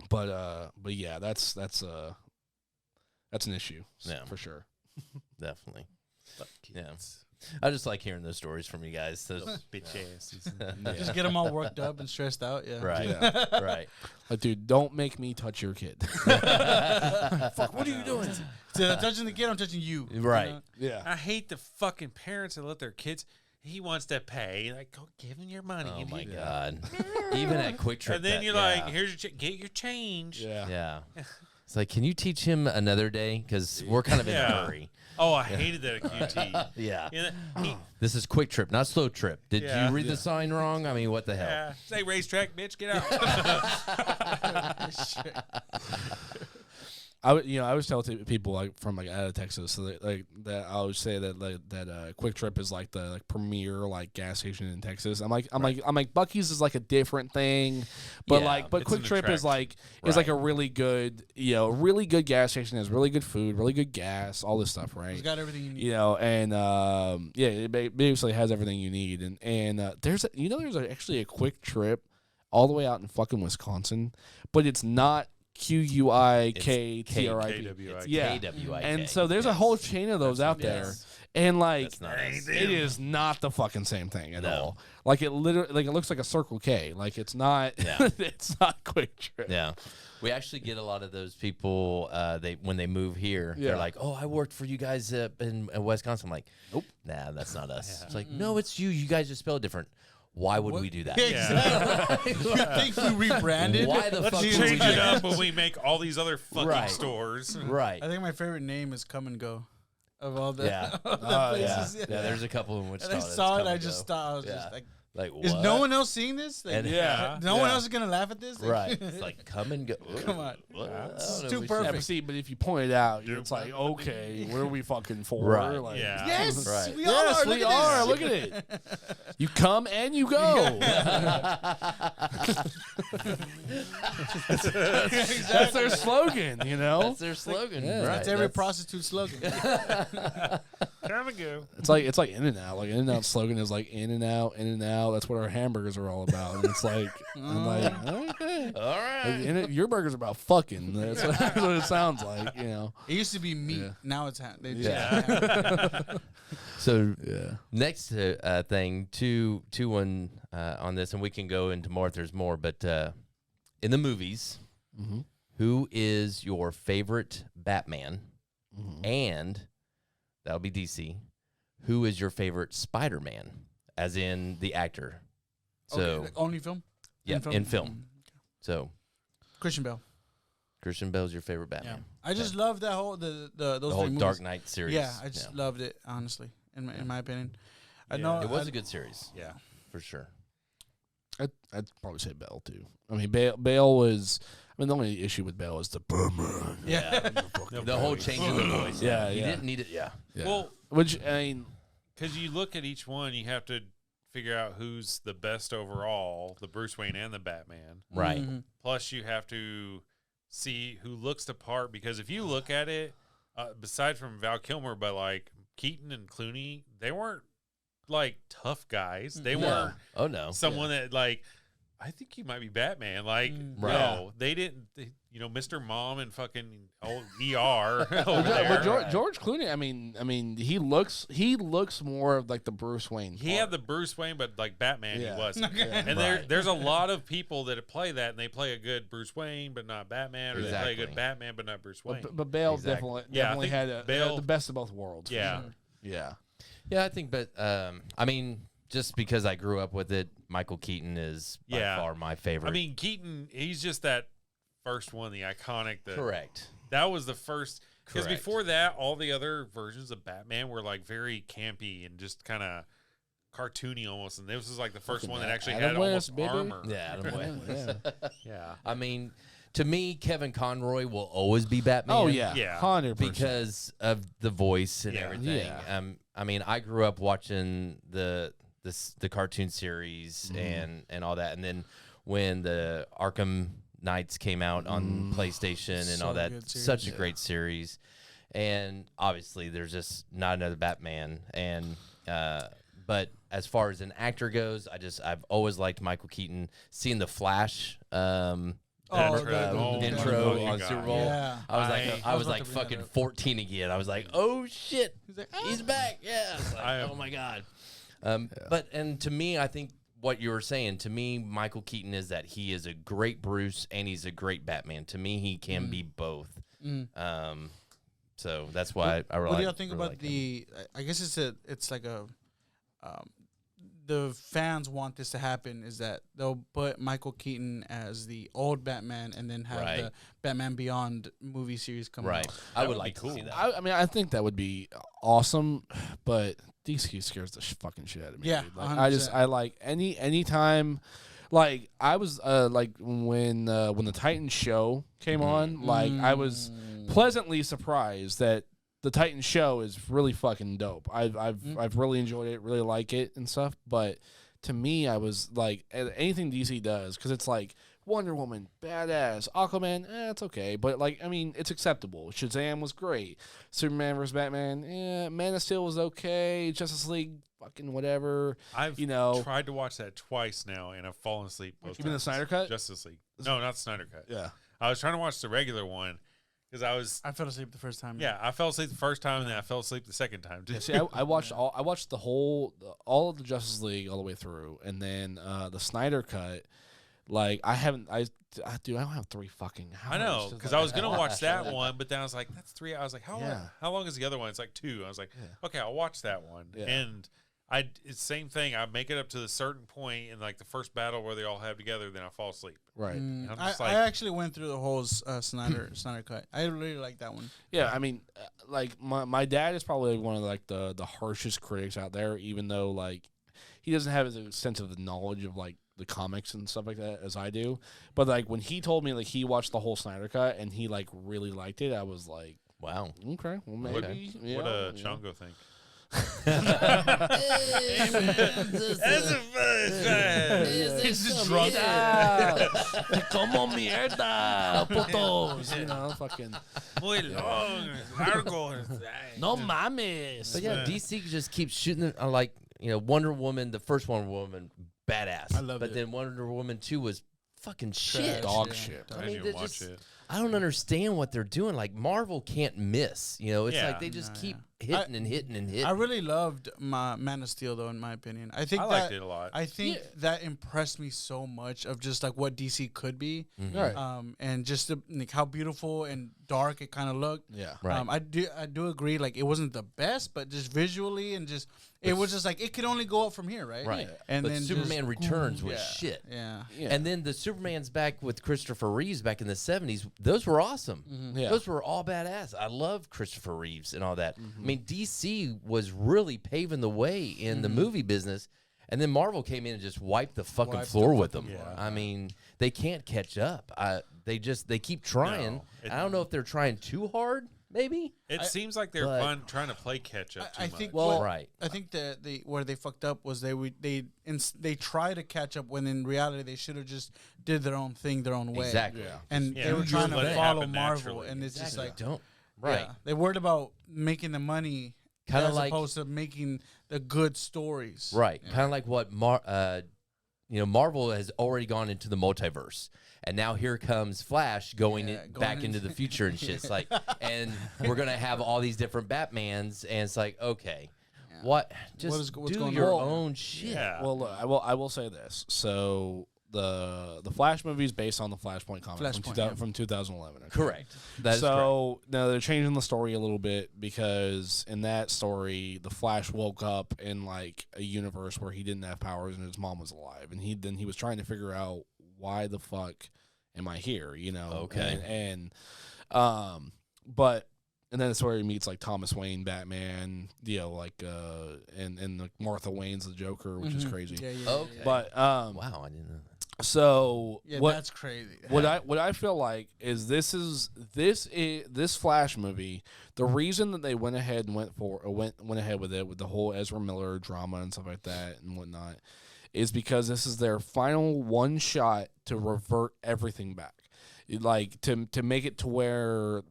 But yeah, that's an issue, for sure. Definitely. Yeah. I just like hearing those stories from you guys. Those Bitch asses. Just get them all worked up and stressed out. Yeah. Right. Yeah. Right. Like, dude, don't make me touch your kid. Fuck, what are you doing? Instead of touching the kid, I'm touching you. Right. Yeah. I hate the fucking parents that let their kids. He wants to pay. Like, go give him your money. Oh and my he- God. Even at Quick Trip. And then that- you're yeah. like, here's your get your change. Yeah. Yeah. It's like, can you teach him another day? Because we're kind of in a Yeah. hurry. Oh, I hated that at QT. Yeah. You know, he- This is Quick Trip, not Slow Trip. Did Yeah. you read the sign wrong? I mean, what the hell? yeah. Say racetrack, bitch, get out. I always tell people like from like out of Texas, so that I always say that Quick Trip is like the premier like gas station in Texas. I'm like Buc-ee's is like a different thing, but Yeah, it's Quick an Trip is attraction. like a really good really good gas station. Has really good food, really good gas, all this stuff, right? It's got everything you need. And it basically has everything you need. And there's actually a Quick Trip all the way out in fucking Wisconsin, but it's not QUIKTRIP. KWIK. Yeah. KWIK. And so there's a whole chain of those out there. Yes. And like That's not us. it is not the fucking same thing at No. all. Like it literally like it looks like a Circle K. Like it's not Yeah. it's not Quick Trip. Yeah. We actually get a lot of those people, when they move here, Yeah. they're like, oh, I worked for you guys up in Wisconsin. I'm like, nope. Nah, that's not us. It's like, no, it's you. You guys just spell it different. Why would we do that? Exactly. You think we rebranded? Why the Let's fuck would we change do it that? up when we make all these other fucking Right. stores. Right. I think my favorite name is Come and Go. Of all the, Yeah. all the Oh, places. Yeah, there's a couple in Wichita. And I that's saw it. come I and just go. thought I was Yeah. just like, Like, is what? no one else seeing this? Like, And- Yeah. no one else is gonna laugh at this. Like, Right. It's like, come and go. Come on. What? I don't It's know too if we should- Yeah, perfect. but see, but if you point it out, it's like, okay, what are we fucking for? Right. Like, Yeah. Yes, Right. we all Yes, are. we Look at are. this. Look at it. You come and you go. That's their slogan, you know? That's their slogan. Yeah. Right. That's every prostitute slogan. Come and go. It's like In-N-Out. Like In-N-Out slogan is like in and out. That's what our hamburgers are all about. And it's like I'm like, okay. All right. Like, your burger's about fucking. That's what it sounds like, you know. It used to be meat. Yeah. Now it's they just Yeah. So Yeah. next thing, two one on this, and we can go into more if there's more. But in the movies, Mm-hmm. who is your favorite Batman? Mm-hmm. And that'll be DC. Who is your favorite Spider-Man? As in the actor. So Okay, like only film. yeah, in film. Mm. So Christian Bale. Christian Bale's your favorite Yeah, Batman. I just love that whole those The three whole movies. Dark Knight series. Yeah, I just loved it honestly. In my opinion, I Yeah. know It was a good series. Yeah. For sure. I'd probably say Bale too. I mean, Bale was. I mean, the only issue with Bale is the Batman. Yeah. The whole change in the voice. Yeah, You yeah. didn't need it. Yeah. Yeah. Well, Which I mean, because you look at each one, you have to figure out who's the best overall, the Bruce Wayne and the Batman. Right. Plus, you have to see who looks the part, because if you look at it, besides from Val Kilmer, but like Keaton and Clooney, they weren't like tough guys. They weren't Oh no. someone that like, I think he might be Batman. Like, Right. no, they didn't. Mr. Mom and fucking old ER over But there. George Clooney, I mean, he looks more of like the Bruce Wayne. He had the Bruce Wayne, but like Batman, Yeah. he wasn't. Yeah. And Right. there's a lot of people that play that, and they play a good Bruce Wayne, but not Batman, or they play a Exactly. good Batman, but not Bruce Wayne. But Bale Exactly. definitely Yeah, I had think Bale- the best of both worlds. for Yeah. sure. Yeah. Yeah, I think, but I mean, just because I grew up with it, Michael Keaton is by far my favorite. I mean, Keaton, he's just that first one, the iconic. correct. That was the first. Because Correct. before that, all the other versions of Batman were like very campy and just kind of cartoony almost. And this was like the first one that actually Adam had West, almost baby. armor. Yeah, Adam West. Yeah. Yeah. I mean, to me, Kevin Conroy will always be Batman. Oh yeah. Yeah. 100%. because of the voice and Yeah. everything. Yeah. I mean, I grew up watching the cartoon series Mm-hmm. and all that, and then when the Arkham Knights came out on PlayStation and So all that, good series. such a great series. And obviously, there's just not another Batman. And but as far as an actor goes, I've always liked Michael Keaton. Seeing the Flash. Intro my on God. Super Bowl. Yeah. I was about like to bring that fucking up. 14 again. I was like, oh shit, He's like, he's back. Yeah. It's like, I- oh my god. But and to me, I think what you were saying to me, Michael Keaton, is that he is a great Bruce and he's a great Batman. To me, he can be both. So that's why I really. What do y'all think really about like him. the? I guess it's like a. The fans want this to happen is that they'll put Michael Keaton as the old Batman and then have Right. the Batman Beyond movie series come Right. out. I would would like be to see cool. that. I mean, I think that would be awesome, but DC scares the fucking shit out of me. Yeah, dude. Like, 100%. I like anytime. Like I was like when the Titans show came on, like I was pleasantly surprised that the Titans show is really fucking dope. I've really enjoyed it, really like it and stuff. But to me, I was like anything DC does, because it's like Wonder Woman, badass, Aquaman, it's okay, but like I mean, it's acceptable. Shazam was great. Superman vs Batman, Man of Steel was okay. Justice League, fucking whatever. I've tried to watch that twice now, and I've fallen asleep both You mean the times. Snyder Cut? Justice League. No, not Snyder Cut. Yeah. I was trying to watch the regular one because I fell asleep the first time. I fell asleep the first time, and then I fell asleep the second time too. See, I watched all of the Justice League all the way through, and then the Snyder Cut. Like I don't have 3 fucking hours. I know, to, because like, I was gonna watch that it. one, but then I was like, "That's 3 hours." I was like, Yeah. how long is the other one? It's like 2. I was like, Yeah. "Okay, I'll watch that one." Yeah. And it's same thing. I make it up to a certain point in like the first battle where they all have together, then I fall asleep. Right. I'm I just like- actually went through the whole Snyder Cut. I really like that one. Yeah, I mean, like my dad is probably one of like the harshest critics out there, even though like he doesn't have as extensive knowledge of like the comics and stuff like that as I do. But like when he told me like he watched the whole Snyder Cut and he like really liked it, I was like, Wow. okay, well maybe. Yeah, What yeah. Chongo think? He's just drunk. Como mierda, putos. You know, fucking. Muy long, largo. No mames. But yeah, DC just keeps shooting. Like Wonder Woman, the first Wonder Woman, badass. I loved but it. then Wonder Woman 2 was fucking shit. Dog Yeah. shit. I I didn't mean, even they're watch just- it. I don't understand what they're doing. Like Marvel can't miss. It's Yeah. like they just keep yeah. hitting and hitting and hitting. I really loved my Man of Steel, though. In my opinion, I think I liked it a lot. I think that impressed me so much of just like what DC could be, Right. and just like how beautiful and dark it kind of looked. Yeah. Right. I do agree. Like it wasn't the best, but just visually and just it was just like it could only go up from here, right? Right. And But then Superman just, Returns was yeah, shit. Yeah. Yeah. And then the Superman's back with Christopher Reeves back in the 70s. Those were awesome. Yeah. Those were all badass. I love Christopher Reeves and all that. Mm-hmm. I mean, DC was really paving the way in the movie business. And then Marvel came in and just wiped the fucking Wiped the floor with fucking them. floor. I mean, they can't catch up. They keep trying. No, it- I don't know if they're trying too hard maybe. It seems like they're but- trying to play catch up too I much. think Right. I think the where they fucked up was they try to catch up when in reality they should have just did their own thing their own way. Exactly. Yeah. And Yeah, they were just trying let to it follow happen Marvel, naturally. and it's just like Don't. Right. yeah, they worried about making the money Kinda as like- opposed to making the good stories. Right. Kind of like what Marvel has already gone into the multiverse. And now here comes Flash going back into the future and shit. It's like, and we're going to have all these different Batmans. And it's like, okay, what? Just what's do going your on? own shit. Yeah. Well, look, I will say this. So the Flash movie is based on the Flashpoint comic from 2011. Okay? Correct. That is So now they're changing the story a little bit because in that story, the Flash woke up in like a universe where he didn't have powers and his mom was alive, and he was trying to figure out why the fuck am I here, you know? Okay. But and then it's where he meets like Thomas Wayne Batman, you know, like and like Martha Wayne's the Joker, which is crazy. Yeah, yeah. Okay. yeah. But Wow, I didn't know that. so Yeah, what that's crazy. what I feel like is this Flash movie. The reason that they went ahead and went ahead with it with the whole Ezra Miller drama and stuff like that and whatnot is because this is their final one shot to revert everything back, like to make it to where,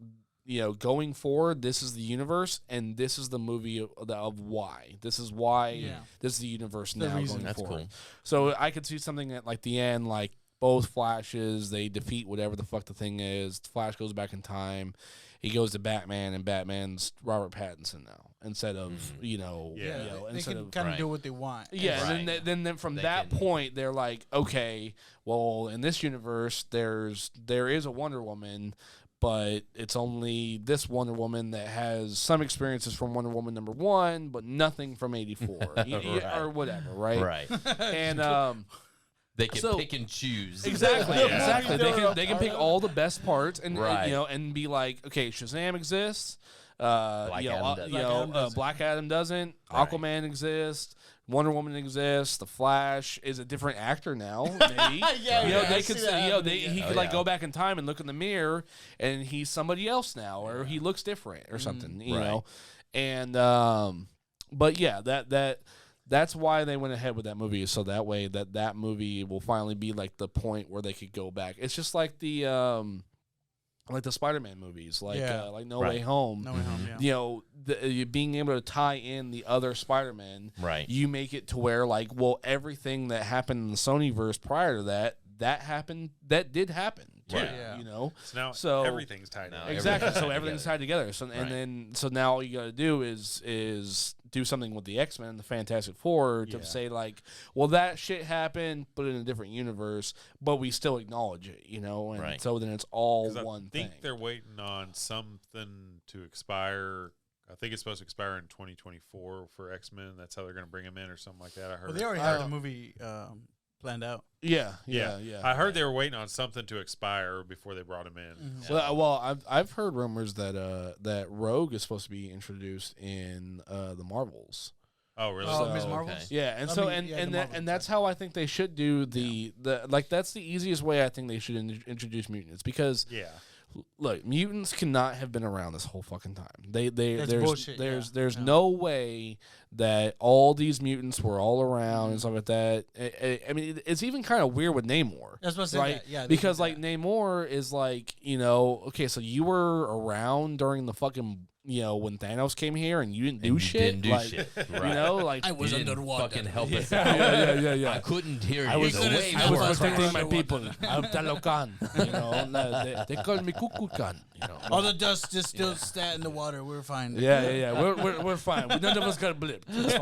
you know, going forward, this is the universe, and this is the movie of why. This is why this is the universe now reason. going That's forward. cool. So I could see something at like the end, like both Flashes, they defeat whatever the fuck the thing is. Flash goes back in time. He goes to Batman, and Batman's Robert Pattinson now instead of you know, Yeah. you Yeah, know, they instead can of kind of Right. do what they want. yeah, Right. and then from They that can- point, they're like, okay, well, in this universe, there is a Wonder Woman, but it's only this Wonder Woman that has some experiences from Wonder Woman #1, but nothing from '84 Right. or whatever, right? Right. And They can So- pick and choose. exactly, Yeah. exactly. They can pick all the best parts and Right. you know and be like, okay, Shazam exists. Black You know, Adam doesn't. you know, Black Adam doesn't. Right. Aquaman exists. Wonder Woman exists. The Flash is a different actor now. Maybe. Yeah, You know, yeah, they I could see say, that you know, happening, he yeah. could Oh, like yeah. go back in time and look in the mirror, and he's somebody else now, or he looks different, or something. You Right. know, and but yeah, that's why they went ahead with that movie, so that way that movie will finally be like the point where they could go back. It's just like the Spider-Man movies, like Yeah. like No Right. Way Home. No way home. Yeah. You know, you being able to tie in the other Spider-Man, Right. you make it to where, like, well, everything that happened in the Sonyverse prior to that happened, that did happen, too, Right. Yeah. you know? So now everything's tied Now in. Exactly. everything's So tied everything's together. tied together. So Right. so now all you got to do is do something with the X-Men, the Fantastic Four, to Yeah. say like, well, that shit happened, but in a different universe, but we still acknowledge it, you know. And Right. so then it's all 'Cause I one think thing. they're waiting on something to expire. I think it's supposed to expire in 2024 for X-Men. That's how they're going to bring them in or something like that. I heard. Well, they already had the movie planned out. Yeah. I heard they were waiting on something to expire before they brought him in. Mm-hmm. Well, I've heard rumors that Rogue is supposed to be introduced in the Marvels. Oh, really? Oh, So- Ms. okay. Marvels. Yeah, and I so mean, yeah, the Marvel and that's how I think they should do the like that's the easiest way I think they should introduce mutants because Yeah. look, mutants cannot have been around this whole fucking time. That's bullshit, There's no way that all these mutants were all around and stuff like that. I mean, it's even kind of weird with Namor. That's what I said. Right, That. Yeah, they because did like that. Namor is like, you know, okay, so you were around during the fucking, you know, when Thanos came here and you didn't do And you shit. didn't do like, shit. You Right. know, like I was You didn't underwater. fucking help us yeah, out. yeah. I couldn't hear I you. was, The waves I was were protecting my crashing. people. I'm Talocan. You know, no, they called me Kukulkan. You know. All the dust just still sat in the water. We're fine. Yeah. We're fine. None of us got blipped. It's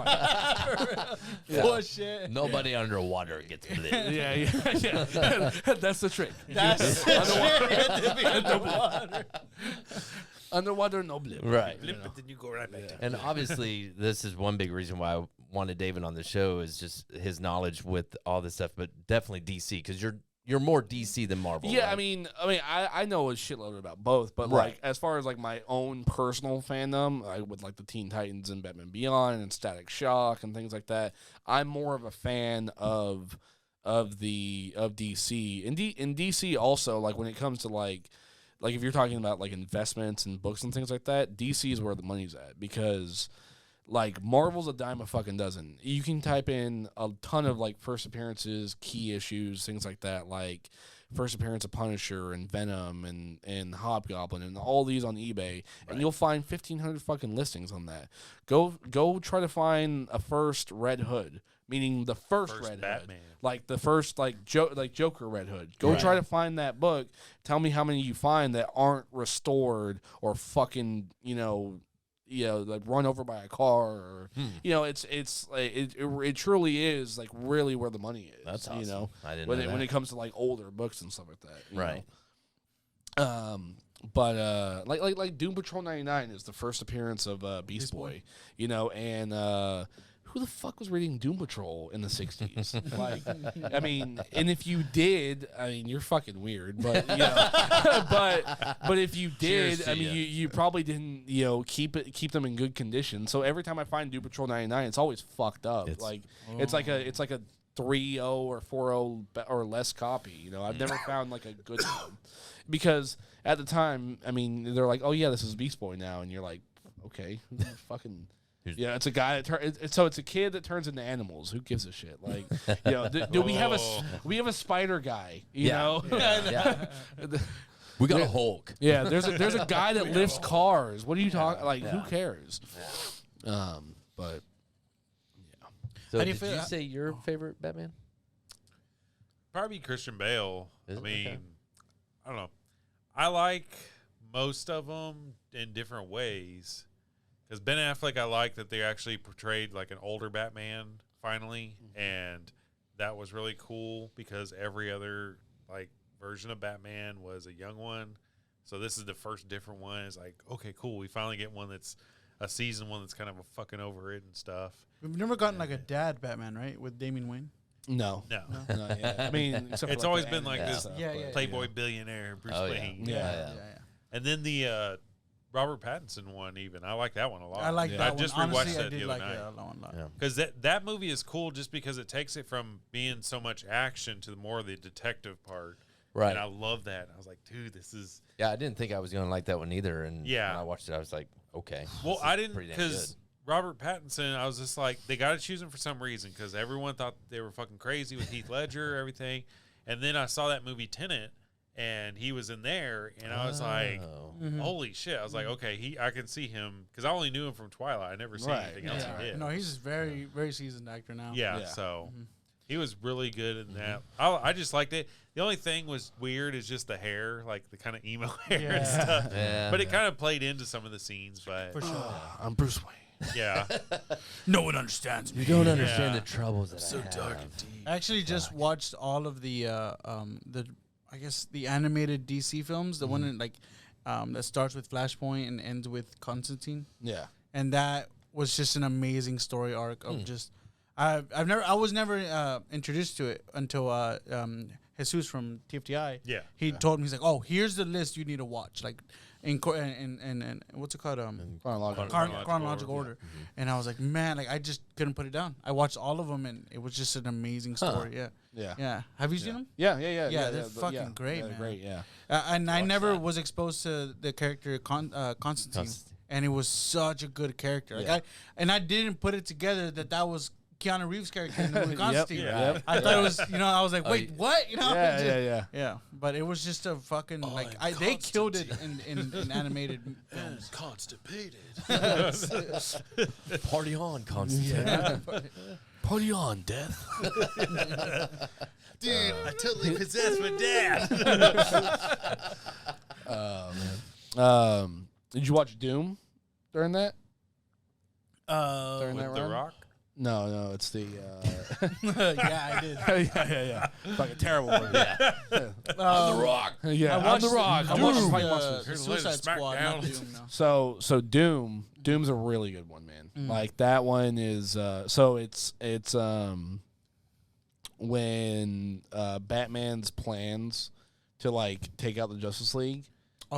fine. Bullshit. Nobody underwater gets blipped. Yeah. That's the trick. That's underwater. Underwater, no blip. Right. Flip it, then you go right back. And obviously, this is one big reason why I wanted David on the show is just his knowledge with all this stuff, but definitely DC because you're more DC than Marvel. Yeah, right? I mean, I know a shitload about both, but Right. like as far as like my own personal fandom, I would like the Teen Titans and Batman Beyond and Static Shock and things like that. I'm more of a fan of DC. In DC also, like when it comes to like like if you're talking about like investments and books and things like that, DC is where the money's at because like Marvel's a dime a fucking dozen. You can type in a ton of like first appearances, key issues, things like that, like first appearance of Punisher and Venom and Hobgoblin and all these on eBay, and you'll find 1,500 fucking listings on that. Go try to find a first Red Hood, meaning the first Red Batman. Hood, like the first like Joker Red Hood. Go try to find that book. Tell me how many you find that aren't restored or fucking like run over by a car or it truly is like really where the money is. That's awesome. You know, I didn't when know that. when it comes to like older books and stuff like that. you Right. know. But like Doom Patrol 99 is the first appearance of Beast Boy, and who the fuck was reading Doom Patrol in the 60s? Like, I mean, and if you did, I mean, you're fucking weird, but but if you Cheers did, to I mean, ya. you probably didn't, keep them in good condition. So every time I find Doom Patrol 99, it's always fucked up. It's like a 3.0 or 4.0 or less copy. I've never found like a good one because at the time, I mean, they're like, oh yeah, this is Beast Boy now, and you're like, okay, who fucking. Yeah, it's a guy that so it's a kid that turns into animals. Who gives a shit? Like, do we have a spider guy? You know, Yeah. We got a Hulk. yeah. There's a guy that lifts cars. What are you talking? Like, who cares? But So How do you did feel- you say your favorite Batman? Probably Christian Bale. Is I it? mean, Okay. I don't know. I like most of them in different ways. Because Ben Affleck, I like that they actually portrayed like an older Batman finally, and that was really cool because every other like version of Batman was a young one. So this is the first different one. It's like, okay, cool. We finally get one that's a season one that's kind of a fucking over it and stuff. We've never gotten like a dad Batman, right? With Damian Wayne. no. Not yet. I mean, except for, It's like, always the been like anime this stuff, Yeah, but- yeah, Playboy billionaire Bruce Oh, yeah. Wayne. Yeah. And then the Robert Pattinson one, even. I like that one a lot. I like Yeah. that I one. just Honestly, rewatched I that did the like other night. that one a lot. Yeah. Because that movie is cool just because it takes it from being so much action to more of the detective part. Right. And I love that. I was like, dude, this is... Yeah, I didn't think I was going to like that one either. And Yeah. when I watched it, I was like, okay. Well, this I is didn't... pretty damn Because Robert Pattinson, I was just like, they got to choose him for some reason because everyone thought they were fucking crazy with Heath Ledger, everything. And then I saw that movie Tenet, and he was in there, and I was like... Oh. Holy shit. I was like, okay, I can see him because I only knew him from Twilight. I never seen Right. anything else he did. No, he's a very, very seasoned actor now. Yeah, Yeah. so he was really good in that. I just liked it. The only thing was weird is just the hair, like the kind of emo hair and Yeah. stuff. Yeah. But it kind of played into some of the scenes, but For sure. I'm Bruce Wayne. yeah. No one understands You me. don't understand Yeah. the troubles that I have. deep. I actually just watched all of the I guess the animated DC films, the one in, like that starts with Flashpoint and ends with Constantine, Yeah. and that was just an amazing story arc of just I was never introduced to it until Jesus from TFTI. Yeah. He told me, he's like, oh, here's the list you need to watch, like in what's it called chronological order. And I was like, man, like I just couldn't put it down. I watched all of them, and it was just an amazing story. Yeah. Yeah. Have you seen them? Yeah. they're fucking great, they're man. Great, yeah. And I never was exposed to the character Constantine, and it was such a good character. Like I didn't put it together that was Keanu Reeves' character in the movie Constantine. Yeah. I thought it was, I was like, wait, what? Yeah. But it was just a fucking they killed it in animated films. Constipated. Party on, Constantine. Party on, Death. Dude, I totally possessed my dad. Did you watch Doom during that? During With that The run? Rock? No, it's the yeah, I did. yeah. Like a terrible movie. The Rock. Yeah, I watched The Rock. I Doom. watched Fight the monsters. Here's a little Suicide Squad, not Smackdown. Doom. No. So Doom's a really good one, man. Like that one is it's when Batman's plans to like take out the Justice League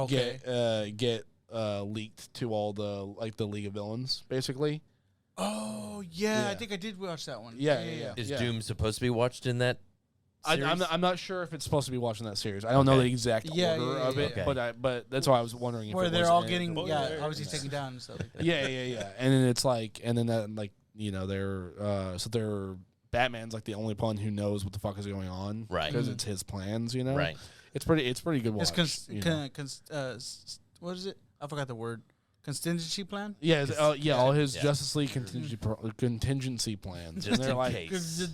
get leaked to all the League of Villains, basically. Oh yeah, Yeah. I think I did watch that one. Yeah. Is yeah. Doom supposed to be watched in that I'm not sure if it's supposed to be watching that series. I don't know the exact order of it, Okay. but that's why I was wondering if Where it they're was all in- getting obviously taken down and stuff like that. yeah. And then it's like, and then that like they're Batman's like the only one who knows what the fuck is going on, Right. Because it's his plans, Right. It's pretty good watch. It's what is it? I forgot the word. Contingency plan. Yeah, all his Yeah. Justice League contingency plans. Just and they're in like, case.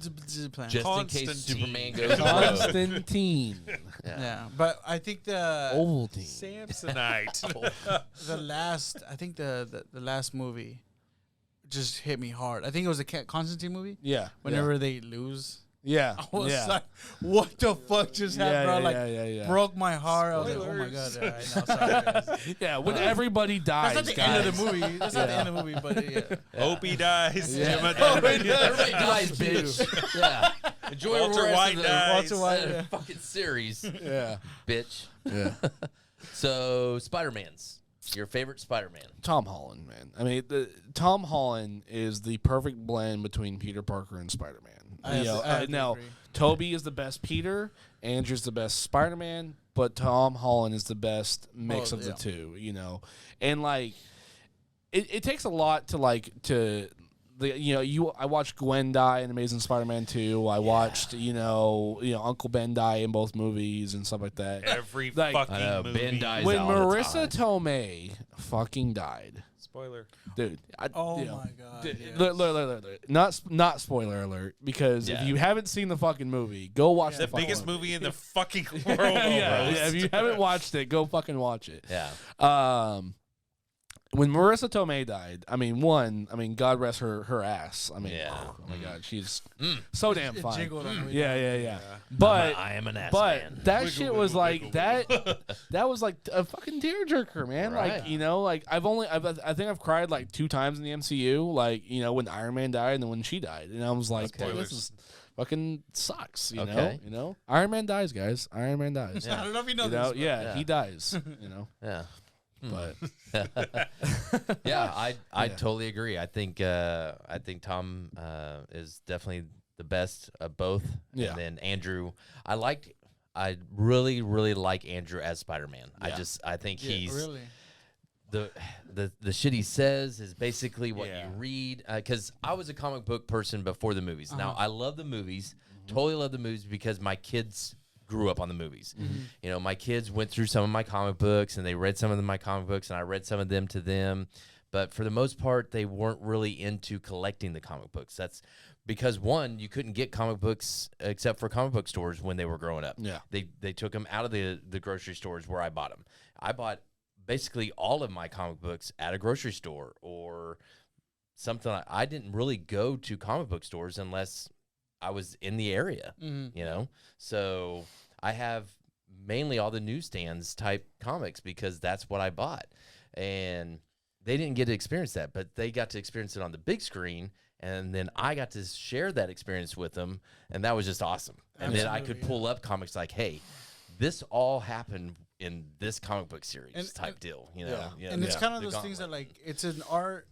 Plan. Just in case Constantine. Superman goes rogue. Constantine, Yeah, but I think the Ovaltine. Samsonite. the last the last movie just hit me hard. I think it was the Constantine movie. Yeah, Whenever they lose, yeah, I was yeah. like, "What the fuck just happened, bro?" Like, yeah. broke my heart. I was like, "Oh my god!" All right, no, sorry, guys. Yeah, when everybody dies, That's not the guys. end of the movie. That's not the end of the movie, but yeah. Opie dies. Yeah. Gemma Everybody dies. dies, bitch. Yeah. Enjoy Walter the rest White of the dies. Walter White, uh, yeah. fucking series, Yeah, bitch. yeah. So, Spider-Man's. Your favorite Spider-Man. Tom Holland, man. I mean, Tom Holland is the perfect blend between Peter Parker and Spider-Man. I have to Now, agree. Toby is the best Peter, Andrew's the best Spider-Man, but Tom Holland is the best mix Oh, of the yeah. two, And like, it takes a lot to I watched Gwen die in Amazing Spider-Man 2. I watched, Uncle Ben die in both movies and stuff like that. Every Like- fucking I know, movie. Ben dies When all the Marissa time. Tomei fucking died, Spoiler. dude. Oh my god! yes. Look. Not spoiler alert, because Yeah. if you haven't seen the fucking movie, go watch The the fucking biggest movie in the fucking world. yeah, almost. if you haven't watched it, go fucking watch it. Yeah. When Marissa Tomei died, God rest her ass. Yeah. Oh my god, she's so damn It fine. jiggled on the way Yeah. down. But I am an ass but man. that shit was like that. That was like a fucking tearjerker, man. Right. Like I think I've cried like 2 times in the MCU. Like when Iron Man died and then when she died, and I was like, Okay. this is fucking sucks. Okay. Iron Man dies, guys. Iron Man dies. I don't know if you know You this. know, but- yeah, Yeah. he dies. Yeah. But Yeah, I Yeah. totally agree. I think Tom is definitely the best of both. Yeah. And then Andrew, I really, really like Andrew as Spider-Man. Yeah. I think Yeah, he's really. the shit he says is basically what Yeah. you read. Because I was a comic book person before the movies. Now I love the movies, totally love the movies because my kids grew up on the movies. My kids went through some of my comic books and they read some of my comic books and I read some of them to them. But for the most part, they weren't really into collecting the comic books. That's because, one, you couldn't get comic books except for comic book stores when they were growing up. Yeah. They took them out of the grocery stores where I bought them. I bought basically all of my comic books at a grocery store or something. I didn't really go to comic book stores unless I was in the area, So I have mainly all the newsstands type comics because that's what I bought. And they didn't get to experience that, but they got to experience it on the big screen. And then I got to share that experience with them. And that was just awesome. And then I could Absolutely, pull up comics like, hey, this all happened in this comic book series type deal, Yeah. And it's kind of the those things that gauntlet. like it's an art.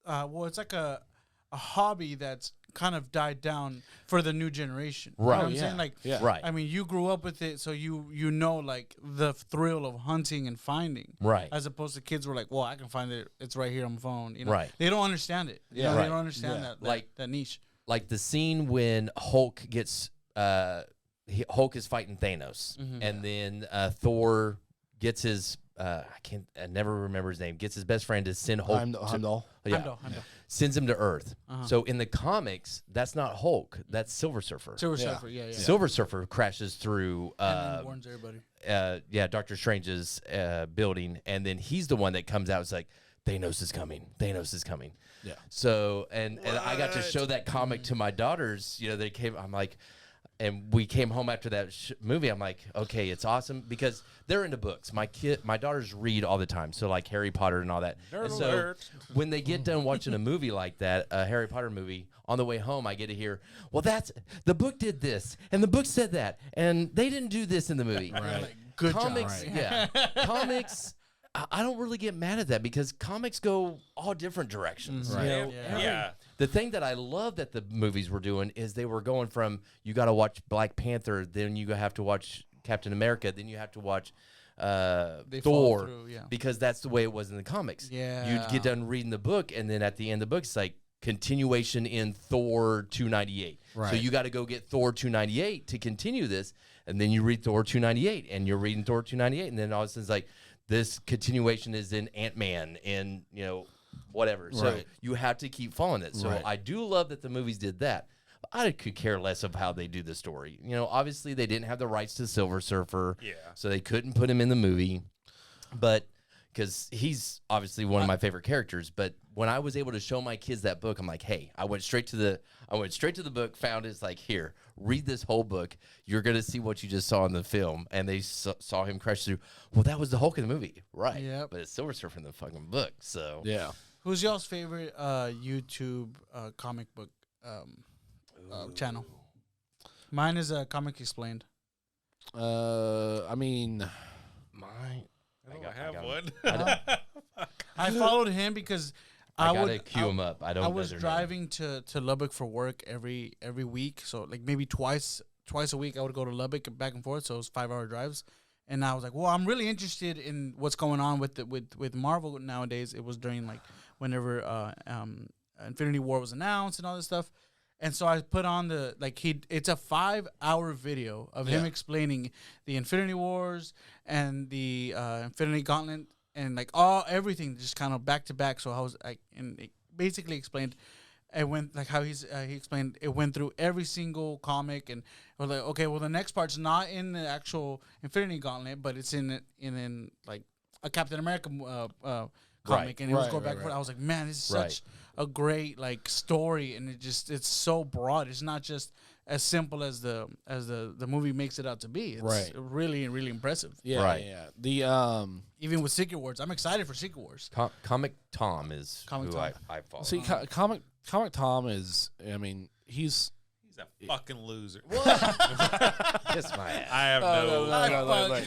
It's like a hobby that's kind of died down for the new generation. You know Right. what I'm Yeah. saying? Like, Yeah. Right. I mean, you grew up with it, so you know like the thrill of hunting and finding. Right. As opposed to kids were like, well, I can find it. It's right here on my phone. Right. They don't understand it. Yeah. They Right. don't understand Yeah. that Like- that niche. Like the scene when Hulk gets Hulk is fighting Thanos, and then Thor gets his I never remember his name. Gets his best friend to send Hulk. Heimdall. Yeah, Heimdall. sends him to Earth. Uh-huh. So in the comics, that's not Hulk. That's Silver Surfer. Silver Yeah. Surfer. Yeah. Silver Surfer crashes through. And then warns everybody. Doctor Strange's building, and then he's the one that comes out. It's like Thanos is coming. Thanos is coming. Yeah. So and I got to show that comic to my daughters. They came. I'm like, and we came home after that movie. I'm like, okay, it's awesome because they're into books. My daughters read all the time. So like Harry Potter and all that. And so when they get done watching a movie like that, a Harry Potter movie, on the way home, I get to hear, well, that's the book did this and the book said that and they didn't do this in the movie. Right. Like, good Comics, job. yeah. Comics, I don't really get mad at that because comics go all different directions. Right. You know? Yeah. The thing that I love that the movies were doing is they were going from you got to watch Black Panther, then you have to watch Captain America, then you have to watch They Thor, follow through, yeah. because that's the way it was in the comics. Yeah. You'd get done reading the book, and then at the end of the book, it's like continuation in Thor 298. Right. So you got to go get Thor 298 to continue this, and then you read Thor 298, and you're reading Thor 298, and then all of a sudden it's like this continuation is in Ant-Man and, whatever. So Right. you have to keep following it. So Right. I do love that the movies did that. I could care less of how they do the story. Obviously they didn't have the rights to Silver Surfer, so they couldn't put him in the movie. But because he's obviously one of my favorite characters. But when I was able to show my kids that book, I'm like, hey, I went straight to the book, found it. It's like, here, read this whole book. You're gonna see what you just saw in the film. And they saw him crash through. Well, that was the Hulk in the movie, right? Yep. But it's Silver Surfer in the fucking book. So Yeah. Who's y'all's favorite YouTube comic book channel? Mine is Comic Explained. I mean, I have one. I followed him because I gotta queue him up. I don't. I know was their name. driving to Lubbock for work every week, so like maybe twice a week I would go to Lubbock back and forth. So it was 5-hour drives, and I was like, well, I'm really interested in what's going on with Marvel nowadays. It was during like whenever Infinity War was announced and all this stuff. And so I put on it's a 5-hour video of him explaining the Infinity Wars and the Infinity Gauntlet and like everything just kind of back to back. So I was and it basically explained it went like how he explained it went through every single comic, and I was like, okay, well the next part's not in the actual Infinity Gauntlet, but it's in like a Captain America comic, and it was going back and forth. I was like, man, this is such a great like story, and it's so broad. It's not just as simple as the movie makes it out to be. It's really, really impressive. yeah, Right. yeah. The Even with Secret Wars, I'm excited for Secret Wars. Comic Tom is Comic who Tom. I follow. see, Comic Tom is. I mean, he's He's a fucking loser. Kiss my ass. I have no.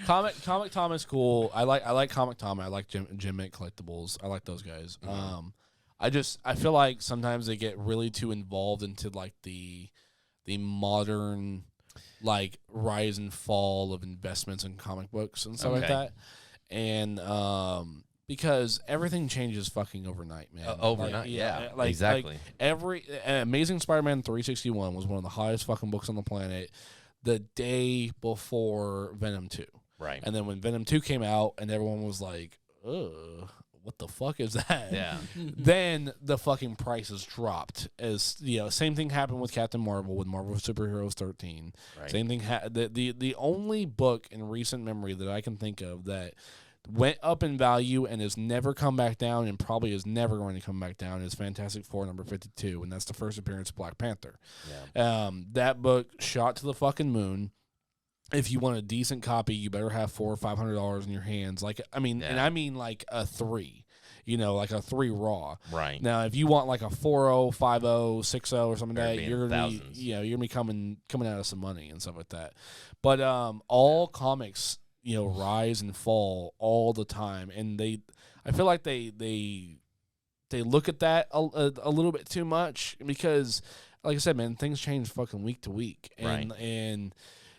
Comic Tom is cool. I like Comic Tom. I like Jim Mick Collectibles. I like those guys. I feel like sometimes they get really too involved into like the modern like rise and fall of investments in comic books and stuff like that. And because everything changes fucking overnight, man. Overnight, exactly. Like every Amazing Spider-Man 361 was one of the highest fucking books on the planet the day before Venom 2. Right. And then when Venom 2 came out and everyone was like, ugh, what the fuck is that? Yeah. Then the fucking prices dropped. As same thing happened with Captain Marvel with Marvel Superheroes 13. Right. Same thing. The only book in recent memory that I can think of that went up in value and has never come back down and probably is never going to come back down is Fantastic Four number 52, and that's the first appearance of Black Panther. Yeah. That book shot to the fucking moon. If you want a decent copy, you better have $400 or $500 in your hands. And I mean like a 3, like a 3 raw. Right. Now, if you want like a 4.0, 5.0, 6.0 or something like that, you're gonna thousands. you're gonna be coming out of some money and stuff like that. But all comics, rise and fall all the time, and I feel like they look at that a little bit too much because, like I said, man, things change fucking week to week, and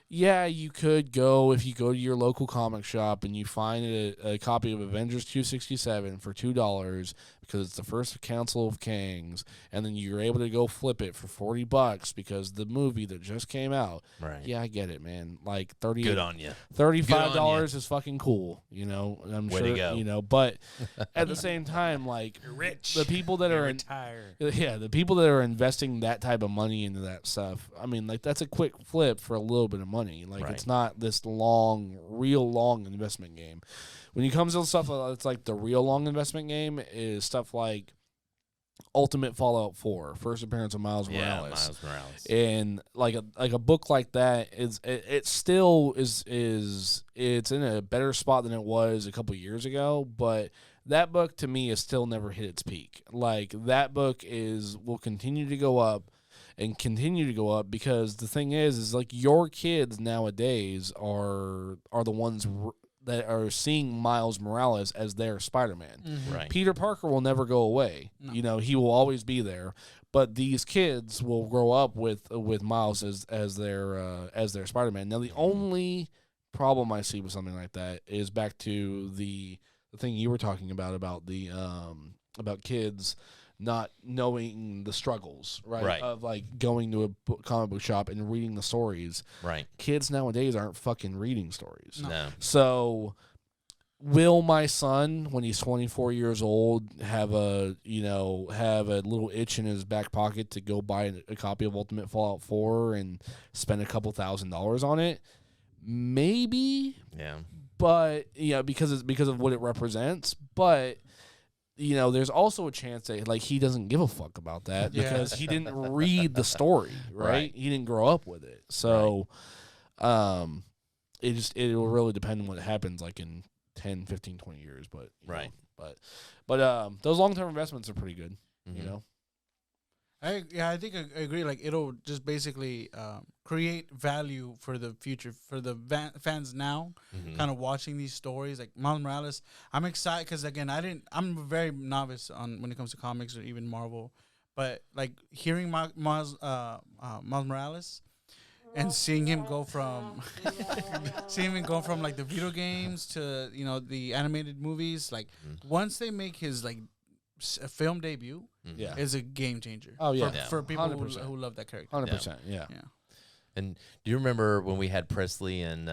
yeah, you could go if you go to your local comic shop and you find a copy of Avengers 267 for $2 because it's the first Council of Kings, and then you're able to go flip it for $40 because the movie that just came out. Right. Yeah, I get it, man. Like Good on you. $35 is fucking cool. I'm Way sure. to go. But at the same time, like You're rich. the people that are retired. the people that are investing that type of money into that stuff, I mean, like that's a quick flip for a little bit of money. Like it's not this real long investment game. When it comes to stuff that's like the real long investment game is stuff like Ultimate Fallout 4, first appearance of Miles Morales. Miles Morales. And like a book like that it still is it's in a better spot than it was a couple years ago, but that book to me has still never hit its peak. Like that book will continue to go up and continue to go up because the thing is like your kids nowadays are the ones that are seeing Miles Morales as their Spider-Man. Right. Peter Parker will never go away. No. You know, he will always be there. But these kids will grow up with Miles as their Spider-Man. Now, the only problem I see with something like that is back to the thing you were talking about the about kids not knowing the struggles, right? Of like going to a comic book shop and reading the stories. Right. Kids nowadays aren't fucking reading stories. No. So will my son, when he's 24 years old, have a little itch in his back pocket to go buy a copy of Ultimate Fallout 4 and spend a couple $1,000s on it? Maybe. Yeah. But because of what it represents, but there's also a chance that like he doesn't give a fuck about that because he didn't read the story, right? He didn't grow up with it. So it will really depend on what happens like in 10, 15, 20 years, but but those long-term investments are pretty good, I think I agree. Like it'll just basically create value for the future for the fans now, kind of watching these stories. Like Miles Morales, I'm excited because again, I'm very novice on when it comes to comics or even Marvel, but like hearing Miles Morales and seeing him go from like the video games to the animated movies. Like once they make his like a film debut, is a game changer. Oh yeah, for people who love that character. 100%. Yeah. And do you remember when we had Presley and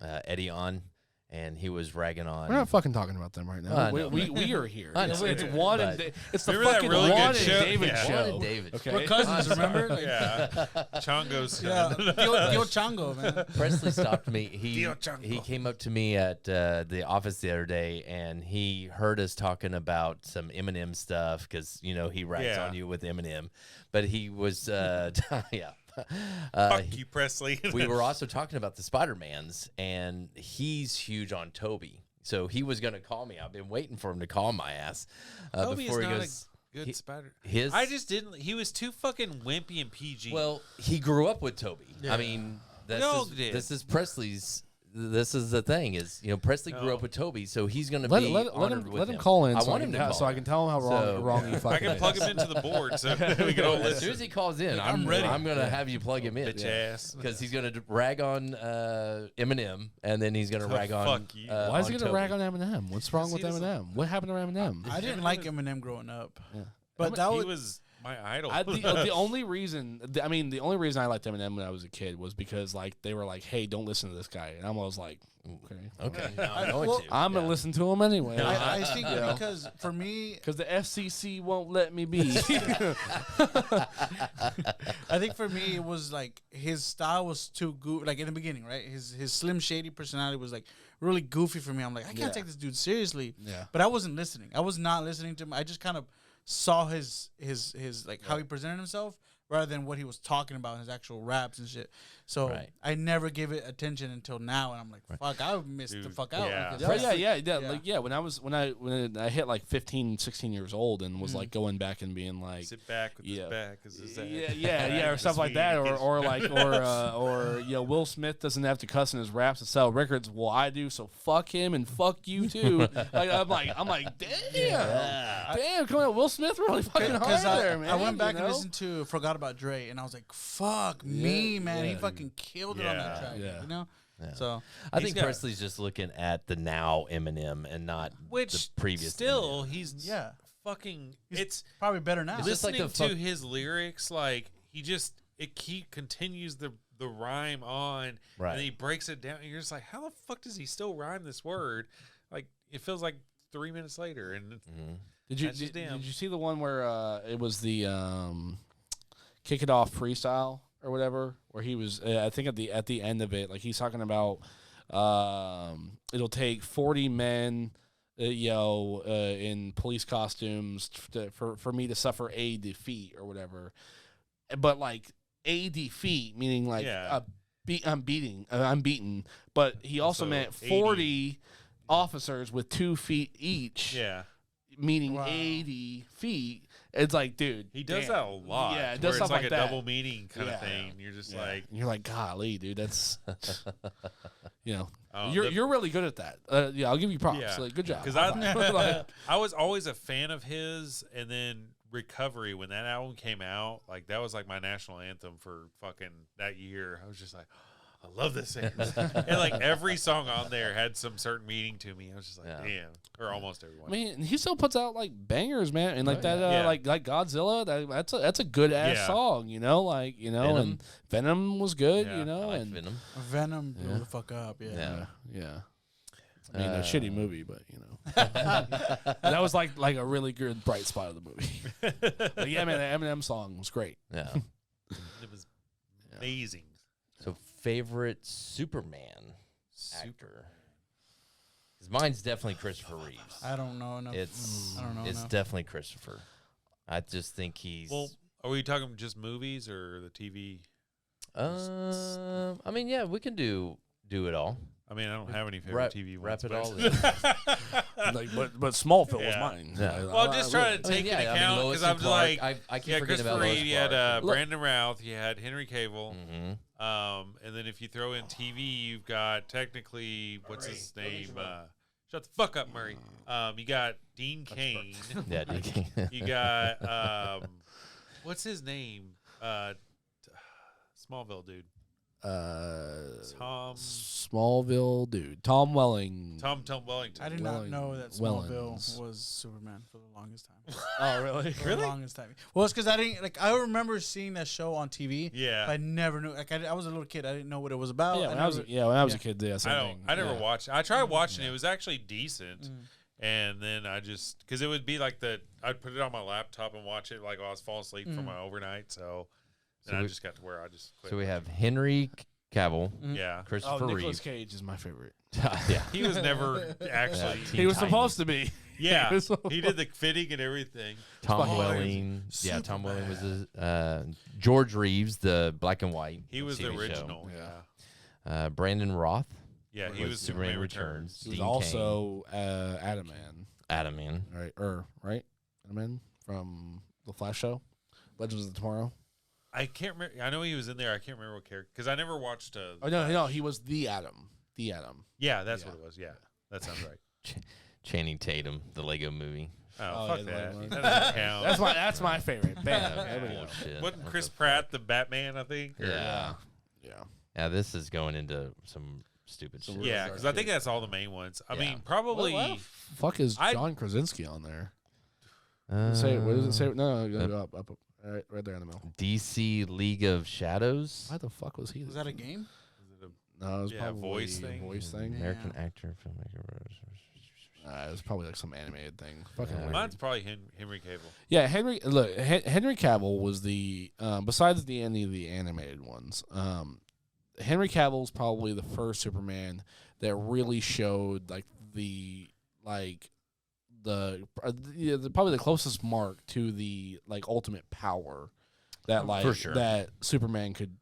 Eddie on, and he was ragging on? We're not fucking talking about them right now. We are here. It's Juan and it's the fucking really Juan good and show? David Yeah. show. Juan and David. Okay. We're cousins, remember? Like, Yeah. Chongo's Tio Chango, man. Presley stopped me. Tio Chango. He came up to me at the office the other day, and he heard us talking about some Eminem stuff because he rags on you with Eminem, but he was Fuck you, Presley. we were also talking about the Spider-Mans, and he's huge on Toby. So he was going to call me. I've been waiting for him to call my ass Toby before is he not goes. a good Spider. I just didn't. He was too fucking wimpy and PG. Well, he grew up with Toby. I mean, this is Presley's. This is the thing is, Presley grew up with Toby, so he's going to be honored with let him call in. I want him to call so I can tell him how wrong you fucking. I can plug him into the board so we can all As soon listen. as he calls in, I'm ready. I'm going to have you plug him in. Bitch ass. Because he's going to rag on Eminem, and then he's going to rag on. Fuck you. Why is he on gonna rag Toby. on Eminem? What's wrong with Eminem? What happened to Eminem? I didn't like Eminem growing up, Yeah. but that He was was my idol. The only reason I liked Eminem when I was a kid was because like they were like, "Hey, don't listen to this guy," and I was like, Okay, now I'm going well, to. I'm gonna listen to him anyway. I think because for me, Because the FCC won't let me be. I think for me it was like his style was too goofy. Like in the beginning, right? His Slim Shady personality was like really goofy for me. I'm like, I can't take this dude seriously. Yeah. But I wasn't listening. I was not listening to him. I just kind of saw his like how he presented himself rather than what he was talking about in his actual raps and shit. So I never gave it attention until now, and I'm like, fuck, I missed the fuck out. yeah. Because When I hit like 15, 16 years old and was like going back and being like, Sit back with his back. or stuff like that, or Will Smith doesn't have to cuss in his raps to sell records. Well, I do, so fuck him and fuck you too. I'm like, damn, come on, Will Smith really fucking hard there, man. I went back and listened to Forgot About Dre, and I was like, fuck me, man. He fucking killed it on that track, Yeah. So I think Presley's just looking at the now Eminem and not the previous. Still, Eminem. he's fucking. it's probably better now. It's just like Listening the to his lyrics, like it continues the rhyme on, Right. and he breaks it down. And you're just like, how the fuck does he still rhyme this word? Like it feels like 3 minutes later, and Did you see the one where it was the Kick It Off freestyle or whatever, where he was I think at the end of it, like he's talking about it'll take 40 men in police costumes for me to suffer a defeat or whatever, but like a defeat meaning like I'm beaten, but he also meant 40 officers with 2 feet each, meaning 80 feet. It's like, dude, He does that a lot. Yeah, it where does it's stuff like like a that. double meaning kind of thing. You're just like, and you're like, golly, dude, that's You know, Oh, you're really good at that. Yeah, I'll give you props. Yeah. Like, good job. Because I was always a fan of his, and then Recovery, when that album came out, like that was like my national anthem for fucking that year. I was just like, I love this thing. And like every song on there had some certain meaning to me. I was just like, damn, or almost everyone. I mean, he still puts out like bangers, man, and like that, Yeah. like Godzilla. That's a good ass Yeah. song, you know, like Venom. and Venom was good, Yeah, you know, I like and Venom. Venom blew the fuck up. Yeah. yeah. I mean, a shitty movie, but you know, that was like a really good bright spot of the movie. But yeah, man, the Eminem song was great. Yeah. It was amazing. So favorite Superman actor? 'Cause mine's definitely Christopher Reeves. I don't know enough. It's I don't know it's enough. definitely Christopher. I just think he's. Well, are we talking just movies or the TV? I mean, yeah, we can do it all. I mean, I don't have any favorite TV Wrap ones. it but- all in. Like, but Smallville was Yeah. mine. Yeah. Well, I'm just trying to I mean, take yeah, into I mean, account Lois because and I'm Clark, like, I keep yeah, forgetting Christopher about Lois Reeve, you had Clark. Brandon Routh, you had Henry Cavill, Mhm. and then if you throw in TV, you've got technically what's his name? Shut the fuck up, Murray. You got Dean Cain. Yeah, DK. You got what's his name? Smallville dude. Tom Smallville dude, Tom Wellington. Wellington. I did not know that Wellings. Smallville was Superman for the longest time. Oh, really? For the longest time. Well, it's because I didn't like. I remember seeing that show on TV. Yeah. But I never knew. Like I was a little kid. I didn't know what it was about. Yeah, when I was a kid, yeah, same thing. I never Yeah. watched. I tried watching it. It was actually decent. And then I just, because it would be like I'd put it on my laptop and watch it like while I was falling asleep for my overnight. So then So I we- just got to where I just quit. So we have Henry Cavill, Yeah. Christopher Oh, Nicolas Reeve. Cage is my favorite. Yeah. He was never actually. Teen He was Titans. supposed to be. Yeah. He was supposed- He did the fitting and everything. Tom Spider-Man. Welling. Yeah, Tom Welling was George Reeves, the black and white. He was the TV show. original. Yeah. Brandon Roth. Yeah. He was Superman Returns. He was Dean also Adam Man, Adam Man. right? Right? Adam Man from the Flash show, Legends of Tomorrow. I can't remember. I know he was in there. I can't remember what character because I never watched. Oh no, he was the Adam. The Adam. Yeah, that's what it was. Yeah, that sounds right. Channing Tatum, the Lego movie. Oh, Oh, fuck yeah, the that. Lego That doesn't count. That's my favorite. Bam. Everybody knows. Bullshit. Wasn't Chris Pratt the Batman? I think. Or- Yeah. Yeah. Yeah, this is going into some stupid shit. Yeah, because I think that's all the main ones. I Yeah. mean, probably. What the fuck is I- John Krasinski on there? Uh, Say what does it say? No, go up. Right there in the middle. DC League of Shadows. Why the fuck was he? Was that a game? No, it was Yeah, probably voice a thing. voice thing. Yeah. American actor, filmmaker. It was probably like some animated thing. Fucking Yeah. weird. Mine's probably Henry Cavill. Yeah, Henry Cavill was the besides any of the animated ones. Henry Cavill's probably the first Superman that really showed the probably the closest mark to the ultimate power that For sure. that Superman could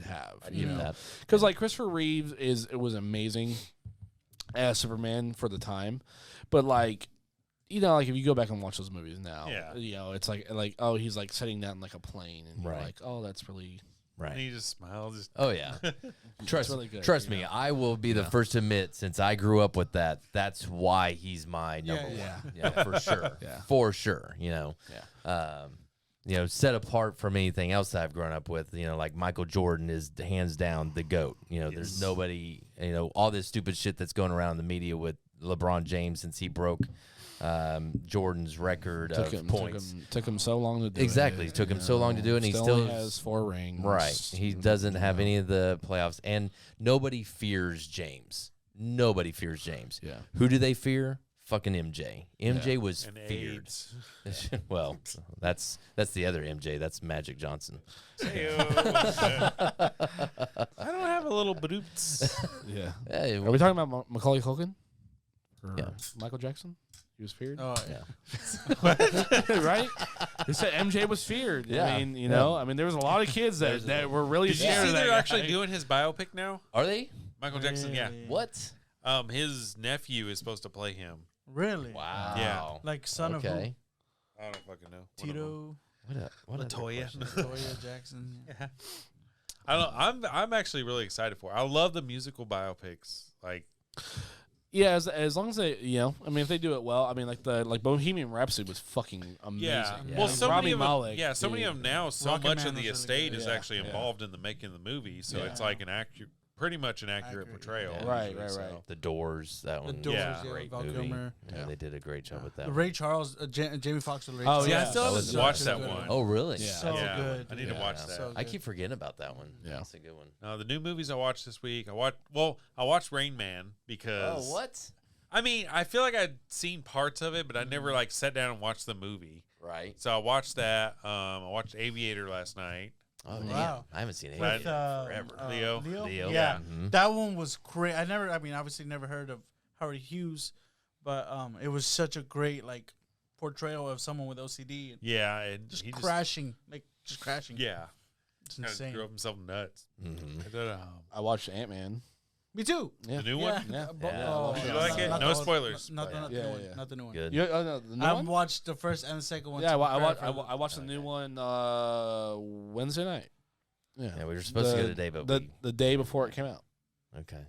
have. I get that. Because Christopher Reeves was amazing as Superman for the time, but if you go back and watch those movies now, Yeah. it's like he's sitting down in a plane and you're Right. like, oh, that's really And Right. he just smiles. Oh yeah. Trust really good, Trust you me, know? I will be the first to admit. Since I grew up with that, that's why he's my number one. yeah. Yeah, for sure. Yeah. For sure. Set apart from anything else that I've grown up with. Like Michael Jordan is hands down the GOAT. There's nobody. All this stupid shit that's going around in the media with LeBron James since he broke Jordan's record of points. Took him so long to do Exactly. it. It took him so long to do it, and he still has 4 rings. Right. He doesn't have any of the playoffs, and nobody fears James. Nobody fears James. Yeah. Who do they fear? Fucking MJ. MJ was And feared. AIDS. Well, that's the other MJ. That's Magic Johnson. I don't have a little boots. Yeah. Hey, Are we talking about Macaulay Culkin? Or Yeah. Michael Jackson? He was feared? Oh yeah. Right? They said MJ was feared. Yeah. I mean, there was a lot of kids that were really Did you scared see of that they're guy. actually doing his biopic now? Are they? Michael Jackson, yeah. What? His nephew is supposed to play him. Really? Wow. Yeah. Like son of who? Okay. I don't fucking know. Tito, What a Latoya. question. Latoya Jackson. Yeah. I'm actually really excited for it. I love the musical biopics. Like, Yeah, as long as they, I mean, if they do it well, I mean, like Bohemian Rhapsody was fucking amazing. yeah. Yeah. Well, Like so Rami many of them, Malek, so many of them now. So Rocket much Man of the was really estate good. is Yeah, actually yeah. involved in the making of the movie. So Yeah. it's like pretty much an accurate portrayal. Yeah. Right, usually, right, so. right. The Doors, that The one. Doors, Yeah. Great Val movie. Kilmer. Yeah, Yeah. they did a great job with that. The one. Ray Charles, Jamie Foxx with Ray Oh, Charles. See, I yeah. still That haven't was watched good. that Good. one. Oh, really? Yeah. So Yeah. good. I need to Yeah. watch that. So I good. keep forgetting about that one. Yeah. That's a good one. The new movies I watched this week. I watched Rain Man because Oh, what? I mean, I feel like I'd seen parts of it, but I never like sat down and watched the movie. Right. So I watched that. I watched Aviator last night. Oh, Wow. damn. I haven't seen it With, forever. Leo. Leo. Yeah, Mhm. that one was great. I mean, obviously never heard of Howard Hughes, but it was such a great like portrayal of someone with OCD and Yeah, and just he crashing, just crashing. yeah, It's kind of insane. drove himself nuts. Mhm. I did, I watched Ant-Man. Me too. Yeah. The new Yeah. one. Yeah. Yeah. Did you like it? not No the old- spoilers. Not the Yeah, new one. yeah. Not the new one. Good. Oh, no, the new I one? watched the first and the second one. Yeah, together. I watched the new one Wednesday night. Yeah. Yeah, we were supposed to go today, but the day before it came out. okay.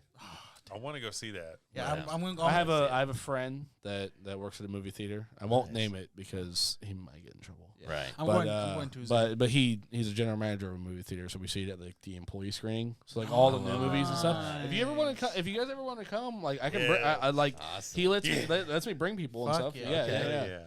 I want to go see that. Yeah, Yeah. I'm going to go. I have a friend that works at a movie theater. I won't name it because he might get in trouble. Right. I'm but going Tuesday. but he's a general manager of a movie theater, so we see it at like the employee screening. So like all the new movies and stuff. If you guys ever want to come, like I can, Yeah. I like Awesome. he lets me bring people and Fuck stuff. yeah. Yeah, Okay.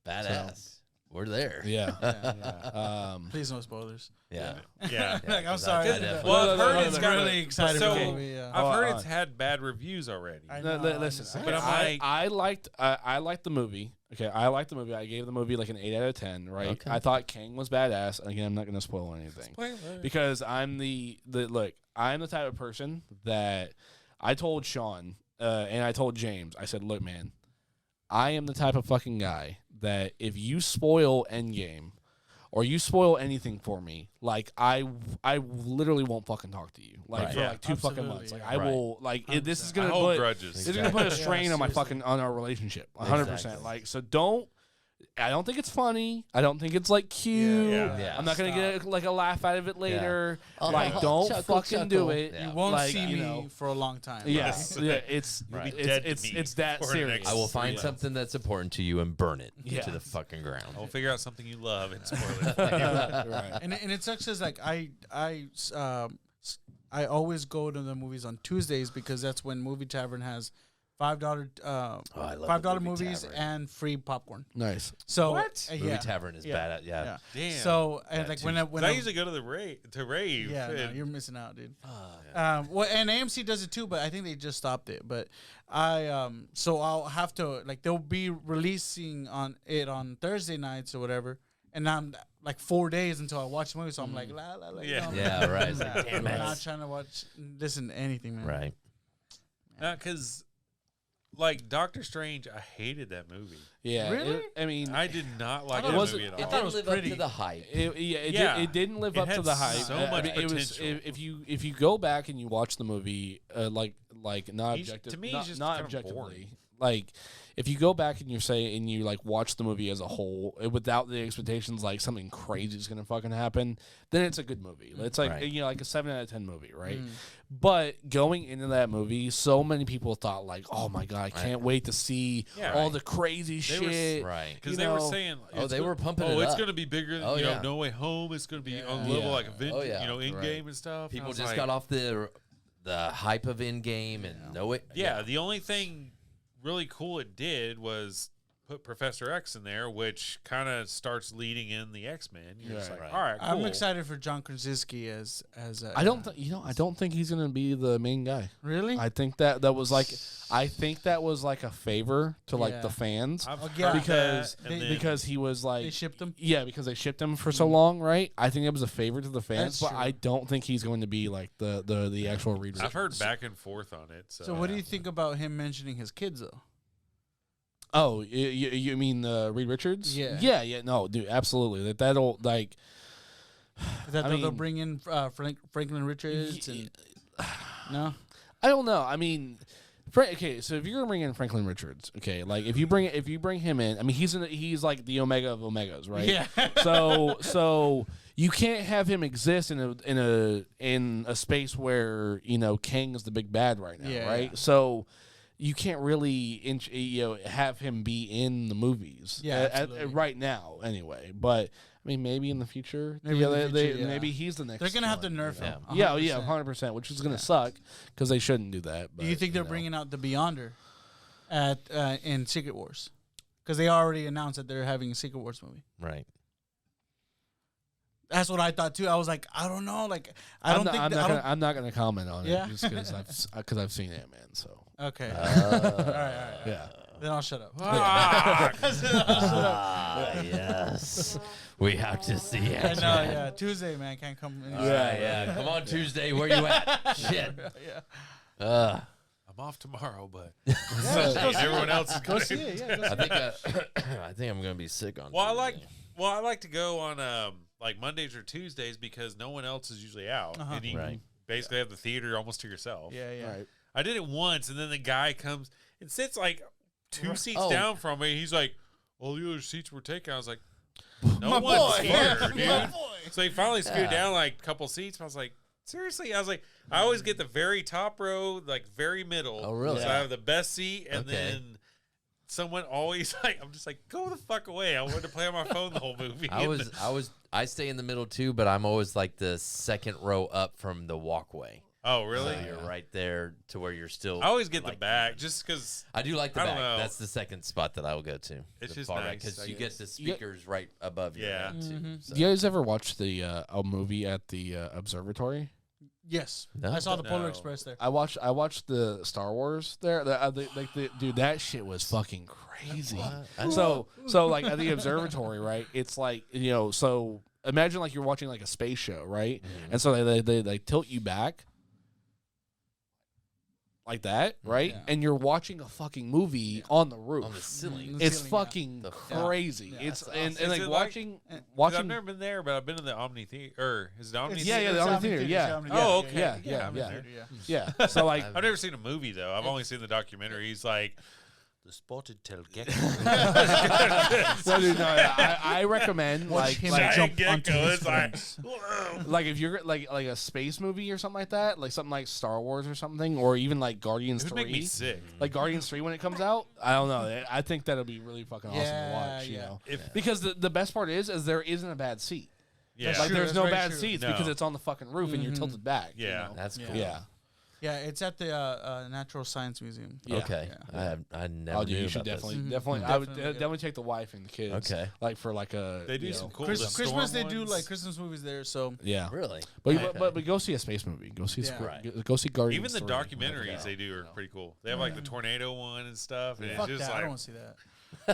yeah, Badass. We're there. yeah. Yeah. Please no spoilers. Yeah. Yeah. Like, I'm 'cause sorry. I definitely- Well, I've No, heard no, it's no, got really excited so, for the movie. Yeah. I've heard Oh, it's had bad reviews already. I No, know, listen, But I'm like- I liked the movie. Okay, I liked the movie. I gave the movie like an 8 out of 10. Right. Okay. I thought Kang was badass. Again, I'm not going to spoil anything. Because I'm the type of person that I told Sean and I told James, I said, look, man, I am the type of fucking guy that if you spoil Endgame or you spoil anything for me, like I literally won't fucking talk to you like Right. for Yeah. like 2 fucking Absolutely, months. Like yeah. I will like this is I gonna hold put grudges. this is gonna put a Exactly. strain on my seriously. on our relationship 100%. Exactly. Like so don't. I don't think it's funny. I don't think it's like cute. Yeah. Yeah. I'm not gonna get like a laugh out of it later. Oh, Like, don't chuckle, fucking do chuckle. it. Yeah. You won't Like, see you me know. for a long time. Yes, yeah, it's You'll be Right. dead to it's me it's that for the serious. next I will find 3 something that's important to you and burn it Yeah. to the fucking ground. I'll figure out something you love and spoil it. Right. And it sucks because like I always go to the movies on Tuesdays because that's when Movie Tavern has $5 I love $5 the Movie movies Tavern. and free popcorn. Nice. So What? Movie yeah, Tavern is yeah, bad at yeah. Damn. So and Yeah, like too. when 'Cause I usually go to the rave. yeah, no, and- you're missing out, dude. Fuck. Well, and AMC does it too, but I think they just stopped it. But so I'll have to like they'll be releasing on Thursday nights or whatever, and I'm like 4 days until I watch the movie, so I'm like la la la. Yeah. Yeah, right. It's like, I'm damn not it. trying to listen to anything, man. Right. Because, like, Doctor Strange, I hated that movie. Yeah. Really? I mean, I did not like It that wasn't- movie at It all. didn't was live up pretty. to the hype. it didn't live It up to had the hype. so I much mean, it was potential. if you go back and you watch the movie, like not He's- objective, to me, not, he's just not kinda objectively. boring. Like if you go back and you like watch the movie as a whole without the expectations like something crazy is gonna fucking happen, then it's a good movie. It's like Right. like a 7 out of 10 movie, right? But going into that movie, so many people thought like, oh my god, I can't wait to see Yeah. all Right. the crazy They were shit. Right. Because you they were know- saying, Oh, it's they were pumping Oh, it it's up. going to be bigger than Oh, yeah. No Way Home. It's going to be on Yeah. level like Avengers, Oh, yeah. in Right. game and stuff. And I People was just like, got off the hype of Endgame and know it. Yeah, the only thing really cool it did was put Professor X in there, which kind of starts leading in the X-Men. You're just like, Right. all right, cool. I'm excited for John Krasinski as I don't think he's gonna be the main guy. really. I think that was like a favor to like Yeah. the fans I've yeah. heard because that, and then- because he was like they shipped him. yeah, because they shipped him for so long, right? I think it was a favor to the fans, That's but true. I don't think he's going to be like the actual Reed I've heard Richards. back and forth on it. So, So what do you think about him mentioning his kids though? Oh, you mean Reed Richards? Yeah. yeah. No, dude, absolutely. That'll like. That I they'll mean- bring in Franklin Richards and no. I don't know. I mean, Okay, so if you're gonna bring in Franklin Richards, okay, like if you bring him in, I mean he's like the Omega of Omegas, right? Yeah. So you can't have him exist in a space where Kang is the big bad right now, right? Yeah. So you can't really have him be in the movies, right now anyway. But I mean, maybe in the future, maybe he's the next. They're gonna have to one, nerf him. Yeah, 100%, which is gonna suck because they shouldn't do that. But, Do you think they're bringing out the Beyonder in Secret Wars? Because they already announced that they're having a Secret Wars movie. Right. That's what I thought too. I was like, I don't know. Like, I'm not gonna comment on it just because I've seen Ant-Man. So okay. All right. yeah. Then I'll shut up. Yes. We have to see it. I know, yeah. Tuesday, man, can't come in. Yeah. Come on, Tuesday. Where you at? Shit. Yeah. I'm off tomorrow, but Yeah, everyone else is Go going. see it. Yeah, go see I think I'm gonna be sick on. Well, Tuesday. I like to go on like Mondays or Tuesdays because no one else is usually out, and you Right. basically have the theater almost to yourself. Yeah. Right. I did it once, and then the guy comes and sits like two seats Oh. down from me. He's like, "All the other seats were taken." I was like, "No My one's boy. here, My dude." boy. So he finally scooted down like a couple seats. And I was like, "Seriously?" I was like, "I always get the very top row, like very middle. Oh, really? So I have the best seat, and Okay. then." Someone always I'm just like, go the fuck away. I wanted to play on my phone the whole movie. I stay in the middle too, but I'm always like the second row up from the walkway. Oh, really? So you're right there to where you're still. I always get like, the back just because. I do like the I don't back. know. That's the second spot that I will go to. It's the just far nice, because I you guess. get the speakers right above you. Yeah. Too, so. Do you guys ever watch the a movie at the observatory? Yes. No. I saw the Polar No. Express there. I watched the Star Wars there. Dude, that shit was fucking crazy. So like at the observatory, right? It's like so imagine like you're watching like a space show, right? And so they tilt you back like that, right? Yeah. And you're watching a fucking movie on the roof. On the ceiling. The It's ceiling, yeah. fucking The crazy. Yeah. It's That's and awesome. like Is it watching I've watching. never been there, but I've been in the Omni Theater. Or is it Omni? Yeah, Theater? the It's Omni Theater, Theater, yeah. it's Omni Oh, Theater, okay. Yeah, Yeah, I've been yeah. there. Yeah. So like I've never seen a movie though. I've only seen the documentary. He's like the spotted tail gecko. no, dude, no, I recommend Watch like him like, Giant jump onto gecko. his It's like, wings. whoa. like if you're like a space movie or something like that, like something like Star Wars or something, or even like Guardians It would make me 3. sick. Like Guardians 3 when it comes out, I don't know. I think that'll be really fucking awesome to watch. You Yeah. know, If because the best part is there isn't a bad seat. yeah, Like true, there's that's no very bad true. seats No. because it's on the fucking roof and you're tilted back. you Yeah. know? That's cool. Yeah. Yeah, it's at the Natural Science Museum. Yeah. Okay. Yeah. I never Oh, knew dude, you should about this. definitely. Mhm. I would Definitely, definitely take the wife and the kids. Okay. Like for like a. they do you some know, cool. Christmas, the storm they do ones. like Christmas movies there. So Yeah. Really? But, Okay. but go see a space movie. Go see Yeah. Right. go see Guardians. Even the 3, documentaries whatever. they do are pretty cool. They have like the tornado one and stuff. And fuck it's just that. I like, don't want to see that.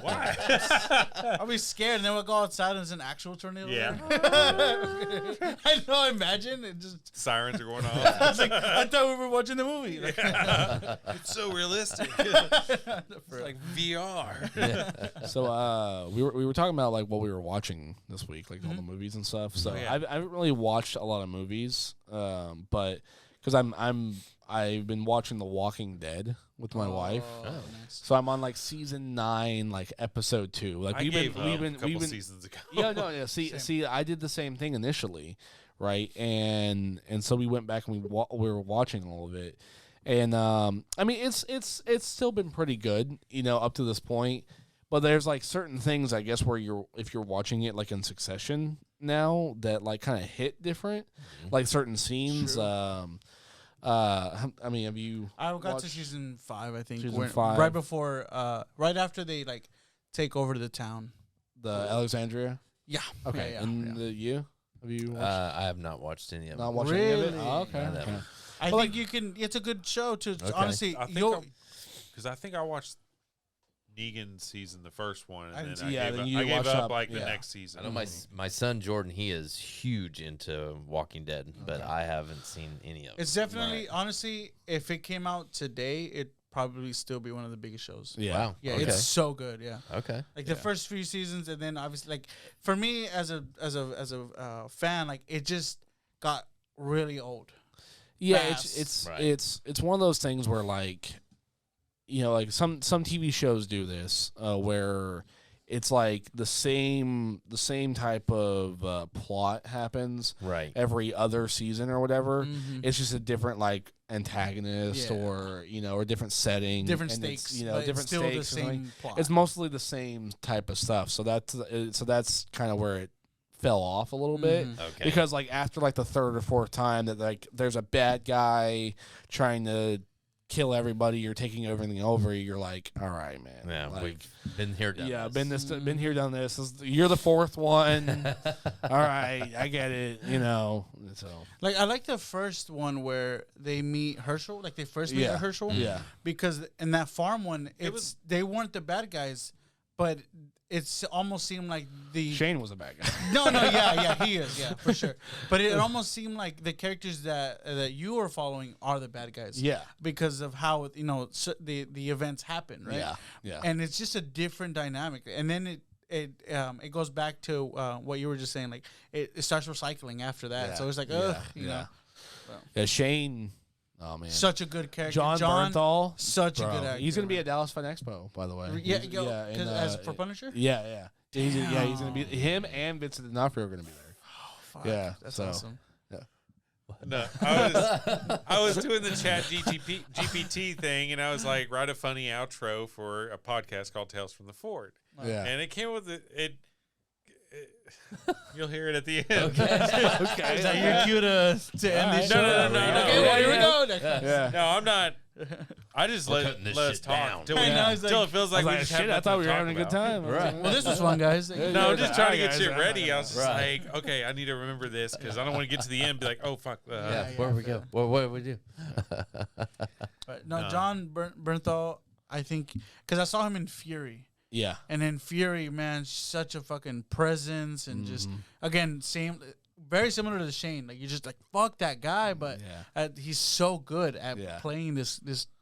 why? I'll be scared, and then we'll go outside and there's an actual tornado. Yeah. there. I know. Imagine it just. Sirens are going I off. was like, I thought we were watching the movie. Like, It's so realistic. It's like VR. So we were talking about like what we were watching this week, like all the movies and stuff. So Oh, yeah. I haven't really watched a lot of movies, but because I've been watching The Walking Dead with my wife. Oh, nice. So I'm on like season 9, like episode 2. Like I gave up a couple seasons ago. Yeah. See, I did the same thing initially, right? And so we went back and we were watching all of it, and I mean it's still been pretty good, up to this point. But there's like certain things, I guess, where if you're watching it like in succession now, that like kind of hit different, like certain scenes. I mean, have you? I got to watched- season 5, I think. Season 5. Right before, right after they like take over the town. The Alexandria? Yeah. Okay. Yeah, And yeah. you? Have you watched? I have not watched any of Not it. watched any of it? Really? Oh, okay. No, okay. never. I Well, think you can. It's a good show to Okay. honestly. I think You'll, because I think I watched Negan season, the first one, and I then yeah, then I you gave watched up up, like the yeah. next season. I know my son Jordan, he is huge into Walking Dead, but I haven't seen any of it. it's definitely honestly, if it came out today, it'd probably still be one of the biggest shows. Yeah. Wow. Yeah, Okay. it's so good. Yeah. Okay. Like the first few seasons, and then obviously, like for me as a fan, like it just got really old. Yeah, Fast. it's Right. it's one of those things where like like some TV shows do this where it's like the same type of plot happens Right. every other season or whatever. It's just a different like antagonist or or different setting, different and stakes, it's, but different it's still stakes. the or something. same plot. It's mostly the same type of stuff. So that's kind of where it fell off a little bit Okay. because like after like the third or fourth time that like there's a bad guy trying to kill everybody or taking everything over, you're like, all right, man. Yeah, like, we've been here, done this. been here, done this. You're the fourth one. All right, I get it. So Like I like the first one where they meet Herschel. Like they first meet Herschel. Yeah. Because in that farm one, they weren't the bad guys, but it's almost seemed like Shane was a bad guy. No, yeah, he is, yeah, for sure. But it almost seemed like the characters that you were following are the bad guys. Yeah. Because of how the events happen, right? Yeah. And it's just a different dynamic. And then it goes back to what you were just saying. Like it starts recycling after that. Yeah. So it's like, you know. Yeah, Shane. Oh man, Such a good character. John Bernthal, such bro, a good actor. He's gonna be at Dallas Fun Expo, by the way. As for Punisher. Yeah. He's gonna be him and Vincent D'Onofrio are gonna be there. Oh, fuck. Yeah, That's so. awesome. No, I was doing the Chat GPT thing, and I was like, write a funny outro for a podcast called Tales from the Fort. Yeah, And it came with it. You'll hear it at the end. okay. Is that your cue to end this show? No. Okay, well, here we go. Yeah. No, I'm not. I just let cutting this us shit talk down. till I know, it feels like we just have shit, I nothing thought we to were talk having a good about. time. Right. Well, this was fun, guys. No, I'm just trying to get Alright, shit guys, ready. I was just Right. like, okay, I need to remember this because I don't want to get to the end and be like, oh, fuck. Yeah, where we go? What do we do? But no, John Bernthal, I think, because I saw him in Fury. Yeah. And in Fury, man, such a fucking presence and just, again, very similar to Shane. Like, you're just like, fuck that guy, but he's so good at playing this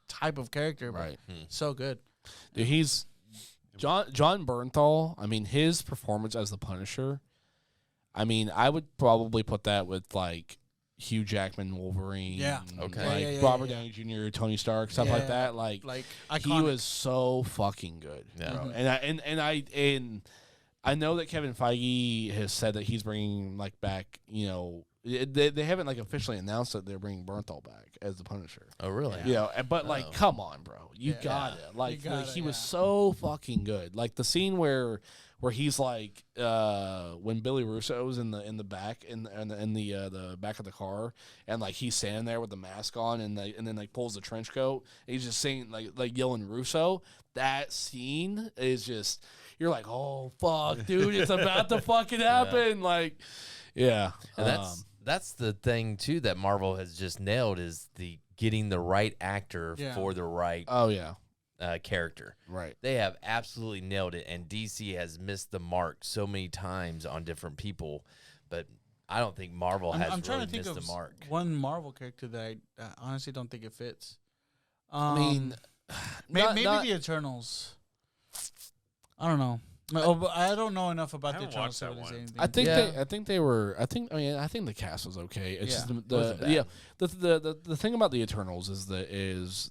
type of character. Right. So good. Dude, he's John Bernthal. I mean, his performance as the Punisher. I mean, I would probably put that with like Hugh Jackman, Wolverine. Yeah. Like Yeah, Robert Downey Jr., Tony Stark, stuff like that. Like he iconic. was so fucking good. Yeah. Bro. And I know that Kevin Feige has said that he's bringing like back. They haven't like officially announced that they're bringing Bernthal back as the Punisher. Oh, really? But like, come on, bro, you got it. Like, he was so fucking good. Like the scene where he's like, when Billy Russo's in the back in the back of the car, and like he's standing there with the mask on, and then like pulls the trench coat, and he's just saying like yelling Russo. That scene is just, you're like, oh fuck, dude, it's about to fucking happen. Like, yeah, And that's the thing too that Marvel has just nailed is the getting the right actor for the right character. Right. They have absolutely nailed it, and DC has missed the mark so many times on different people, but I don't think Marvel has I'm trying really to think missed of the mark. one Marvel character that I honestly don't think it fits. I mean, maybe the Eternals. I don't know. But I don't know enough about the haven't Eternals watched to that really say one. anything. I think they were. I think the cast was okay. It's just Wasn't bad. the thing about the Eternals is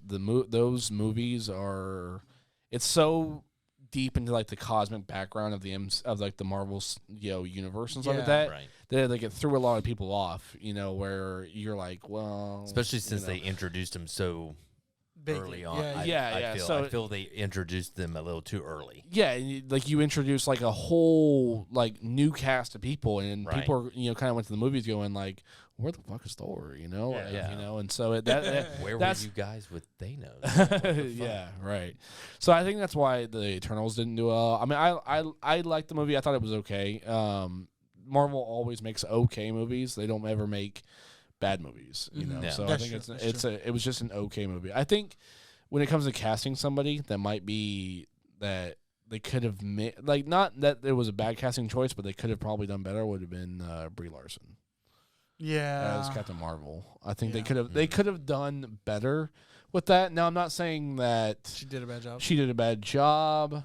those movies are, it's so deep into like the cosmic background of the Marvel's universe and stuff like that. Right. That it threw a lot of people off. Where you're like, well, Especially since they introduced him so early on. I feel they introduced them a little too early. Yeah, like you introduced like a whole like new cast of people, and Right. people are kind of went to the movies going like, where the fuck is Thor? And so Where were that's you guys with Thanos? yeah, right. So I think that's why the Eternals didn't do well. I mean, I liked the movie. I thought it was okay. Marvel always makes okay movies. They don't ever make bad movies, Yeah. So That's I think true. it was just an okay movie. I think when it comes to casting somebody, that might be that they could have made, like, not that it was a bad casting choice, but they could have probably done better. Would have been Brie Larson as Captain Marvel. I think they could have done better with that. Now I'm not saying that She did a bad job. she did a bad job.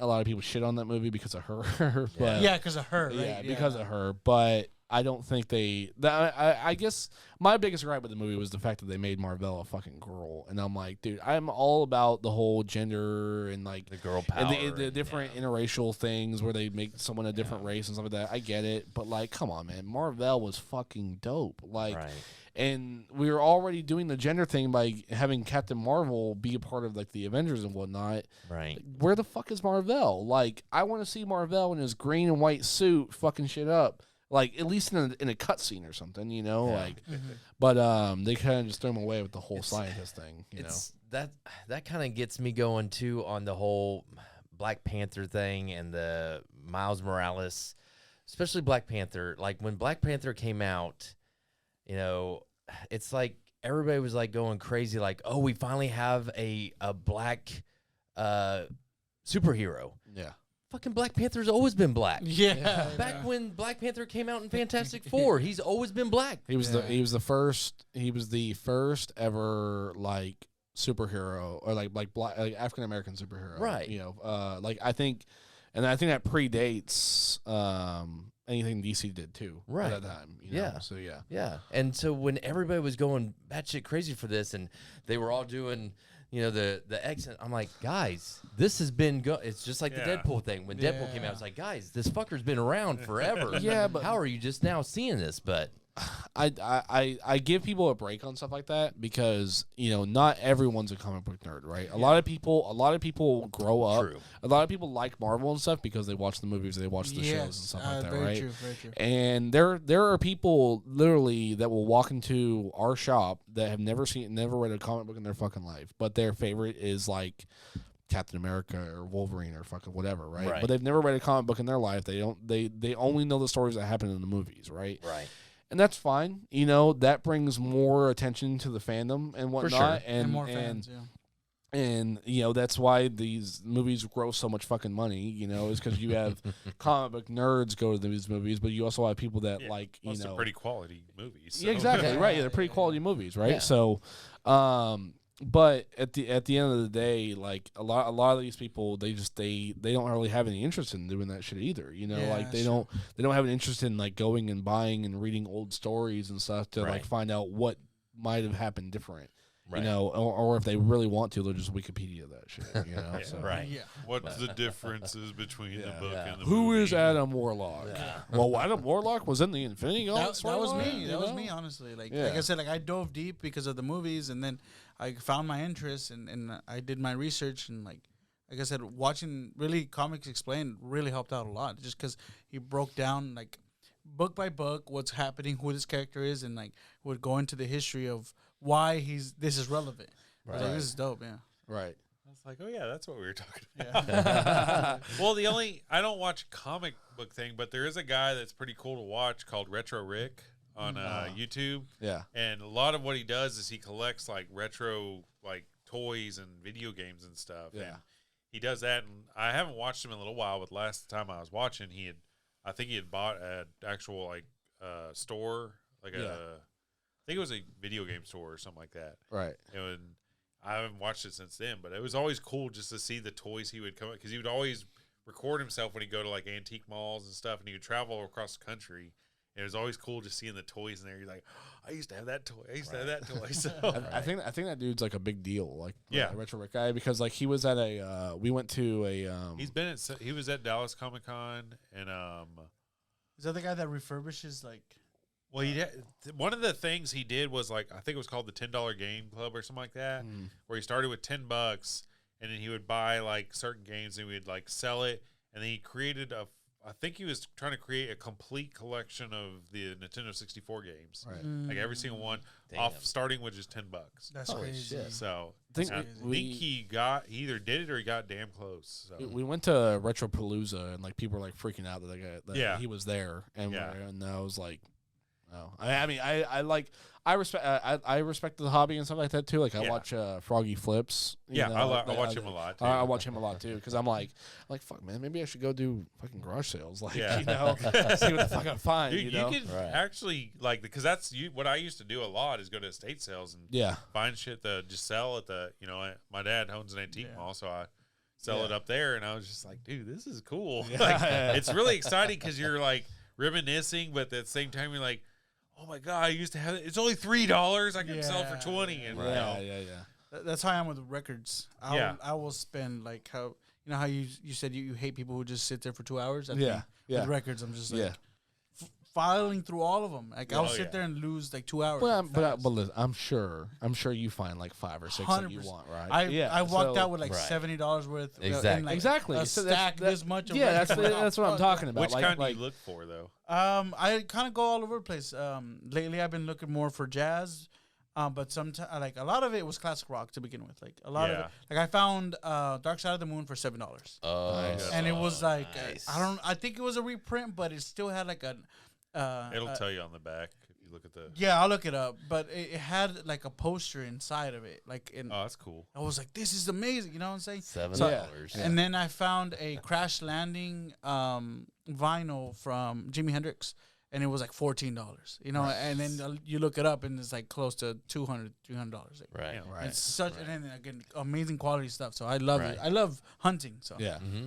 A lot of people shit on that movie because of her, but Yeah, because of her. Right? yeah, because of her. But I don't think they. I guess my biggest gripe with the movie was the fact that they made Marvel a fucking girl, and I'm like, dude, I'm all about the whole gender and like The girl power. and the different interracial things where they make someone a different race and stuff like that. I get it, but like, come on, man, Marvel was fucking dope. Like, Right. and we were already doing the gender thing by having Captain Marvel be a part of like the Avengers and whatnot. Right. Where the fuck is Marvel? Like, I want to see Marvel in his green and white suit fucking shit up. Like, at least in a cutscene or something, you know? Yeah. Like, but they kind of just threw him away with the whole scientist thing, you know? It's that kind of gets me going too on the whole Black Panther thing and the Miles Morales, especially Black Panther. Like when Black Panther came out, you know, it's like everybody was like going crazy, like, oh, we finally have a black superhero. Yeah. Fucking Black Panther's always been black. Yeah. Back when Black Panther came out in Fantastic Four, he's always been black. He was the first ever like superhero or like black African American superhero, Right. You know, like I think that predates anything DC did too, Right. at that time. You know? Yeah. So yeah. Yeah. And so when everybody was going batshit crazy for this and they were all doing, you know, the X, I'm like, guys, this has been it's just like the Yeah. Deadpool thing. When Deadpool came out, it's like, guys, this fucker's been around forever. Yeah, but- how are you just now seeing this? But I give people a break on stuff like that because, you know, not everyone's a comic book nerd, right? A lot of people grow up. True. A lot of people like Marvel and stuff because they watch the movies, they watch the shows and stuff like that, very right? true, very true. And there are people literally that will walk into our shop that have never read a comic book in their fucking life, but their favorite is like Captain America or Wolverine or fucking whatever, right? Right. But they've never read a comic book in their life. They only know the stories that happen in the movies, right? right. And that's fine. You know, that brings more attention to the fandom and whatnot. sure. And more fans, yeah. And, you know, that's why these movies gross so much fucking money, you know, is because you have comic book nerds go to these movies, but you also have people that Yeah, like, you most know. are pretty quality movies. Yeah, exactly. Right. Yeah, they're pretty quality movies, right? Yeah. So, but at the end of the day, like a lot of these people, they don't really have any interest in doing that shit either. You know, Yeah, like they sure. don't have an interest in like going and buying and reading old stories and stuff to Right. like find out what might have happened different. Right. You know, or if they really want to, they'll just Wikipedia that shit. You know, Yeah. so. Right. Yeah. What's the differences between the book Yeah. and the Who movie? is Adam Warlock? Yeah. Well, Adam Warlock was in the Infinity Gauntlet. That was storyline, me. you That was know? me, honestly. Like Yeah. I said, like I dove deep because of the movies, and then I found my interest, and I did my research, and like I said, watching really Comics Explained really helped out a lot, just because he broke down like book by book what's happening, who this character is, and like would go into the history of why this is relevant. I was like, this is dope, yeah. Right. I was like, oh yeah, that's what we were talking Yeah. about. Well, I don't watch comic book thing, but there is a guy that's pretty cool to watch called Retro Rick on YouTube. Yeah. And a lot of what he does is he collects like retro like toys and video games and stuff. Yeah. And he does that, and I haven't watched him in a little while, but last time I was watching, I think he had bought an actual like store, like Yeah. I think it was a video game store or something like that. Right. And I haven't watched it since then, but it was always cool just to see the toys he would come up, because he would always record himself when he'd go to like antique malls and stuff, and he would travel across the country. And it was always cool just seeing the toys in there. You're like, oh, I used to have that toy. I used to have that toy. So I think that dude's like a big deal, like Yeah. the Retro Rick guy, because like he was at we went to a he was at Dallas Comic Con, and Is that the guy that refurbishes like? well, one of the things he did was like, I think it was called the $10 Game Club or something like that, where he started with $10, and then he would buy like certain games and we would like sell it, and then he created I think he was trying to create a complete collection of the Nintendo 64 games, Right. like every single one, Damn. starting with just $10. That's Holy crazy. shit. So Think I we- think he either did it or he got damn close. So. We went to Retropalooza and like people were like freaking out that Yeah. he was there, and Yeah. and I was like, oh, I mean I respect the hobby and stuff like that too. Like I Yeah. watch Froggy Flips. you Yeah, know, I watch him a lot, too. I watch him a lot too because I'm like fuck man, maybe I should go do fucking garage sales, like Yeah. you know, see what the fuck I find. Dude, you know, can Right. actually like, because that's what I used to do a lot is go to estate sales and yeah. find shit to just sell at the, my dad owns an antique mall, so I sell it Yeah. up there, and I was just like, dude, this is cool. Yeah. Like, it's really exciting because you're like reminiscing, but at the same time you're like, oh my god, I used to have it. It's only $3. I can sell it for 20. And Yeah. That's how I am with records. I will spend like how how you said you hate people who just sit there for 2 hours. With records, I'm just like filing through all of them. Like I'll sit there and lose like 2 hours. But listen, I'm sure you find like 5 or 6 that you want, right? I walked out with like $70 worth. Exactly. A stack this much. That's what I'm talking about. Which kind do you look for though? I kind of go all over the place. Lately I've been looking more for jazz. But sometimes, like a lot of it was classic rock to begin with. Like a lot of it, like I found Dark Side of the Moon for $7. Oh, Nice. And it was like nice. I think it was a reprint, but it still had like a. It'll tell you on the back if you look at the. Yeah, I'll look it up. But it had like a poster inside of it, like in. Oh, that's cool. I was like, this is amazing. You know what I'm saying? $7. And then I found a Crash Landing vinyl from Jimi Hendrix. And it was like $14, you know, and then you look it up and it's like close to $200, $300. Right. It's such, and then again, amazing quality stuff. So I love it. I love hunting. So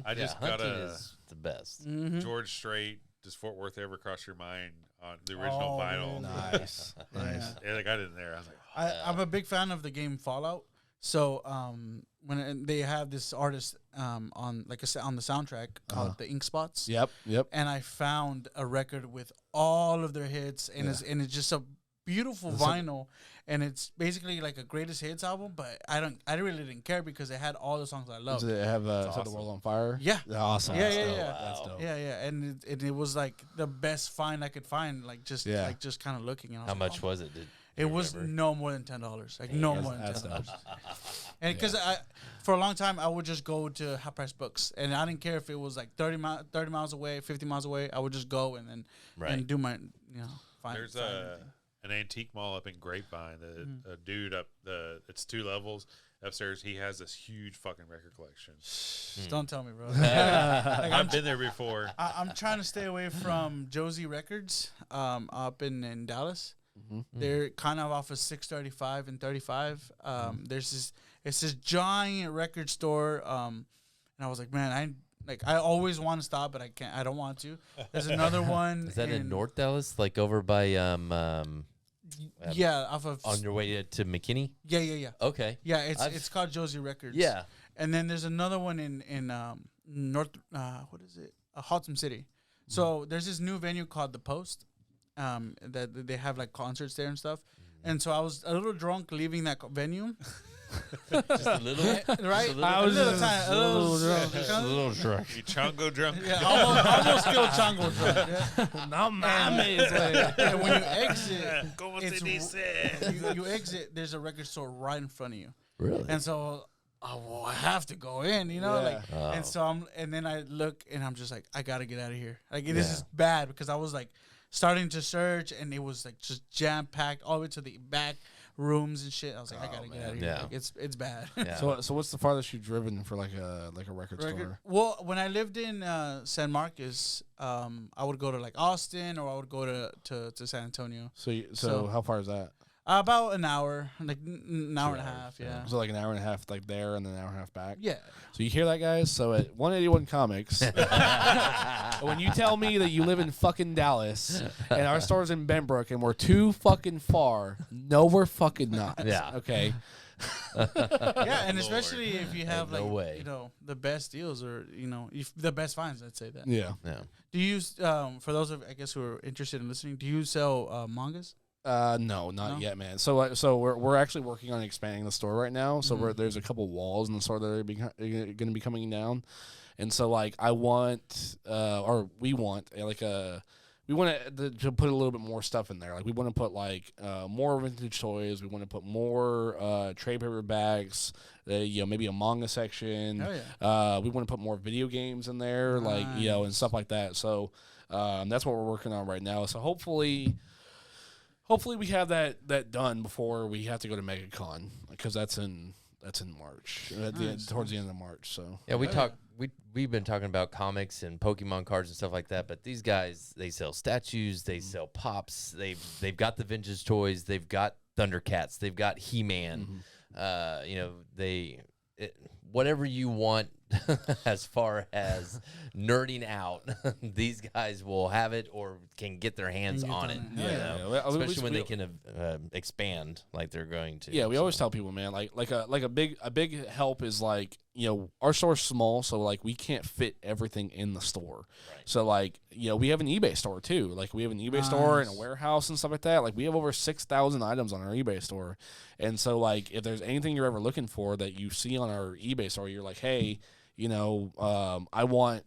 I just got hunting a is the best. George Strait. Does Fort Worth ever cross your mind on the original vinyl? Nice. Yeah, I got it in there. I was like, I'm a big fan of the game Fallout. So when they have this artist on on the soundtrack called the Ink Spots. Yep. And I found a record with all of their hits, and it's just a beautiful vinyl, and it's basically like a greatest hits album. But I really didn't care because it had all the songs I love. Does it have Set the World on Fire? Yeah. Awesome. Yeah, That's yeah, dope. yeah. That's dope. Yeah, and it was like the best find I could find. Like just kind of looking. And I was How like, much was it? It was no more than $10. Like no more than $10. And because for a long time I would just go to half price books, and I didn't care if it was like 30 miles away, 50 miles away. I would just go and then and do my find. there's an antique mall up in Grapevine. A dude it's 2 levels upstairs. He has this huge fucking record collection. Don't tell me, bro. I've been there before. I'm trying to stay away from Josie Records up in Dallas. They're kind of off of 635 and 35. It's this giant record store. And I was like, man, I always want to stop, but I can't. I don't want to. There's another one. Is that in North Dallas, like over by off of on your way to McKinney? Yeah. Okay. Yeah, it's called Josie Records. Yeah. And then there's another one in North what is it? Haltom City. So there's this new venue called The Post. That they have like concerts there and stuff. And so I was a little drunk leaving that venue. Just a little, right? I was a little drunk. You chongo drunk? Yeah, almost still chongo drunk. Yeah. No mames. And when you exit, Como se dice? you exit. There's a record store right in front of you. Really? And so, I have to go in, you know, and so and then I look and I'm just like, I gotta get out of here. Like this is bad because I was like starting to search and it was like just jam packed all the way to the back rooms and shit. I was like, I gotta get out of here. Yeah. Like, it's bad. Yeah. So what's the farthest you've driven for like a record store? Well, when I lived in San Marcos, I would go to like Austin or I would go to San Antonio. So how far is that? About an hour, like an hour and a half. Yeah. So like an hour and a half like there and then an hour and a half back. Yeah. So you hear that, guys? So at 181 Comics, when you tell me that you live in fucking Dallas and our store's in Benbrook and we're too fucking far, no, we're fucking not. Yeah. Okay. Yeah, and especially if you have no like way. the best deals or the best finds. I'd say that. Yeah. Yeah. Do you for those of I guess who are interested in listening? Do you sell mangas? No, not yet, man. So we're actually working on expanding the store right now. So there's a couple walls in the store that are going to be coming down, and so like we want we want to put a little bit more stuff in there. Like we want to put like more vintage toys. We want to put more trade paperbacks. Maybe a manga section. Oh, yeah. We want to put more video games in there, like and stuff like that. So that's what we're working on right now. So hopefully we have that done before we have to go to MegaCon because that's in March, towards the end of March. So yeah, we've been talking about comics and Pokemon cards and stuff like that, but these guys, they sell statues, they sell pops, they've got the vintage toys, they've got Thundercats, they've got He-Man, whatever you want as far as nerding out. These guys will have it or can get their hands on it. You know? Especially when they can expand like they're going to. Yeah, we always tell people, man, like a big help is like, you know, our store's small, so like we can't fit everything in the store. Right. So like, you know, we have an eBay store too. Like we have an eBay store and a warehouse and stuff like that. Like we have over 6,000 items on our eBay store. And so like if there's anything you're ever looking for that you see on our eBay store, you're like, hey, you know, I want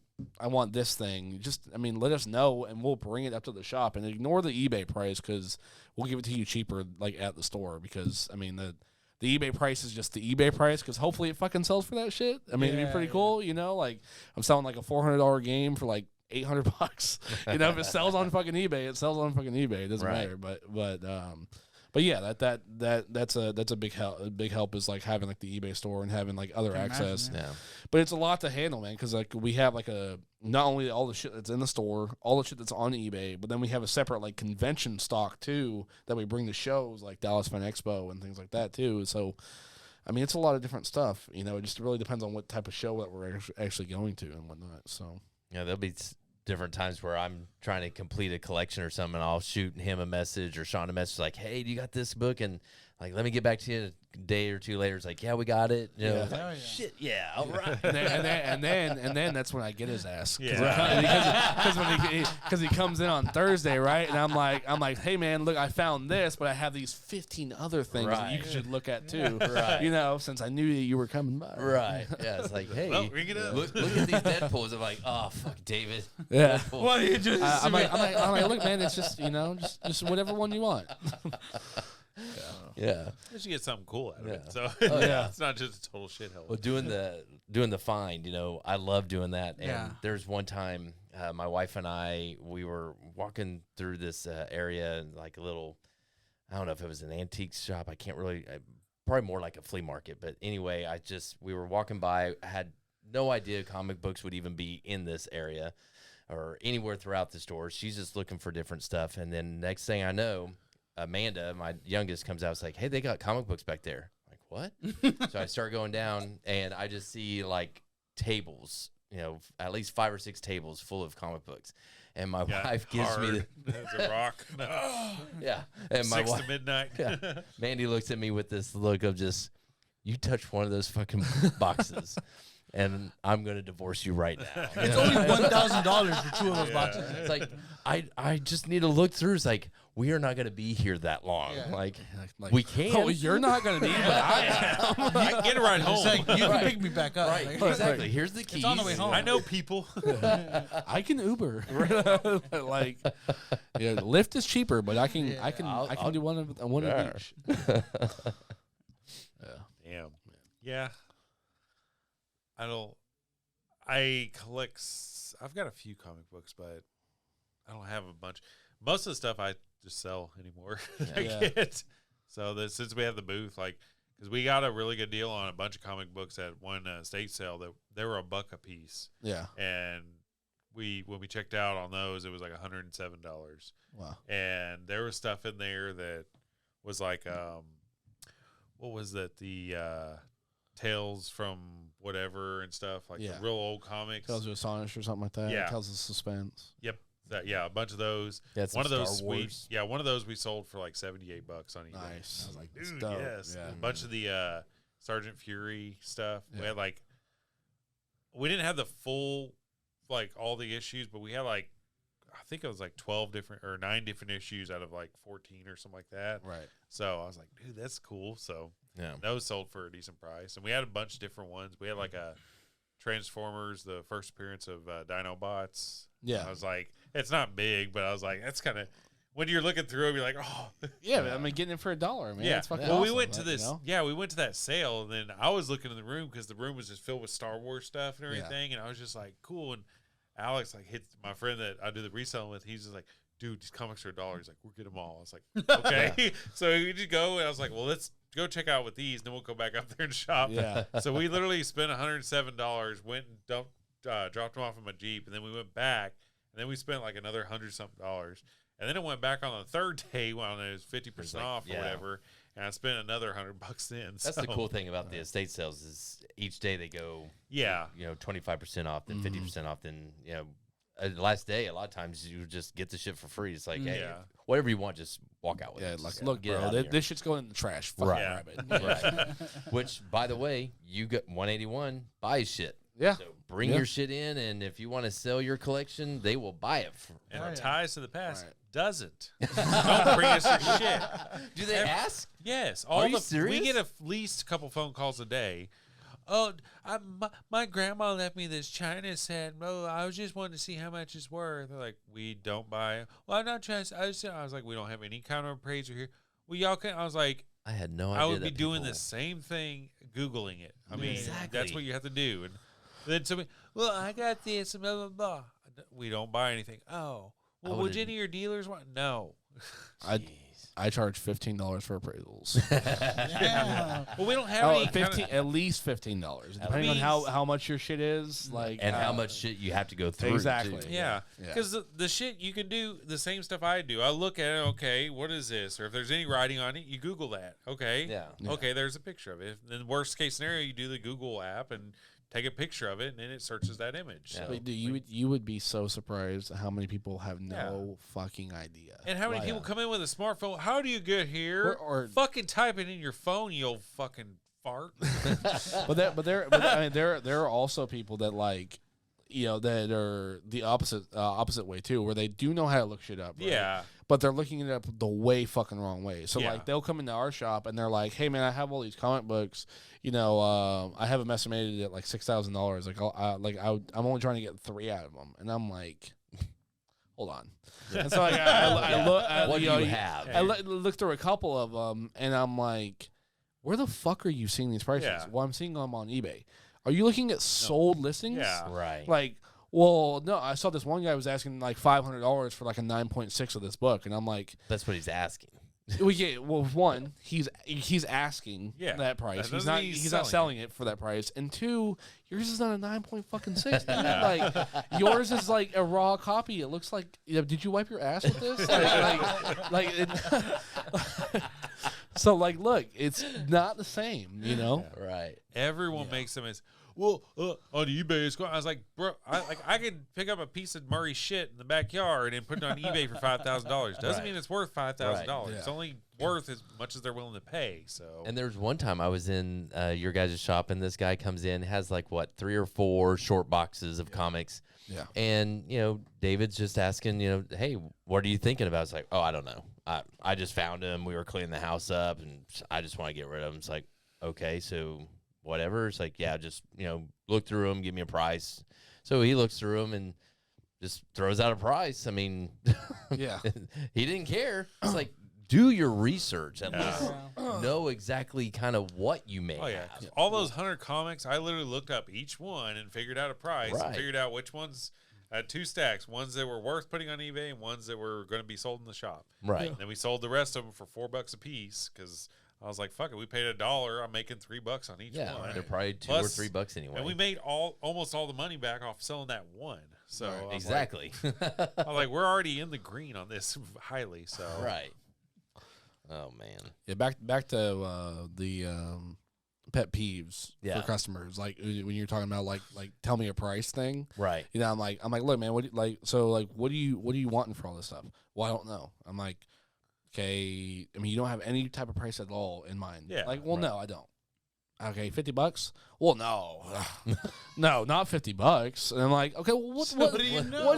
this thing. Let us know and we'll bring it up to the shop and ignore the eBay price because we'll give it to you cheaper like at the store because I mean the eBay price is just the eBay price because hopefully it fucking sells for that shit. I mean, it'd be pretty cool, you know. Like I'm selling like a $400 game for like $800. You know, if it sells on fucking eBay, it sells on fucking eBay. It doesn't matter. But yeah, that's a big help. A big help is like having like the eBay store and having like other access. Yeah. But it's a lot to handle, man, because like we have like not only all the shit that's in the store, all the shit that's on eBay, but then we have a separate like convention stock too that we bring to shows like Dallas Fan Expo and things like that too. So, I mean, it's a lot of different stuff. You know, it just really depends on what type of show that we're actually going to and whatnot. So yeah, there'll be different times where I'm trying to complete a collection or something, and I'll shoot him a message or Sean a message like, "Hey, do you got this book?" And like, let me get back to you a day or two later. It's like, "Yeah, we got it." You know, like, shit, yeah, all right. and then that's when I get his ass, because he comes in on Thursday, right? And I'm like, "Hey, man, look, I found this, but I have these 15 other things that you should look at too, right? You know, since I knew that you were coming by, right? Yeah, it's like, hey, well, ring it up. Look at these Deadpools. I'm like, oh fuck, David. Yeah. Deadpool. What are you just? I'm like, look, man, it's just, you know, just whatever one you want. Yeah. You should get something cool out of it. So yeah. it's not just a total shithole. Well, doing the find, you know, I love doing that. And there's one time, my wife and I, we were walking through this area and like a little, I don't know if it was an antique shop. I can't really, probably more like a flea market. But anyway, we were walking by. I had no idea comic books would even be in this area or anywhere throughout the store. She's just looking for different stuff. And then next thing I know, Amanda, my youngest, comes out. It's like, hey, they got comic books back there. I'm like, what? So I start going down, and I just see like tables, you know, at least 5 or 6 tables full of comic books. And my wife gives me it's a rock. Yeah, and my 6 wife to midnight. Mandy looks at me with this look of just, you touch one of those fucking boxes, and I'm gonna divorce you right now. It's only $1,000 for 2 of those boxes. It's like I just need to look through. It's like, we are not going to be here that long. Yeah. Like we can. Oh, you're not going to be, but I am. You can get a ride home. It's like, you can pick me back up. Right, Like, exactly. Here's the keys. It's on the way home. I know people. I can Uber. Like, yeah, Lyft is cheaper, but I can I'll do one of each. Damn. Yeah. I collect. I've got a few comic books, but I don't have a bunch. Most of the stuff I just sell anymore. I get. So since we have the booth, like, because we got a really good deal on a bunch of comic books at one estate sale that they were $1 a piece. Yeah. And when we checked out on those, it was like $107. Wow. And there was stuff in there that was like, what was that? The Tales from whatever and stuff, like the real old comics. Tales of Astonish or something like that. Yeah. Tales of Suspense. Yep. A bunch of those. Yeah, one of those one of those we sold for like $78 on eBay. Nice. I was like, dude, dope. yes. Yeah. A bunch of the Sergeant Fury stuff. Yeah. We had like, we didn't have the full, like all the issues, but we had like, I think it was like 9 different issues out of like 14 or something like that. Right. So I was like, dude, that's cool. So yeah, those sold for a decent price. And we had a bunch of different ones. We had like a Transformers, the first appearance of Dinobots. Yeah. I was like, it's not big, but I was like, that's kind of, when you're looking through it, you're like, oh. Yeah, I mean, getting it for $1, man. Yeah. That's fucking well, awesome, we went to this. You know? Yeah, we went to that sale, and then I was looking in the room because the room was just filled with Star Wars stuff and everything, and I was just like, cool. And Alex like hits my friend that I do the reselling with. He's just like, dude, these comics are $1. He's like, we'll get them all. I was like, okay. So we just go, and I was like, well, let's go check out with these, and then we'll go back up there and shop. Yeah. So we literally spent $107, went and dropped them off in my Jeep, and then we went back, and then we spent like another $100-something. And then it went back on the third day when it was 50% off or whatever. and I spent another $100 then. That's the cool thing about the estate sales is each day they go, 25% off, then 50% off, then last day, a lot of times you just get the shit for free. It's like, hey, whatever you want, just walk out with it. Like, Just look, get it bro, out of here. this shit's going in the trash. Fucking Right. grab it. Right. Which, by the way, you got 181 buys shit. Yeah. So bring your shit in, and if you want to sell your collection, they will buy it. And it ties to the past. Right. Doesn't. Don't bring us your shit. Do they ask? Yes. Are you serious? We get at least a couple phone calls a day. Oh, my grandma left me this China set. Oh, I was just wanting to see how much it's worth. They're like, we don't buy it. Well, I'm not trying to. I was like, we don't have any kind of appraiser here. Well, y'all can. I was like, I had no idea. I would be that doing people- the same thing, Googling it. I mean, Exactly. that's what you have to do. And then somebody, well, I got this, and blah, blah, blah. We don't buy anything. Oh, well, would any of your dealers want? No. I charge $15 for appraisals. Well, we don't have any. 15, at least $15, depending on how much your shit is. Like, and how much shit you have to go through. Exactly. too. Yeah, because the shit you can do the same stuff I do. I look at it. Okay, what is this? Or if there's any writing on it, you Google that. Okay. Yeah. Okay, there's a picture of it. Then worst case scenario, you do the Google app and take a picture of it, and then it searches that image. Yeah. So, But dude, you would be so surprised how many people have no fucking idea. and how many people come in with a smartphone? How do you get here? Or fucking type it in your phone, you old fucking fart. but I mean, there are also people that like, that are the opposite way too, where they do know how to look shit up. Right? Yeah. But they're looking it up the way fucking wrong way. So Yeah. like they'll come into our shop and they're like, "Hey man, I have all these comic books. I have them estimated at like $6,000. Like I'm only trying to get 3 out of them." And I'm like, "Hold on." And so like, I look. What do you have? I look through a couple of them and I'm like, "Where the fuck are you seeing these prices?" Yeah. Well, I'm seeing them on eBay. Are you looking at sold listings? Yeah. Right. Like, well, no, I saw this one guy was asking like $500 for like a 9.6 of this book, and I'm like, That's what he's asking. one, he's asking that price. That doesn't mean He's not selling it for that price. And two, yours is not a 9.6. Like yours is like a raw copy. It looks like did you wipe your ass with this? So like, look, it's not the same, Right. Everyone makes them as well on eBay. It's going. I was like, bro, I could pick up a piece of Murray shit in the backyard and put it on eBay for $5,000. Doesn't mean it's worth $5,000. Right. It's only worth as much as they're willing to pay. So And there's one time I was in your guys' shop, and this guy comes in, has like 3 or 4 short boxes of comics. Yeah. And David's just asking, hey, what are you thinking about? It's like, oh, I don't know. I just found him. We were cleaning the house up, and I just want to get rid of him. It's like, okay, so whatever. It's like, yeah, just look through them, give me a price. So he looks through them and just throws out a price. I mean, Yeah. he didn't care. It's like, do your research at least. Know exactly kind of what you may oh yeah, have. all those 100 comics, I literally looked up each one and figured out a price and Right. figured out which ones. I had 2 stacks, ones that were worth putting on eBay and ones that were going to be sold in the shop. Right. And then we sold the rest of them for $4 a piece because I was like, fuck it, we paid $1. I'm making $3 on each Yeah, one. they're probably 2 Plus- or $3 anyway. And we made almost all the money back off selling that one. So I was exactly. I'm like, we're already in the green on this highly. So Right. Oh man. Yeah, back to the pet peeves Yeah. for customers. Like when you're talking about like tell me a price thing. Right. I'm like, look, man, what do you wanting for all this stuff? Well, I don't know. I'm like, okay, I mean, you don't have any type of price at all in mind. Yeah, Like, well, right. no, I don't. Okay, $50? Well, no, no, not $50. And I'm like, okay, well, what do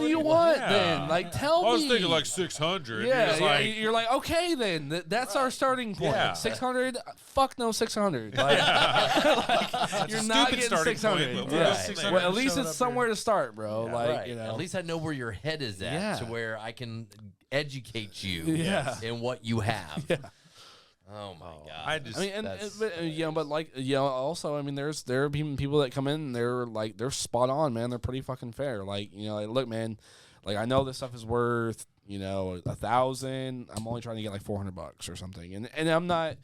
you want Yeah. then? Like, tell me. I was thinking like 600. Yeah, You're like, you're like, okay, then that's our starting point. Yeah. 600, fuck no, 600. Like, you're a not stupid getting starting 600. point, but Yeah. we'll go from 600 there. Well, at least showed it's up somewhere to start, bro. Like, right. you know, At least I know where your head is at, Yeah. to where I can educate you Yeah. in what you have. Yeah. Oh my god. I just I mean, That's- but like, also, I mean, there are even people that come in and they're spot on, man. They're pretty fucking fair. Like, like, look, man, like I know this stuff is worth, $1,000. I'm only trying to get like $400 or something, and I'm not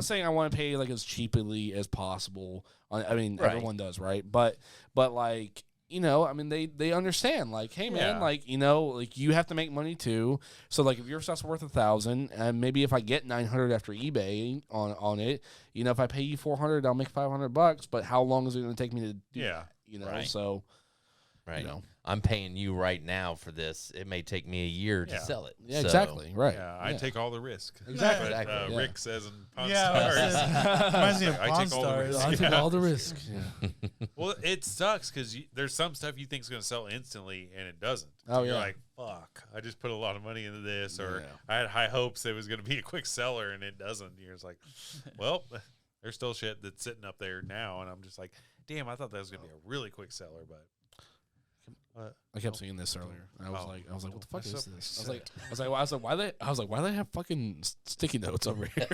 saying I want to pay like as cheaply as possible. I mean, Right. everyone does, right? But like, you know, I mean, they understand. Like, hey, man, Yeah. like, you know, like you have to make money too. So, like, if your stuff's worth $1,000, and maybe if I get 900 after eBay on it, you know, if I pay you 400, I'll make $500. But how long is it going to take me to do Yeah. that? You know, Right. so Right. you know. I'm paying you right now for this. It may take me a year to Yeah. sell it. Yeah, So- exactly. Right. Yeah, I take all the risk. Exactly. But, Exactly, yeah. Rick says in Pawn Yeah, Stars. reminds me of I Pawn take all the Stars. risk. I took Yeah. all the risk. Yeah. Well, it sucks because there's some stuff you think is going to sell instantly and it doesn't. Oh, You're yeah. like, fuck, I just put a lot of money into this, or Yeah. I had high hopes it was going to be a quick seller and it doesn't. You're just like, well, there's still shit that's sitting up there now, and I'm just like, damn, I thought that was going to be a really quick seller, but. I kept seeing this earlier. And I was like, what the fuck That's is so this? I was like, why they have fucking sticky notes over here?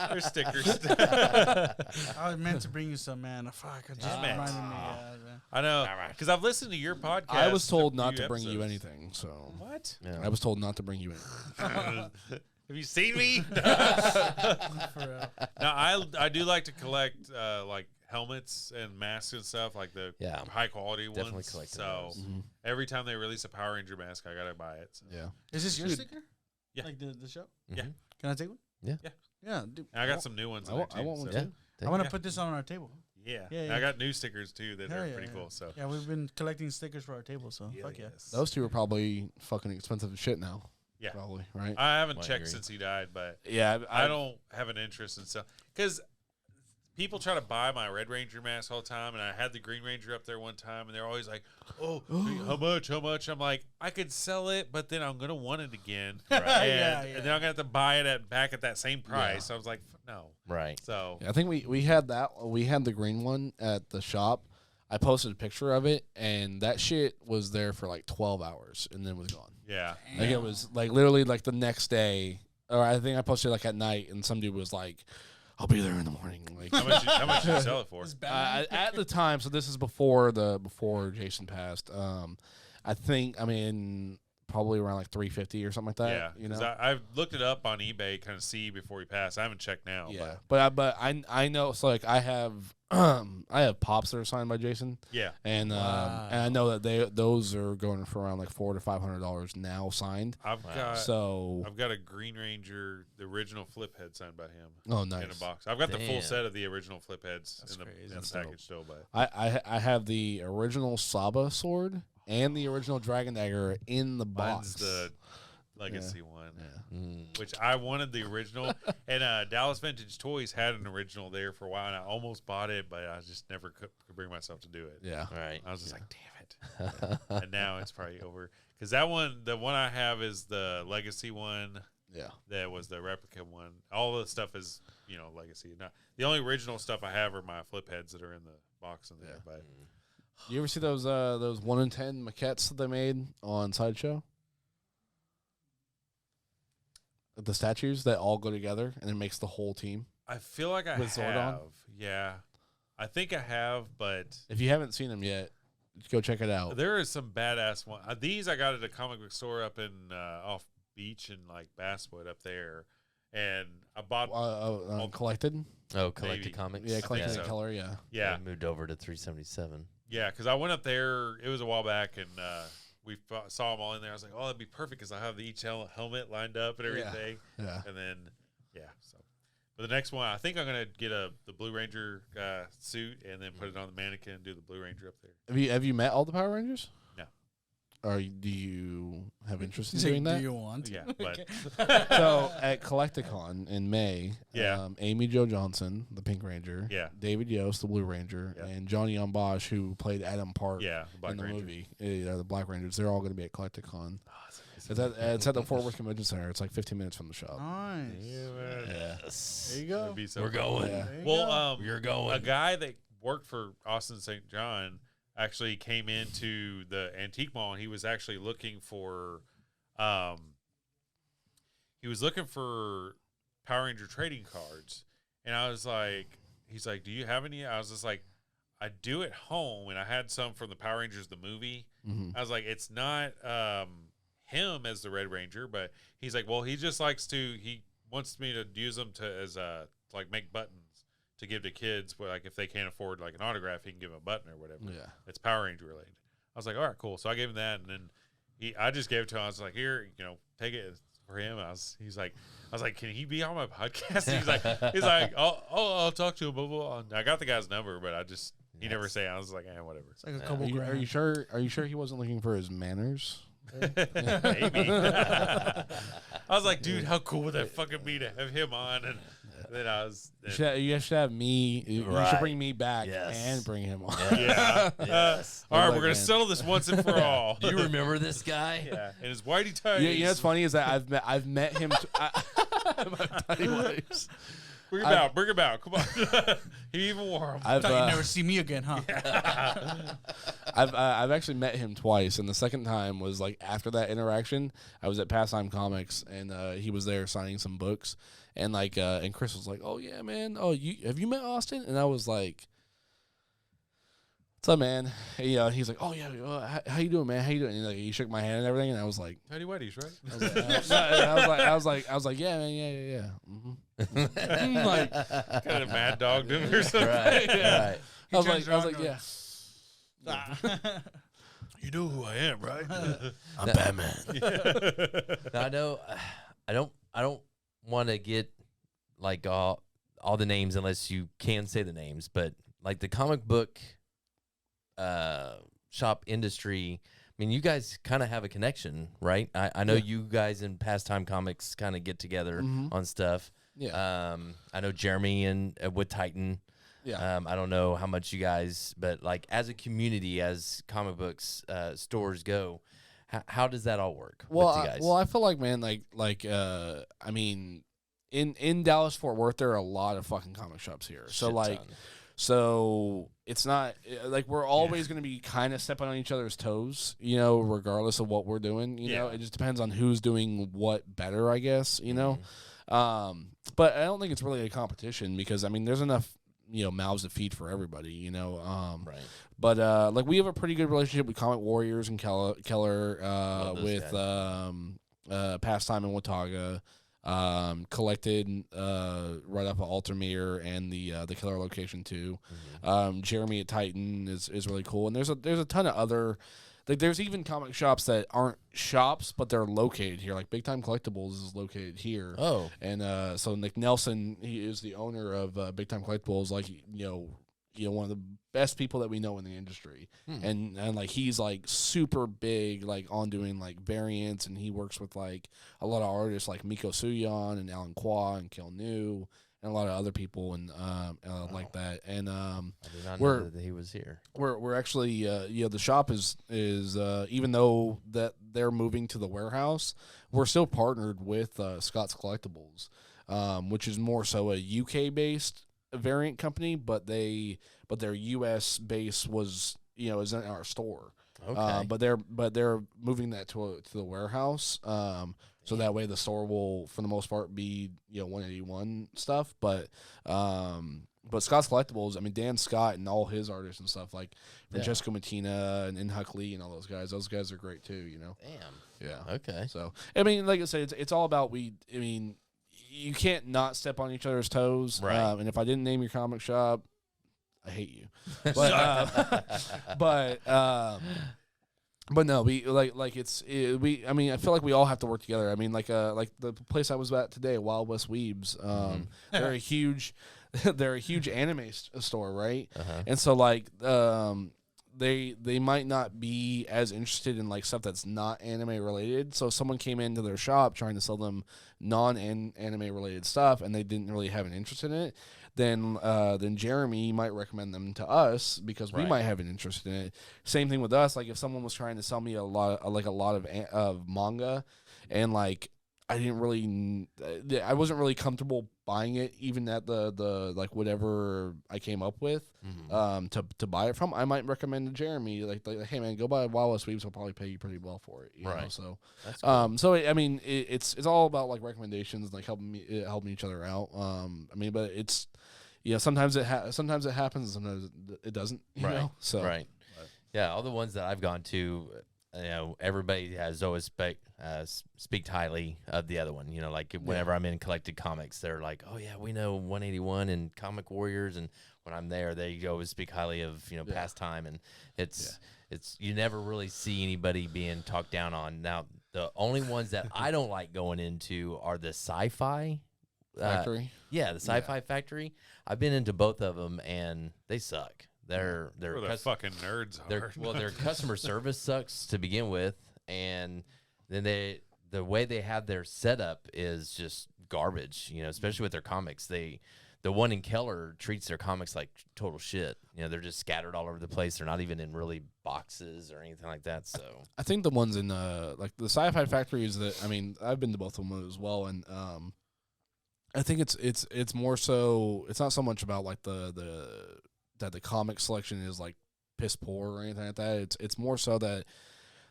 There's stickers. I meant to bring you some, man. Fuck, I just Damn it. reminded me. Yeah, man. I know, because I've listened to your podcast. I was told a not few to bring you episodes. anything, so What? Yeah. I was told not to bring you anything. Have you seen me? For real. Now, I do like to collect like helmets and masks and stuff, like the Yeah. high quality Definitely ones. collecting So those. every time they release a Power Ranger mask, I gotta buy it. So. Yeah. Is this your Dude. sticker? Yeah. Like the show? Yeah. Mhm. Can I take one? Yeah. Yeah. Yeah, dude. And I got some new ones. I in want- there I too, want one so- Yeah. I want to Yeah. put this on our table. Yeah. Yeah, And yeah. I got new stickers too that Hell are yeah, pretty yeah. cool. So Yeah, we've been collecting stickers for our table, so fuck yeah. yes. Those two are probably fucking expensive as shit now. Yeah. Probably, right? I haven't I checked agree. since he died, but Yeah. I don't have an interest in stuff because people try to buy my Red Ranger mask all the time, and I had the Green Ranger up there one time, and they're always like, "Oh, how much? How much?" I'm like, I could sell it, but then I'm gonna want it again, and, Yeah, and then I'm gonna have to buy it back at that same price. So I was like, no. Right. So I think we had that. We had the green one at the shop. I posted a picture of it, and that shit was there for like 12 hours and then was gone. yeah, Like it was like literally like the next day, or I think I posted like at night, and some dude was like, "I'll be there in the morning." Like how much did you sell it for? at the time, so this is before Jason passed. I think probably around like 350 or something like that. Yeah, you 'cause know. I've looked it up on eBay, kind of see before he passed. I haven't checked now. Yeah, but I know. So like I have I have pops that are signed by Jason. Yeah. And and I know that those are going for around like $400 to $500 now signed. I've So got a Green Ranger, the original flip head signed by him. oh nice. In a box. I've got the full Damn. set of the original flip heads in the That's package dope. still, but I have the original Saba sword and the original Dragon Dagger in the mine's box. the legacy one. Yeah. Mm. Which I wanted the original, and Dallas Vintage Toys had an original there for a while, and I almost bought it, but I just never could bring myself to do it. Yeah. Right. I was just like, damn it. And now it's probably over. Because the one I have is the legacy one. Yeah. That was the replica one. All the stuff is, legacy. Now, the only original stuff I have are my flip heads that are in the box in there. Yeah. But You ever see those 1 in 10 maquettes that they made on Sideshow? The statues that all go together and it makes the whole team. I feel like I With Zordon? have. Yeah. I think I have, but If you haven't seen them yet, go check it out. there is some badass one. These I got at a comic book store up in off Beach and like Basswood up there, and I bought. Collected. Oh, Collected Maybe. Comics. Yeah, Collected so. in color. Yeah. Yeah, They moved over to 377. yeah, because I went up there. It was a while back, and we saw them all in there. I was like, "Oh, that'd be perfect," because I have each helmet lined up and everything. Yeah. And then, yeah. So, but the next one, I think I'm gonna get the Blue Ranger suit and then put it on the mannequin and do the Blue Ranger up there. Have you met all the Power Rangers? No. Or do you have interest in He's like, doing that? do you want to? Yeah, but So at Collecticon in May, Yeah. Amy Jo Johnson, the Pink Ranger, Yeah. David Yost, the Blue Ranger, Yeah. and Johnny Ambosh, who played Adam Park yeah, the Black in the Ranger. movie, the Black Rangers, they're all going to be at Collecticon. It's at the Fort Worth Convention Center. It's like 15 minutes from the shop. Nice. Yeah, man. Yes. There you go. That'd be so We're cool. going. Yeah. There you Well, go. You're going. a guy that worked for Austin St. John actually came into the antique mall, and he was actually looking for, Power Ranger trading cards, and I was like, he's like, "Do you have any?" I was just like, "I do at home," and I had some from the Power Rangers the movie. Mhm. I was like, "It's not him as the Red Ranger," but he's like, "Well, he just likes to. He wants me to use them to as like make buttons." to give to kids. Where, like if they can't afford like an autograph, he can give them a button or whatever. Yeah. It's Power Ranger related. I was like, all right, cool. So I gave him that, and then I just gave it to him. I was like, here, take it for him. I was like, can he be on my podcast? He's like, I'll talk to him. Blah, blah, blah. And I got the guy's number, but he never say. I was like, whatever. It's like a couple Are grand. you sure? Are you sure he wasn't looking for his manners? Maybe. I was like, dude, how cool would that fucking be to have him on? And then I was. You should have me. You Right. should bring me back Yes. and bring him on. Yeah. Yes. All right, Like, we're gonna man. settle this once and for all. Do you remember this guy? Yeah, and his whitey tights. Yeah, you know what's funny is that I've met him. Tiny whities. Bring him out. Bring him out. Come on. He even wore them. I've Thought you'd never see me again, huh? I've actually met him twice, and the second time was like after that interaction. I was at Pastime Comics, and he was there signing some books, and and Chris was like, "Oh yeah, man. Oh, have you met Austin?" And I was like, "What's up, man?" And, he's like, "Oh yeah, how you doing, man? How you doing?" And he shook my hand and everything, and I was like, Tidy whities, right? "Yeah, man, yeah." Mm-hmm. Like, Kind of mad dogged him or something. Right. Right. I was turns like, around and yeah. You know who I am, right? I'm Batman. Now, I know. I don't want to get like all the names unless you can say the names, but like the comic book shop industry. I mean, you guys kind of have a connection, right? I know you guys in Pastime Comics kind of get together on stuff. Yeah. I know Jeremy and with Titan. Yeah. I don't know how much you guys, but like as a community, as comic books stores go, how does that all work with you guys? I feel like, man, I mean, in Dallas Fort Worth, there are a lot of fucking comic shops here. So Shit ton. So it's not like we're always going to be kind of stepping on each other's toes, regardless of what we're doing. You know, it just depends on who's doing what better, I guess. But I don't think it's really a competition because I mean, there's enough mouths to feed for everybody. Right. But we have a pretty good relationship with Comic Warriors and Keller, with Pastime and Watauga. Collected right off of Altamere and the Keller location too. Jeremy at Titan is really cool, and there's a ton of other. Like there's even comic shops that aren't shops, but they're located here. Like Big Time Collectibles is located here. Oh, and so Nick Nelson, he is the owner of Big Time Collectibles. Like one of the best people that we know in the industry, and like he's like super big like on doing like variants, and he works with like a lot of artists like Miko Suyon and Alan Kwa and Kel New and a lot of other people and like that. And I did not know that he was here. we're actually the shop is even though that they're moving to the warehouse, we're still partnered with Scott's Collectibles, which is more so a UK based variant company, but their US base was is in our store. Okay. But they're moving that to the warehouse. So that way the store will, for the most part, be 181 stuff. But Scott's Collectibles, I mean Dan Scott and all his artists and stuff like Francesco Mattina and Huck Lee and all those guys. Those guys are great too. Damn. Yeah. Okay. So I mean, like I said, it's all about you can't not step on each other's toes. Right. And if I didn't name your comic shop, I hate you. But no, we I mean, I feel like we all have to work together. I mean, like the place I was at today, Wild West Weebs. They're a huge, anime store, right? And so they might not be as interested in like stuff that's not anime related. So if someone came into their shop trying to sell them non-anime related stuff, and they didn't really have an interest in it, then Jeremy might recommend them to us because we might have an interest in it. Same thing with us. Like if someone was trying to sell me a lot of manga, and like I wasn't really comfortable buying it, even at the like whatever I came up with to buy it from, I might recommend to Jeremy like hey man, go buy Wild West Weaves. I'll probably pay you pretty well for it. You know? So that's cool. so I mean it's all about like recommendations, like helping each other out. I mean, but it's sometimes it happens, and sometimes it doesn't. You know? So right. Yeah, all the ones that I've gone to, everybody has always speak highly of the other one. Like whenever I'm in Collected Comics, they're like, "Oh yeah, we know 181 and Comic Warriors," and when I'm there, they always speak highly of Pastime, and it's you never really see anybody being talked down on. Now, the only ones that I don't like going into are the Sci-Fi Factory. the Sci-Fi Factory. I've been into both of them, and they suck. They're Where the fucking nerds are. Their customer service sucks to begin with, and then the way they have their setup is just garbage. Especially with their comics. The one in Keller treats their comics like total shit. They're just scattered all over the place. They're not even in really boxes or anything like that. So I think the ones in like the Sci-Fi Factory is that. I mean, I've been to both of them as well, and I think it's more so. It's not so much about like that the comic selection is like piss poor or anything like that. It's more so that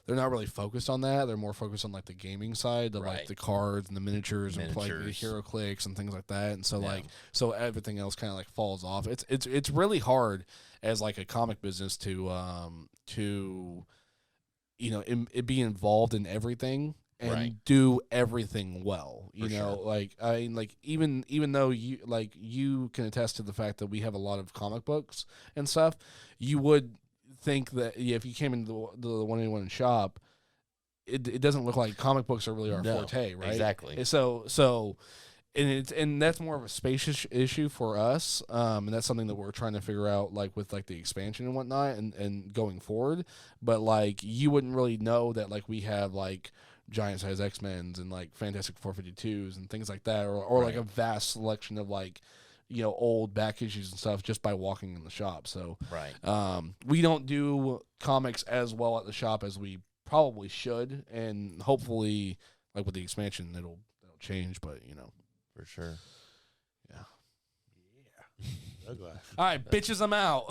they're not really focused on that. They're more focused on like the gaming side, like the cards and the miniatures and like the hero clicks and things like that. And so so everything else kind of like falls off. It's really hard as like a comic business to be involved in everything and do everything well. Like I mean, like even though you can attest to the fact that we have a lot of comic books and stuff, you would think that if you came into the 181 shop, it doesn't look like comic books are really our forte, right? Exactly. So and that's more of a space issue for us, and that's something that we're trying to figure out, like with like the expansion and whatnot, and going forward. But like you wouldn't really know that like we have like giant size X-Men's and like Fantastic 452s and things like that, or like a vast selection of like old back issues and stuff just by walking in the shop. So we don't do comics as well at the shop as we probably should, and hopefully like with the expansion it'll change, but for sure. So glad. All right, bitches, I'm out.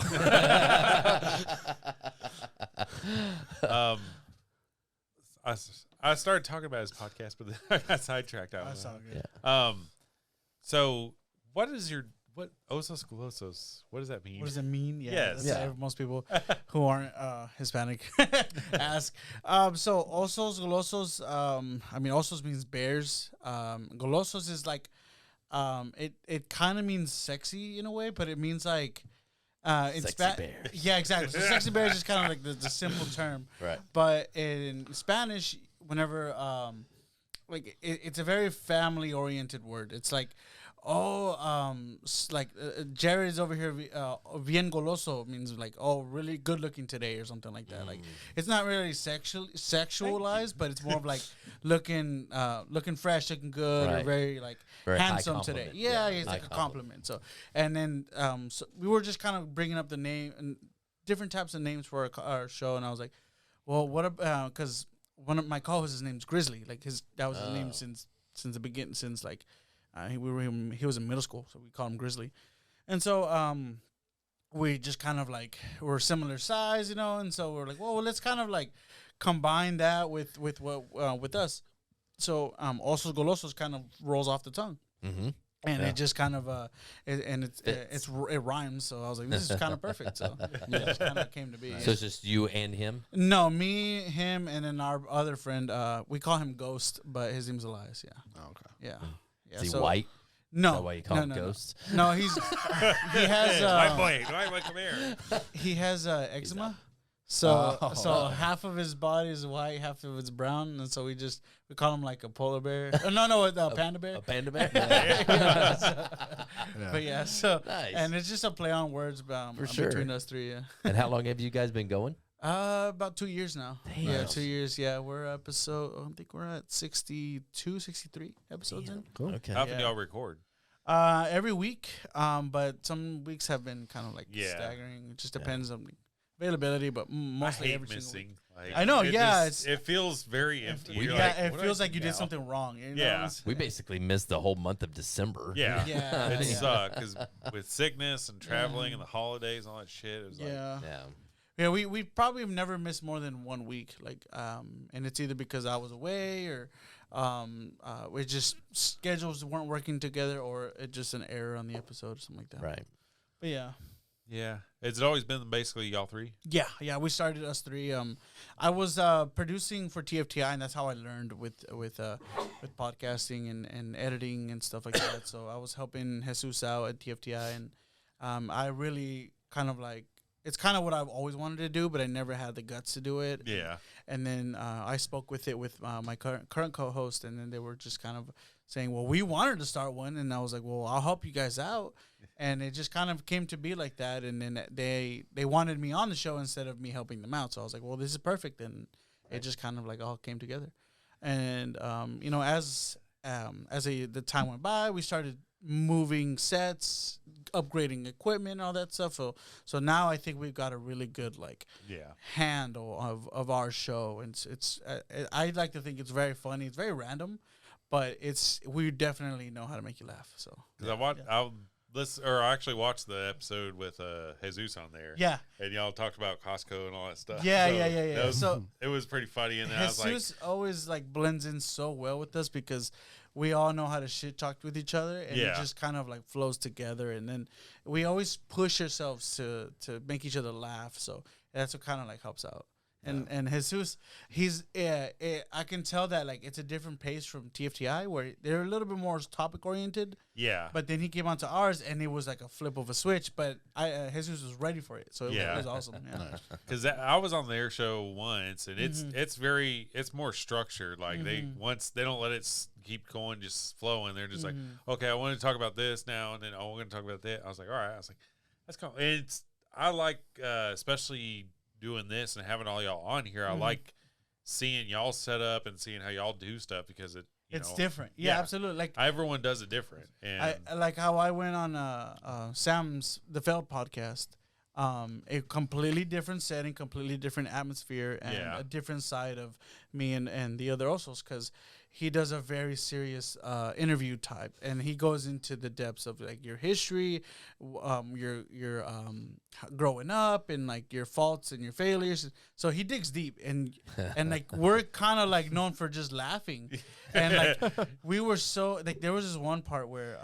I started talking about his podcast, but then I got sidetracked. That's all good. So what osos glosos? What does that mean? What does it mean? Yes. That's most people who aren't Hispanic ask. So osos golosos. I mean, osos means bears. Golosos is like, it kind of means sexy in a way, but it means like. In sexy bears. Yeah, exactly. So sexy bears is kind of like the simple term, right? But in Spanish, whenever it's a very family oriented word. It's like, Jared is over here. Bien goloso means like, oh, really good looking today or something like that. Like, it's not really sexualized, but it's more of like looking fresh, looking good, or very handsome today. Yeah, it's like a compliment. So, and then so we were just kind of bringing up the name and different types of names for our show, and I was like, well, what about because one of my co-hosts, his name's Grizzly. Like that was his name since the beginning, since like. He was in middle school, so we call him Grizzly. And so we just kind of like we're similar size, and so we're like, well, let's kind of like combine that with what with us. So osos golosos kind of rolls off the tongue. Mm-hmm. And it just kind of it rhymes. So I was like, this is kind of perfect. So it just kind of came to be. So it's just you and him? No, me, him, and then our other friend. We call him Ghost, but his name's Elias. Yeah. Oh, okay. Yeah. Yeah, is he white? No. Is that why you call him Ghost? No, he has white boy, come here. He has eczema. So half of his body is white, half of it's brown, and so we call him like a polar bear. A panda bear. A panda bear. But yeah, so nice. And it's just a play on words between us three. Yeah. And how long have you guys been going? About 2 years now. Damn. Yeah, 2 years. Yeah, we're I think we're at 62, 63 episodes in. Cool. Okay. How often do y'all record? Every week. But some weeks have been kind of like staggering. It just depends on availability, but mostly every single week. I know, it feels very empty. It feels like you did something wrong. We basically missed the whole month of December. Yeah. It sucked because with sickness and traveling and the holidays and all that shit, it was Yeah, we probably have never missed more than 1 week, and it's either because I was away or it just schedules weren't working together or it's just an error on the episode or something like that. Right. But yeah. Yeah. Has it always been basically y'all three? Yeah, we started us three. I was producing for TFTI, and that's how I learned with podcasting and editing and stuff like that. So I was helping Jesus out at TFTI, and I really kind of like, it's kind of what I've always wanted to do, but I never had the guts to do it. Yeah. And then I spoke with it with my current co-host, and then they were just kind of saying, well, we wanted to start one, and I was like, well, I'll help you guys out. And it just kind of came to be like that, and then they wanted me on the show instead of me helping them out. So I was like, well, this is perfect, and it just kind of like all came together. And you know, as the time went by, we started moving sets, upgrading equipment, and all that stuff. So now I think we've got a really good handle of our show, and it's I like to think it's very funny. It's very random, but we definitely know how to make you laugh. So because I actually watched the episode with Jesus on there. Yeah. And y'all talked about Costco and all that stuff. Yeah. So it was pretty funny. And then I was Jesus always like blends in so well with us because we all know how to shit talk with each other, and it just kind of like flows together. And then we always push ourselves to make each other laugh. So that's what kind of like helps out. And Jesus, I can tell that like it's a different pace from TFTI where they're a little bit more topic oriented. Yeah. But then he came onto ours and it was like a flip of a switch. But Jesus was ready for it, so it was awesome. Yeah. Because I was on their show once, and it's more structured. Like they don't let it keep going, just flowing. They're just like, okay, I want to talk about this now, and then we're going to talk about that. I was like, all right. I was like, that's cool. And I like especially doing this and having all y'all on here. I like seeing y'all set up and seeing how y'all do stuff because it's different. Yeah, absolutely. Like everyone does it different. And I like how I went on Sam's The Failed podcast. A completely different setting, completely different atmosphere, and a different side of me and the other Osos, because he does a very serious interview type, and he goes into the depths of like your history, your growing up, and like your faults and your failures. So he digs deep, and like we're kind of like known for just laughing, and like we were so like there was this one part where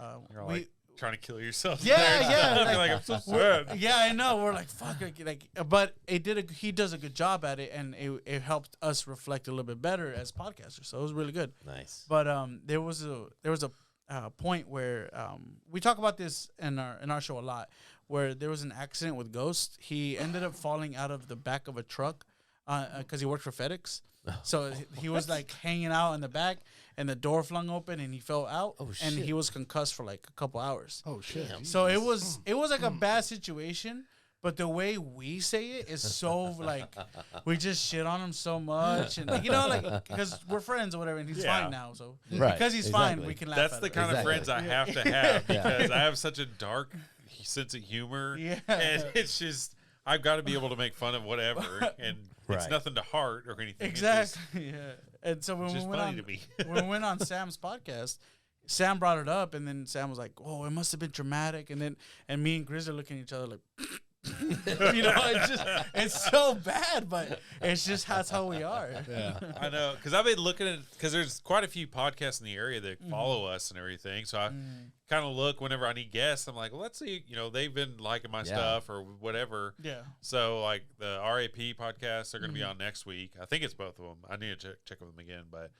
we. Trying to kill yourself. Yeah. Like, I'm so sad. Yeah, I know. We're like, fuck. Like, but he does a good job at it, and it helped us reflect a little bit better as podcasters. So it was really good. Nice. But there was a point where we talk about this in our show a lot, where there was an accident with Ghost. He ended up falling out of the back of a truck because he worked for FedEx. So he was like hanging out in the back, and the door flung open, and he fell out, and he was concussed for like a couple hours. Oh shit! So it was like a bad situation, but the way we say it is so like we just shit on him so much, and like, you know, like because we're friends or whatever, and he's fine now. So because he's fine, we can laugh. That's at the it. kind of friends I have to have because I have such a dark sense of humor, and it's just I've got to be able to make fun of whatever and. It's nothing to heart or anything. Exactly. And so when we went on Sam's podcast, Sam brought it up, and then Sam was like, "Oh, it must have been dramatic." And me and Grizz are looking at each other like, you know, it's so bad, but it's just that's how we are. Yeah, I know, because I've been looking at because there's quite a few podcasts in the area that follow us and everything. So I kind of look whenever I need guests. I'm like, well, let's see, you know, they've been liking my stuff or whatever. Yeah. So like the RAP podcasts are going to be on next week. I think it's both of them. I need to check with them again, but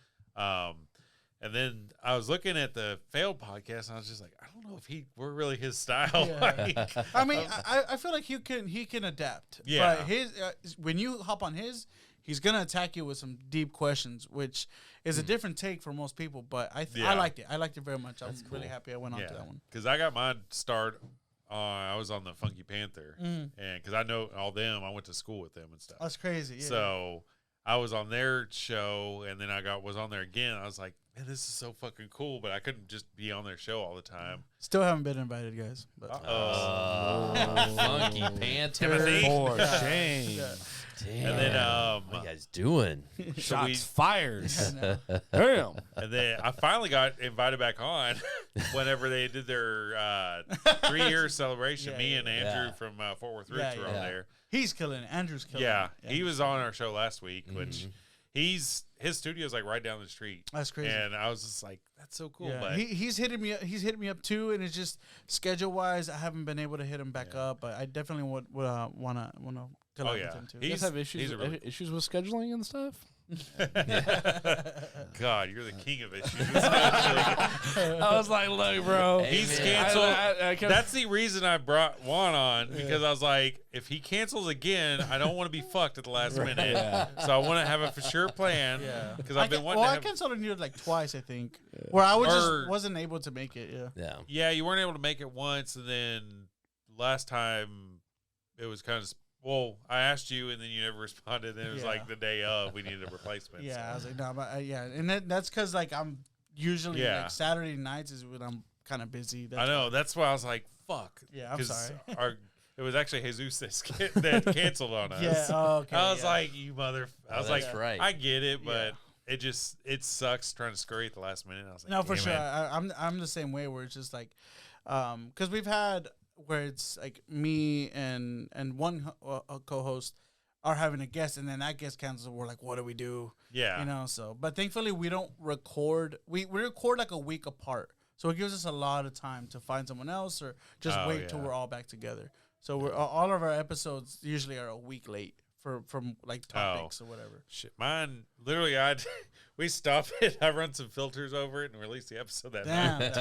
and then I was looking at the Failed podcast, and I was just like, I don't know if we're really his style. Yeah. I mean, I feel like he can adapt. Yeah. But his when you hop on he's gonna attack you with some deep questions, which is a different take for most people. But I liked it. I liked it very much. I'm really happy I went on to that one. Because I got my start. I was on the Funky Panther, and because I know all them, I went to school with them and stuff. That's crazy. Yeah. So I was on their show, and then I was on there again. I was like, man, this is so fucking cool, but I couldn't just be on their show all the time. Still haven't been invited, guys. But. Funky Panther. For shame. Damn. And then, what are you guys doing? Shots fired. Damn. And then I finally got invited back on whenever they did their 3-year celebration. Me and Andrew from Fort Worth Roots were on there. He's killing it. Andrew's killing it. Yeah, he was on our show last week, which his studio's like right down the street. That's crazy. And I was just like, that's so cool. Yeah, But he's hitting me up too, and it's just schedule wise, I haven't been able to hit him back up, but I definitely would wanna collab with him too. You guys have issues with scheduling and stuff? God, you're the king of issues. I was like, look, bro. He's Amen. canceled. That's the reason I brought Juan on, because I was like, if he cancels again, I don't want to be fucked at the last minute. So I want to have a for sure plan. Yeah, because I've been wanting. I canceled on you like twice, I think, where I wasn't able to make it. Yeah, you weren't able to make it once, and then last time it was kind of. Well, I asked you, and then you never responded. And it was like the day of, we needed a replacement. Yeah, so. I was like, no, but and that's because like I'm usually like Saturday nights is when I'm kind of busy. I know. That's why I was like, fuck. Yeah, I'm sorry. It was actually Jesus that canceled on us. Yeah, oh, okay. I was like, you mother. I was like, right. I get it, but it sucks trying to scurry at the last minute. I was like, no, for sure. I'm the same way where it's just like, because we've had where it's like me and one co-host are having a guest, and then that guest cancels. We're like, what do we do? Yeah, you know. So, but thankfully we don't record. We record like a week apart, so it gives us a lot of time to find someone else or just wait till we're all back together. So we're all of our episodes usually are a week late from like topics or whatever. Shit, mine literally we stop it. I run some filters over it and release the episode that night.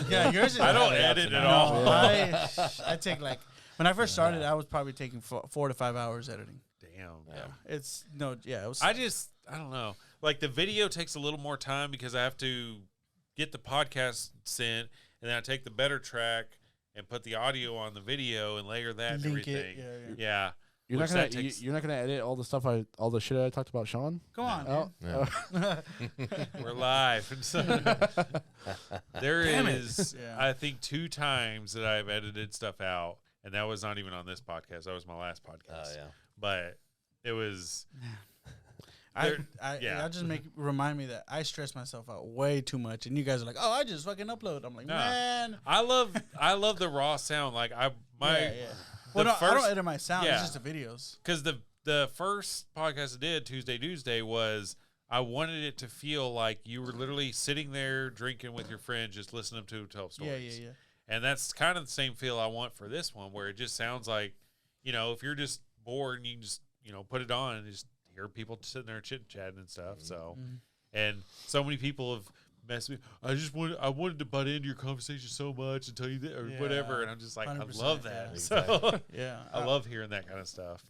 Yeah, yours is. I don't edit at all. I take like when I first started, I was probably taking 4 to 5 hours editing. Damn. Yeah, it's no. Yeah, it was. I don't know. Like the video takes a little more time because I have to get the podcast sent, and then I take the better track and put the audio on the video and layer that and everything. Yeah. You're not gonna edit all the stuff all the shit I talked about Sean? Come on. Oh. We're live. There is I think 2 times that I've edited stuff out, and that was not even on this podcast. That was my last podcast. But it was I just remind me that I stress myself out way too much, and you guys are like, "Oh, I just fucking upload." I'm like, man, I love the raw sound. Like Well, no, I don't edit my sound. It's just the videos. Because the first podcast I did, Tuesday, was I wanted it to feel like you were literally sitting there drinking with your friends, just listening to tell stories. Yeah. And that's kind of the same feel I want for this one, where it just sounds like, if you're just bored and you can just, put it on and just hear people sitting there chit-chatting and stuff. So, and so many people have messed me. I wanted to butt into your conversation so much and tell you that or whatever, and I'm just like, I love that. Yeah. So yeah, I love hearing that kind of stuff.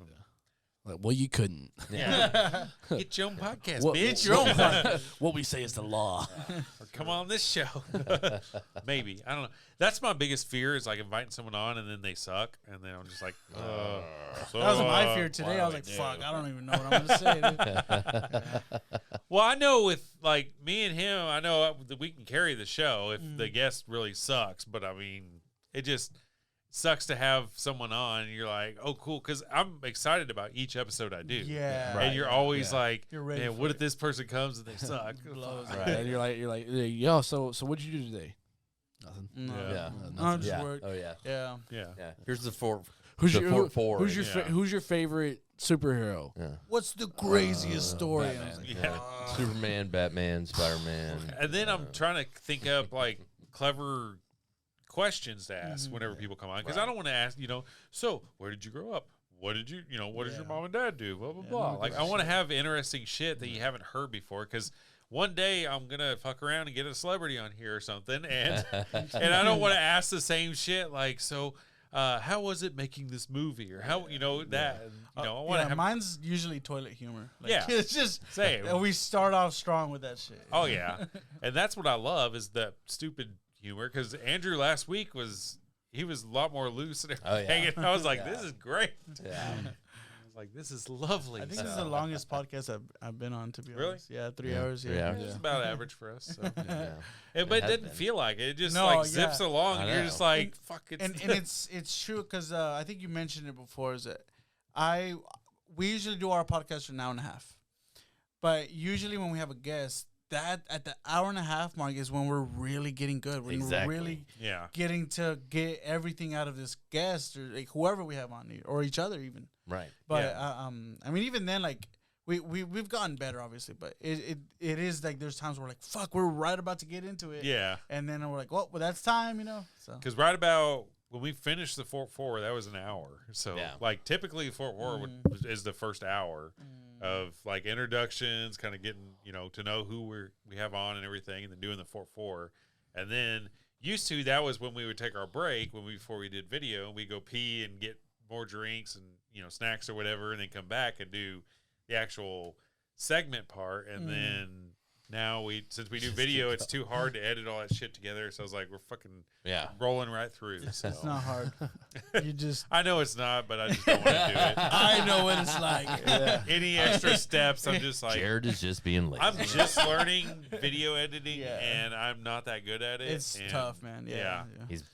Like, well, you couldn't. Yeah, get your own podcast, bitch. Get your own podcast. What we say is the law. Or come on this show. Maybe, I don't know. That's my biggest fear is like inviting someone on and then they suck, and then I'm just like, that was my fear today. I was like, fuck, I don't even know what I'm gonna say. Well, I know with like me and him, I know that we can carry the show if the guest really sucks, but I mean, it just sucks to have someone on and you're like, oh, cool, because I'm excited about each episode I do. Yeah. And you're always like, you're ready man, what if this person comes and they suck? Right. And you're like, yo, so what'd you do today? Nothing. No. Yeah. No, just work. Oh yeah. Yeah. Here's the four. Who's Who's your favorite superhero? Yeah. What's the craziest story? Batman. I was like, Yeah. Superman, Batman, Spider-Man. And then I'm trying to think up like clever questions to ask whenever people come on, because I don't want to ask, so where did you grow up? What did you, what does your mom and dad do? Blah, blah, blah. Like, I want to have interesting shit that you haven't heard before, because one day I'm going to fuck around and get a celebrity on here or something, and I don't want to ask the same shit, like, so how was it making this movie? Or how, that, I want to have... Mine's usually toilet humor. Like, Yeah. It's just, Same. and we start off strong with that shit. Oh, yeah. And that's what I love is the stupid humor, because Andrew last week he was a lot more loose and everything. And I was like, this is great. Yeah. I was like, this is lovely. I think this is the longest podcast I've been on, to be Really? honest. Yeah, 3 hours. 3 hours. It's about average for us. So. Yeah. But it has didn't been. feel like it. It just No, zips yeah. along, I and you're know. just like, fuck it. And it's true, because I think you mentioned it before, is that we usually do our podcast for an hour and a half. But usually when we have a guest, that at the hour and a half mark is when we're really getting good. When we're really getting to get everything out of this guest or like whoever we have on here or each other even. Right. But I mean, even then, like we've gotten better, obviously, but it is like there's times where we're like, fuck, we're right about to get into it. Yeah. And then we're like, well, that's time, you know. So Because right about when we finished the Fort 4, that was an hour. So, Yeah. like, typically Fort 4 is the first hour of, like, introductions, kind of getting, you know, to know who we have on and everything, and then doing the Fort 4. And then used to, that was when we would take our break before we did video, and we go pee and get more drinks and, you know, snacks or whatever, and then come back and do the actual segment part. And then now since we do video, it's too hard to edit all that shit together. So I was like, we're fucking rolling right through. So. it's not hard. You just I know it's not, but I just don't want to do it. I know what it's like. Any extra steps, I'm just like, Jared is just being lazy. I'm just learning video editing, Yeah. and I'm not that good at it. It's and tough, man. Yeah. He's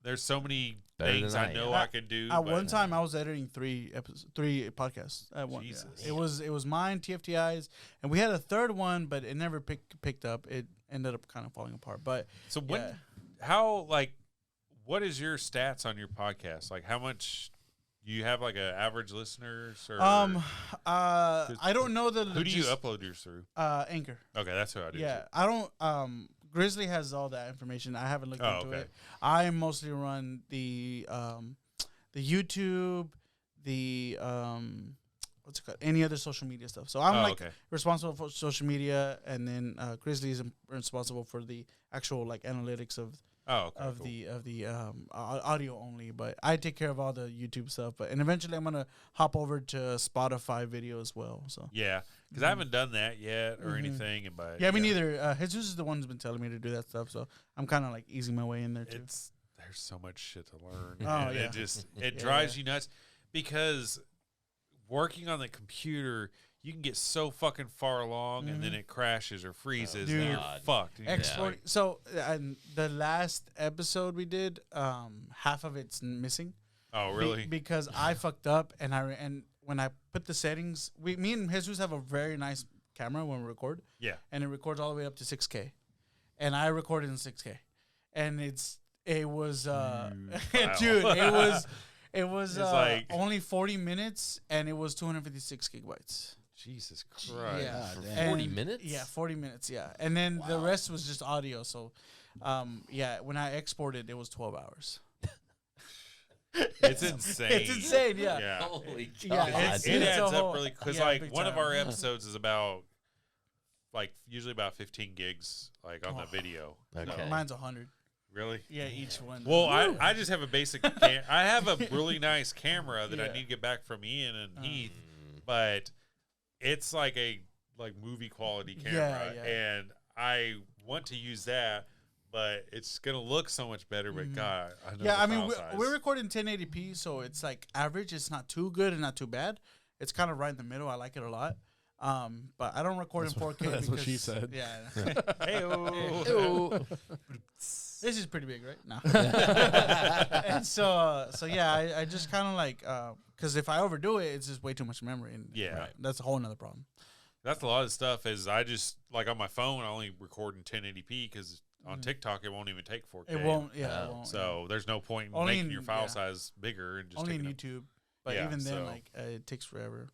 there's so many Better things than I I know am. I can do. At but one time, I was editing three podcasts at once. Jesus. It was mine, TFTI's, and we had a third one, but it never picked up. It ended up kind of falling apart. But So when, yeah. what is your stats on your podcast? Like, how much you have, like, an average listeners? Or I don't know the who do you upload yours through? Anchor. Okay, that's who I do. Yeah, I don't. Grizzly has all that information. I haven't looked into okay. it. I mostly run the YouTube, the what's it called? Any other social media stuff. So I'm okay. responsible for social media, and then Grizzly is responsible for the actual like analytics of Oh, okay, cool. the audio only. But I take care of all the YouTube stuff. And eventually I'm gonna hop over to Spotify video as well. So Yeah, because I haven't done that yet or anything. But yeah, me neither. Jesus is the one who's been telling me to do that stuff. So I'm kind of like easing my way in there too. There's so much shit to learn. Oh, and yeah. it drives you nuts because working on the computer, you can get so fucking far along and then it crashes or freezes and you're God. fucked. And you're just Export. like, So and the last episode we did, half of it's missing. oh, really? Because I fucked up and when I put the settings, me and Jesus have a very nice camera when we record. Yeah. And it records all the way up to 6K, and I recorded in 6K, and it was dude, it was like- only 40 minutes, and it was 256 gigabytes. Jesus Christ. Yeah, For 40 minutes? Yeah, 40 minutes. Yeah, and then the rest was just audio. So, yeah, when I exported, it was 12 hours. It's insane. It's insane. Yeah. Yeah. Holy Yeah, God. it's It a adds whole- up really because yeah, like big one of time. our episodes is about like usually about 15 gigs like on the video. Okay. So- Mine's 100. Really? Yeah, each one. Well, I just have a basic. I have a really nice camera that I Yeah. need to get back from Ian and Heath, but it's like a movie quality camera, yeah. and I want to use that, but it's gonna look so much better. But God, I know Yeah, the I mean, file size. we're recording 1080p, so it's like average. It's not too good and not too bad. It's kind of right in the middle. I like it a lot. But I don't record in 4K. That's what she because- said. Yeah. Hey-o. This is pretty big, right? No. And so yeah, I just kind of like, because if I overdo it, it's just way too much memory. And Yeah. Right. that's a whole nother problem. That's a lot of stuff. Is I just like on my phone, I only record in 1080p because on TikTok it won't even take 4K. It won't, yeah. It won't, So there's no point in Only making in- your file yeah. size bigger and just only in taking YouTube. But Yeah, even then, so- like, it takes forever.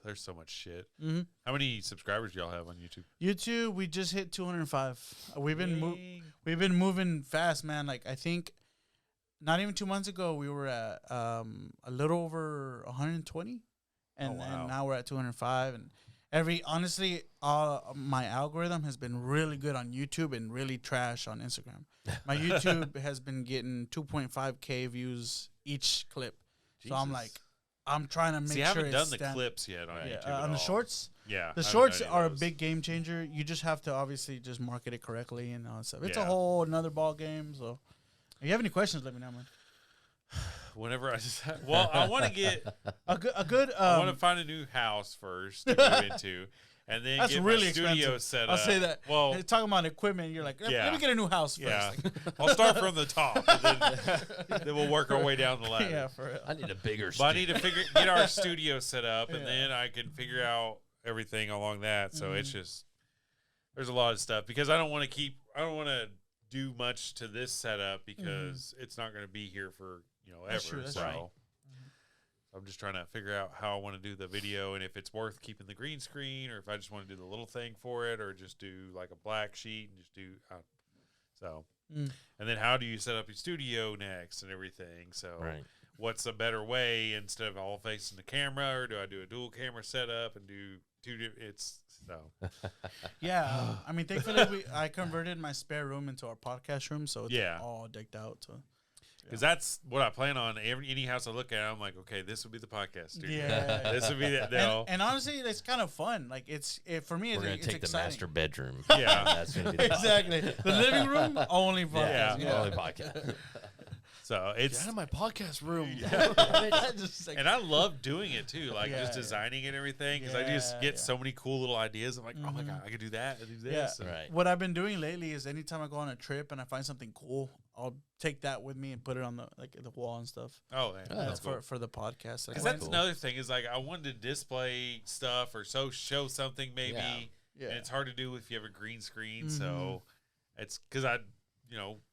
There's so much shit. Mm-hmm. How many subscribers do y'all have on YouTube? YouTube, we just hit 205. We've been Dang. we've been moving fast, man. Like I think, not even 2 months ago, we were at a little over 120, and, wow. and now we're at 205. And honestly, my algorithm has been really good on YouTube and really trash on Instagram. My YouTube has been getting 2.5K views each clip. So I'm Jesus. like, I'm trying to make See, I sure haven't it's done the clips yet on YouTube. At on the all. shorts. Yeah. The I haven't shorts done any are a of those. big game changer. You just have to obviously just market it correctly and all that stuff. It's a Yeah. whole another ball game. So, if you have any questions, let me know, man. Whenever I just well, I want to get. A good. I want to find a new house first to move into, and then That's get really my studio expensive. set I'll up. say that. Well, Hey, talking about equipment, you're like, Yeah. let me get a new house first. yeah. Like, I'll start from the top, and then we'll work our way down the ladder. yeah, for real. I need a bigger But I studio. need to get our studio set up, and Yeah. then I can figure out everything along that. So it's Mm-hmm. just there's a lot of stuff because I don't want to do much to this setup because it's not going to be here for ever. That's true, that's so right. I'm just trying to figure out how I want to do the video and if it's worth keeping the green screen or if I just want to do the little thing for it or just do like a black sheet and just do so. And then how do you set up your studio next and everything? So what's a better way instead of all facing the camera, or do I do a dual camera setup and do it's so. Yeah, I mean, thankfully I converted my spare room into our podcast room, so it's all decked out. So. Because that's what I plan on. Any house I look at, I'm like, okay, this would be the podcast studio. Yeah, this would be that. And honestly, it's kind of fun. Like for me, we're gonna it's take exciting. the master bedroom. Yeah, that's gonna be the exactly. The living room only podcast. Yeah. only podcast. So it's Get out of my podcast room. and I love doing it too, like just designing and everything. Because I just get so many cool little ideas. I'm like, oh my god, I could do that. I do this. Yeah. Right. What I've been doing lately is anytime I go on a trip and I find something cool, I'll take that with me and put it on the wall and stuff. Oh, yeah, that's cool. For the podcast. Because that's another thing is like I wanted to display stuff or show something maybe, and it's hard to do if you have a green screen. So it's because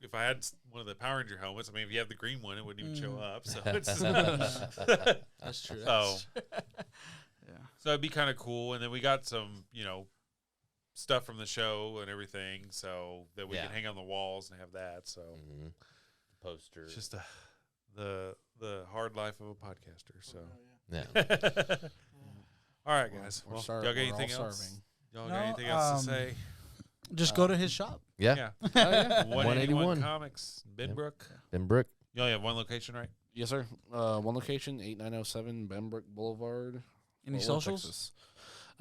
if I had one of the Power Ranger helmets, I mean, if you have the green one, it wouldn't even show up. So it's that's true. So so it'd be kind of cool. And then we got some stuff from the show and everything, so that we can hang on the walls and have that. So posters, just the hard life of a podcaster. So all right, guys. Well, y'all got anything else? Y'all got anything else to say? Just go to his shop. Yeah. 181 Comics, Benbrook. Benbrook. You only have one location, right? Yes, sir. One location, 8907 Benbrook Boulevard. Any socials? Texas.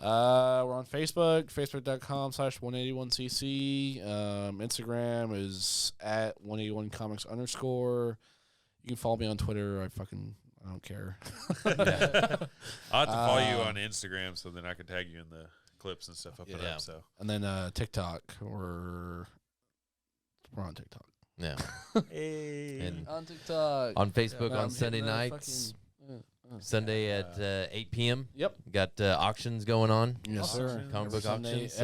We're on Facebook, facebook.com/181cc. Instagram is at 181comics_. You can follow me on Twitter. I don't care. I'll have to follow you on Instagram so then I can tag you in the clips and stuff I put up. So and then TikTok, we're on TikTok. Yeah. And on TikTok, on Facebook on Sunday nights. Sunday at 8 p.m. Yep. Got auctions going on. Yes, sir. Comic book auctions.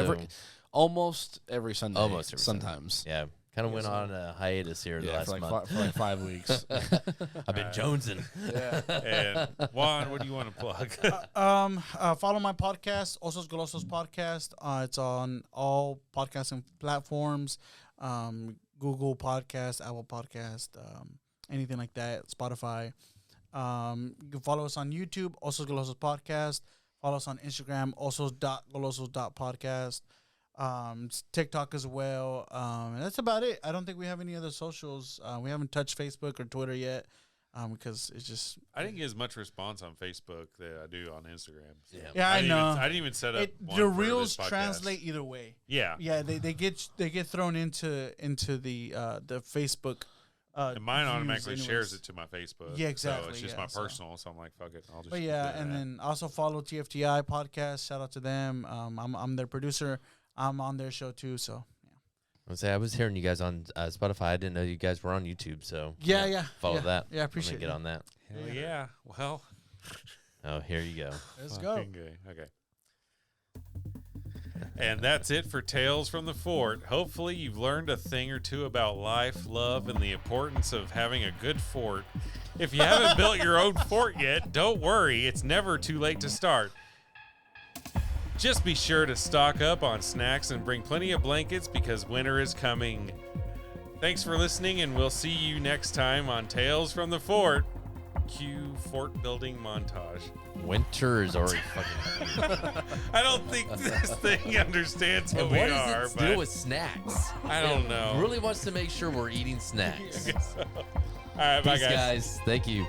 Almost every Sunday. Almost every sometimes. Sunday. Yeah. Kind of went on a hitus here the last month. For like 5 weeks. I've been jonesing. And Juan, what do you want to plug? Follow my podcast, Osos Golosos Podcast. It's on all podcasting platforms, Google Podcast, Apple Podcast, anything like that, Spotify. You can follow us on YouTube, Osos Golosos Podcast. Follow us on Instagram, osos.golosos.podcast. TikTok as well. And that's about it. I don't think we have any other socials. We haven't touched Facebook or Twitter yet because it's just... I didn't get as much response on Facebook that I do on Instagram. So. Yeah, I know. I didn't even set up the reels translate either way. Yeah. Yeah, they get thrown into the Facebook. And mine automatically shares it to my Facebook. Yeah, exactly. So it's just my personal, so I'm like, fuck it. I'll just. But and then also follow TFTI podcast. Shout out to them. I'm their producer. I'm on their show too. So I was hearing you guys on Spotify. I didn't know you guys were on YouTube. So follow that. Yeah, I appreciate it. Get on that. Hell yeah. Well. Oh, here you go. Let's go. Okay. And that's it for Tales from the Fort. Hopefully you've learned a thing or two about life, love, and the importance of having a good fort. If you haven't built your own fort yet, don't worry. It's never too late to start. Just be sure to stock up on snacks and bring plenty of blankets because winter is coming. Thanks for listening, and we'll see you next time on Tales from the Fort. Cue fort building montage. Winter is already fucking here. I don't think this thing understands what And we what are. does it do with snacks? I don't know. Really wants to make sure we're eating snacks. All right, bye Peace, guys. Thank you.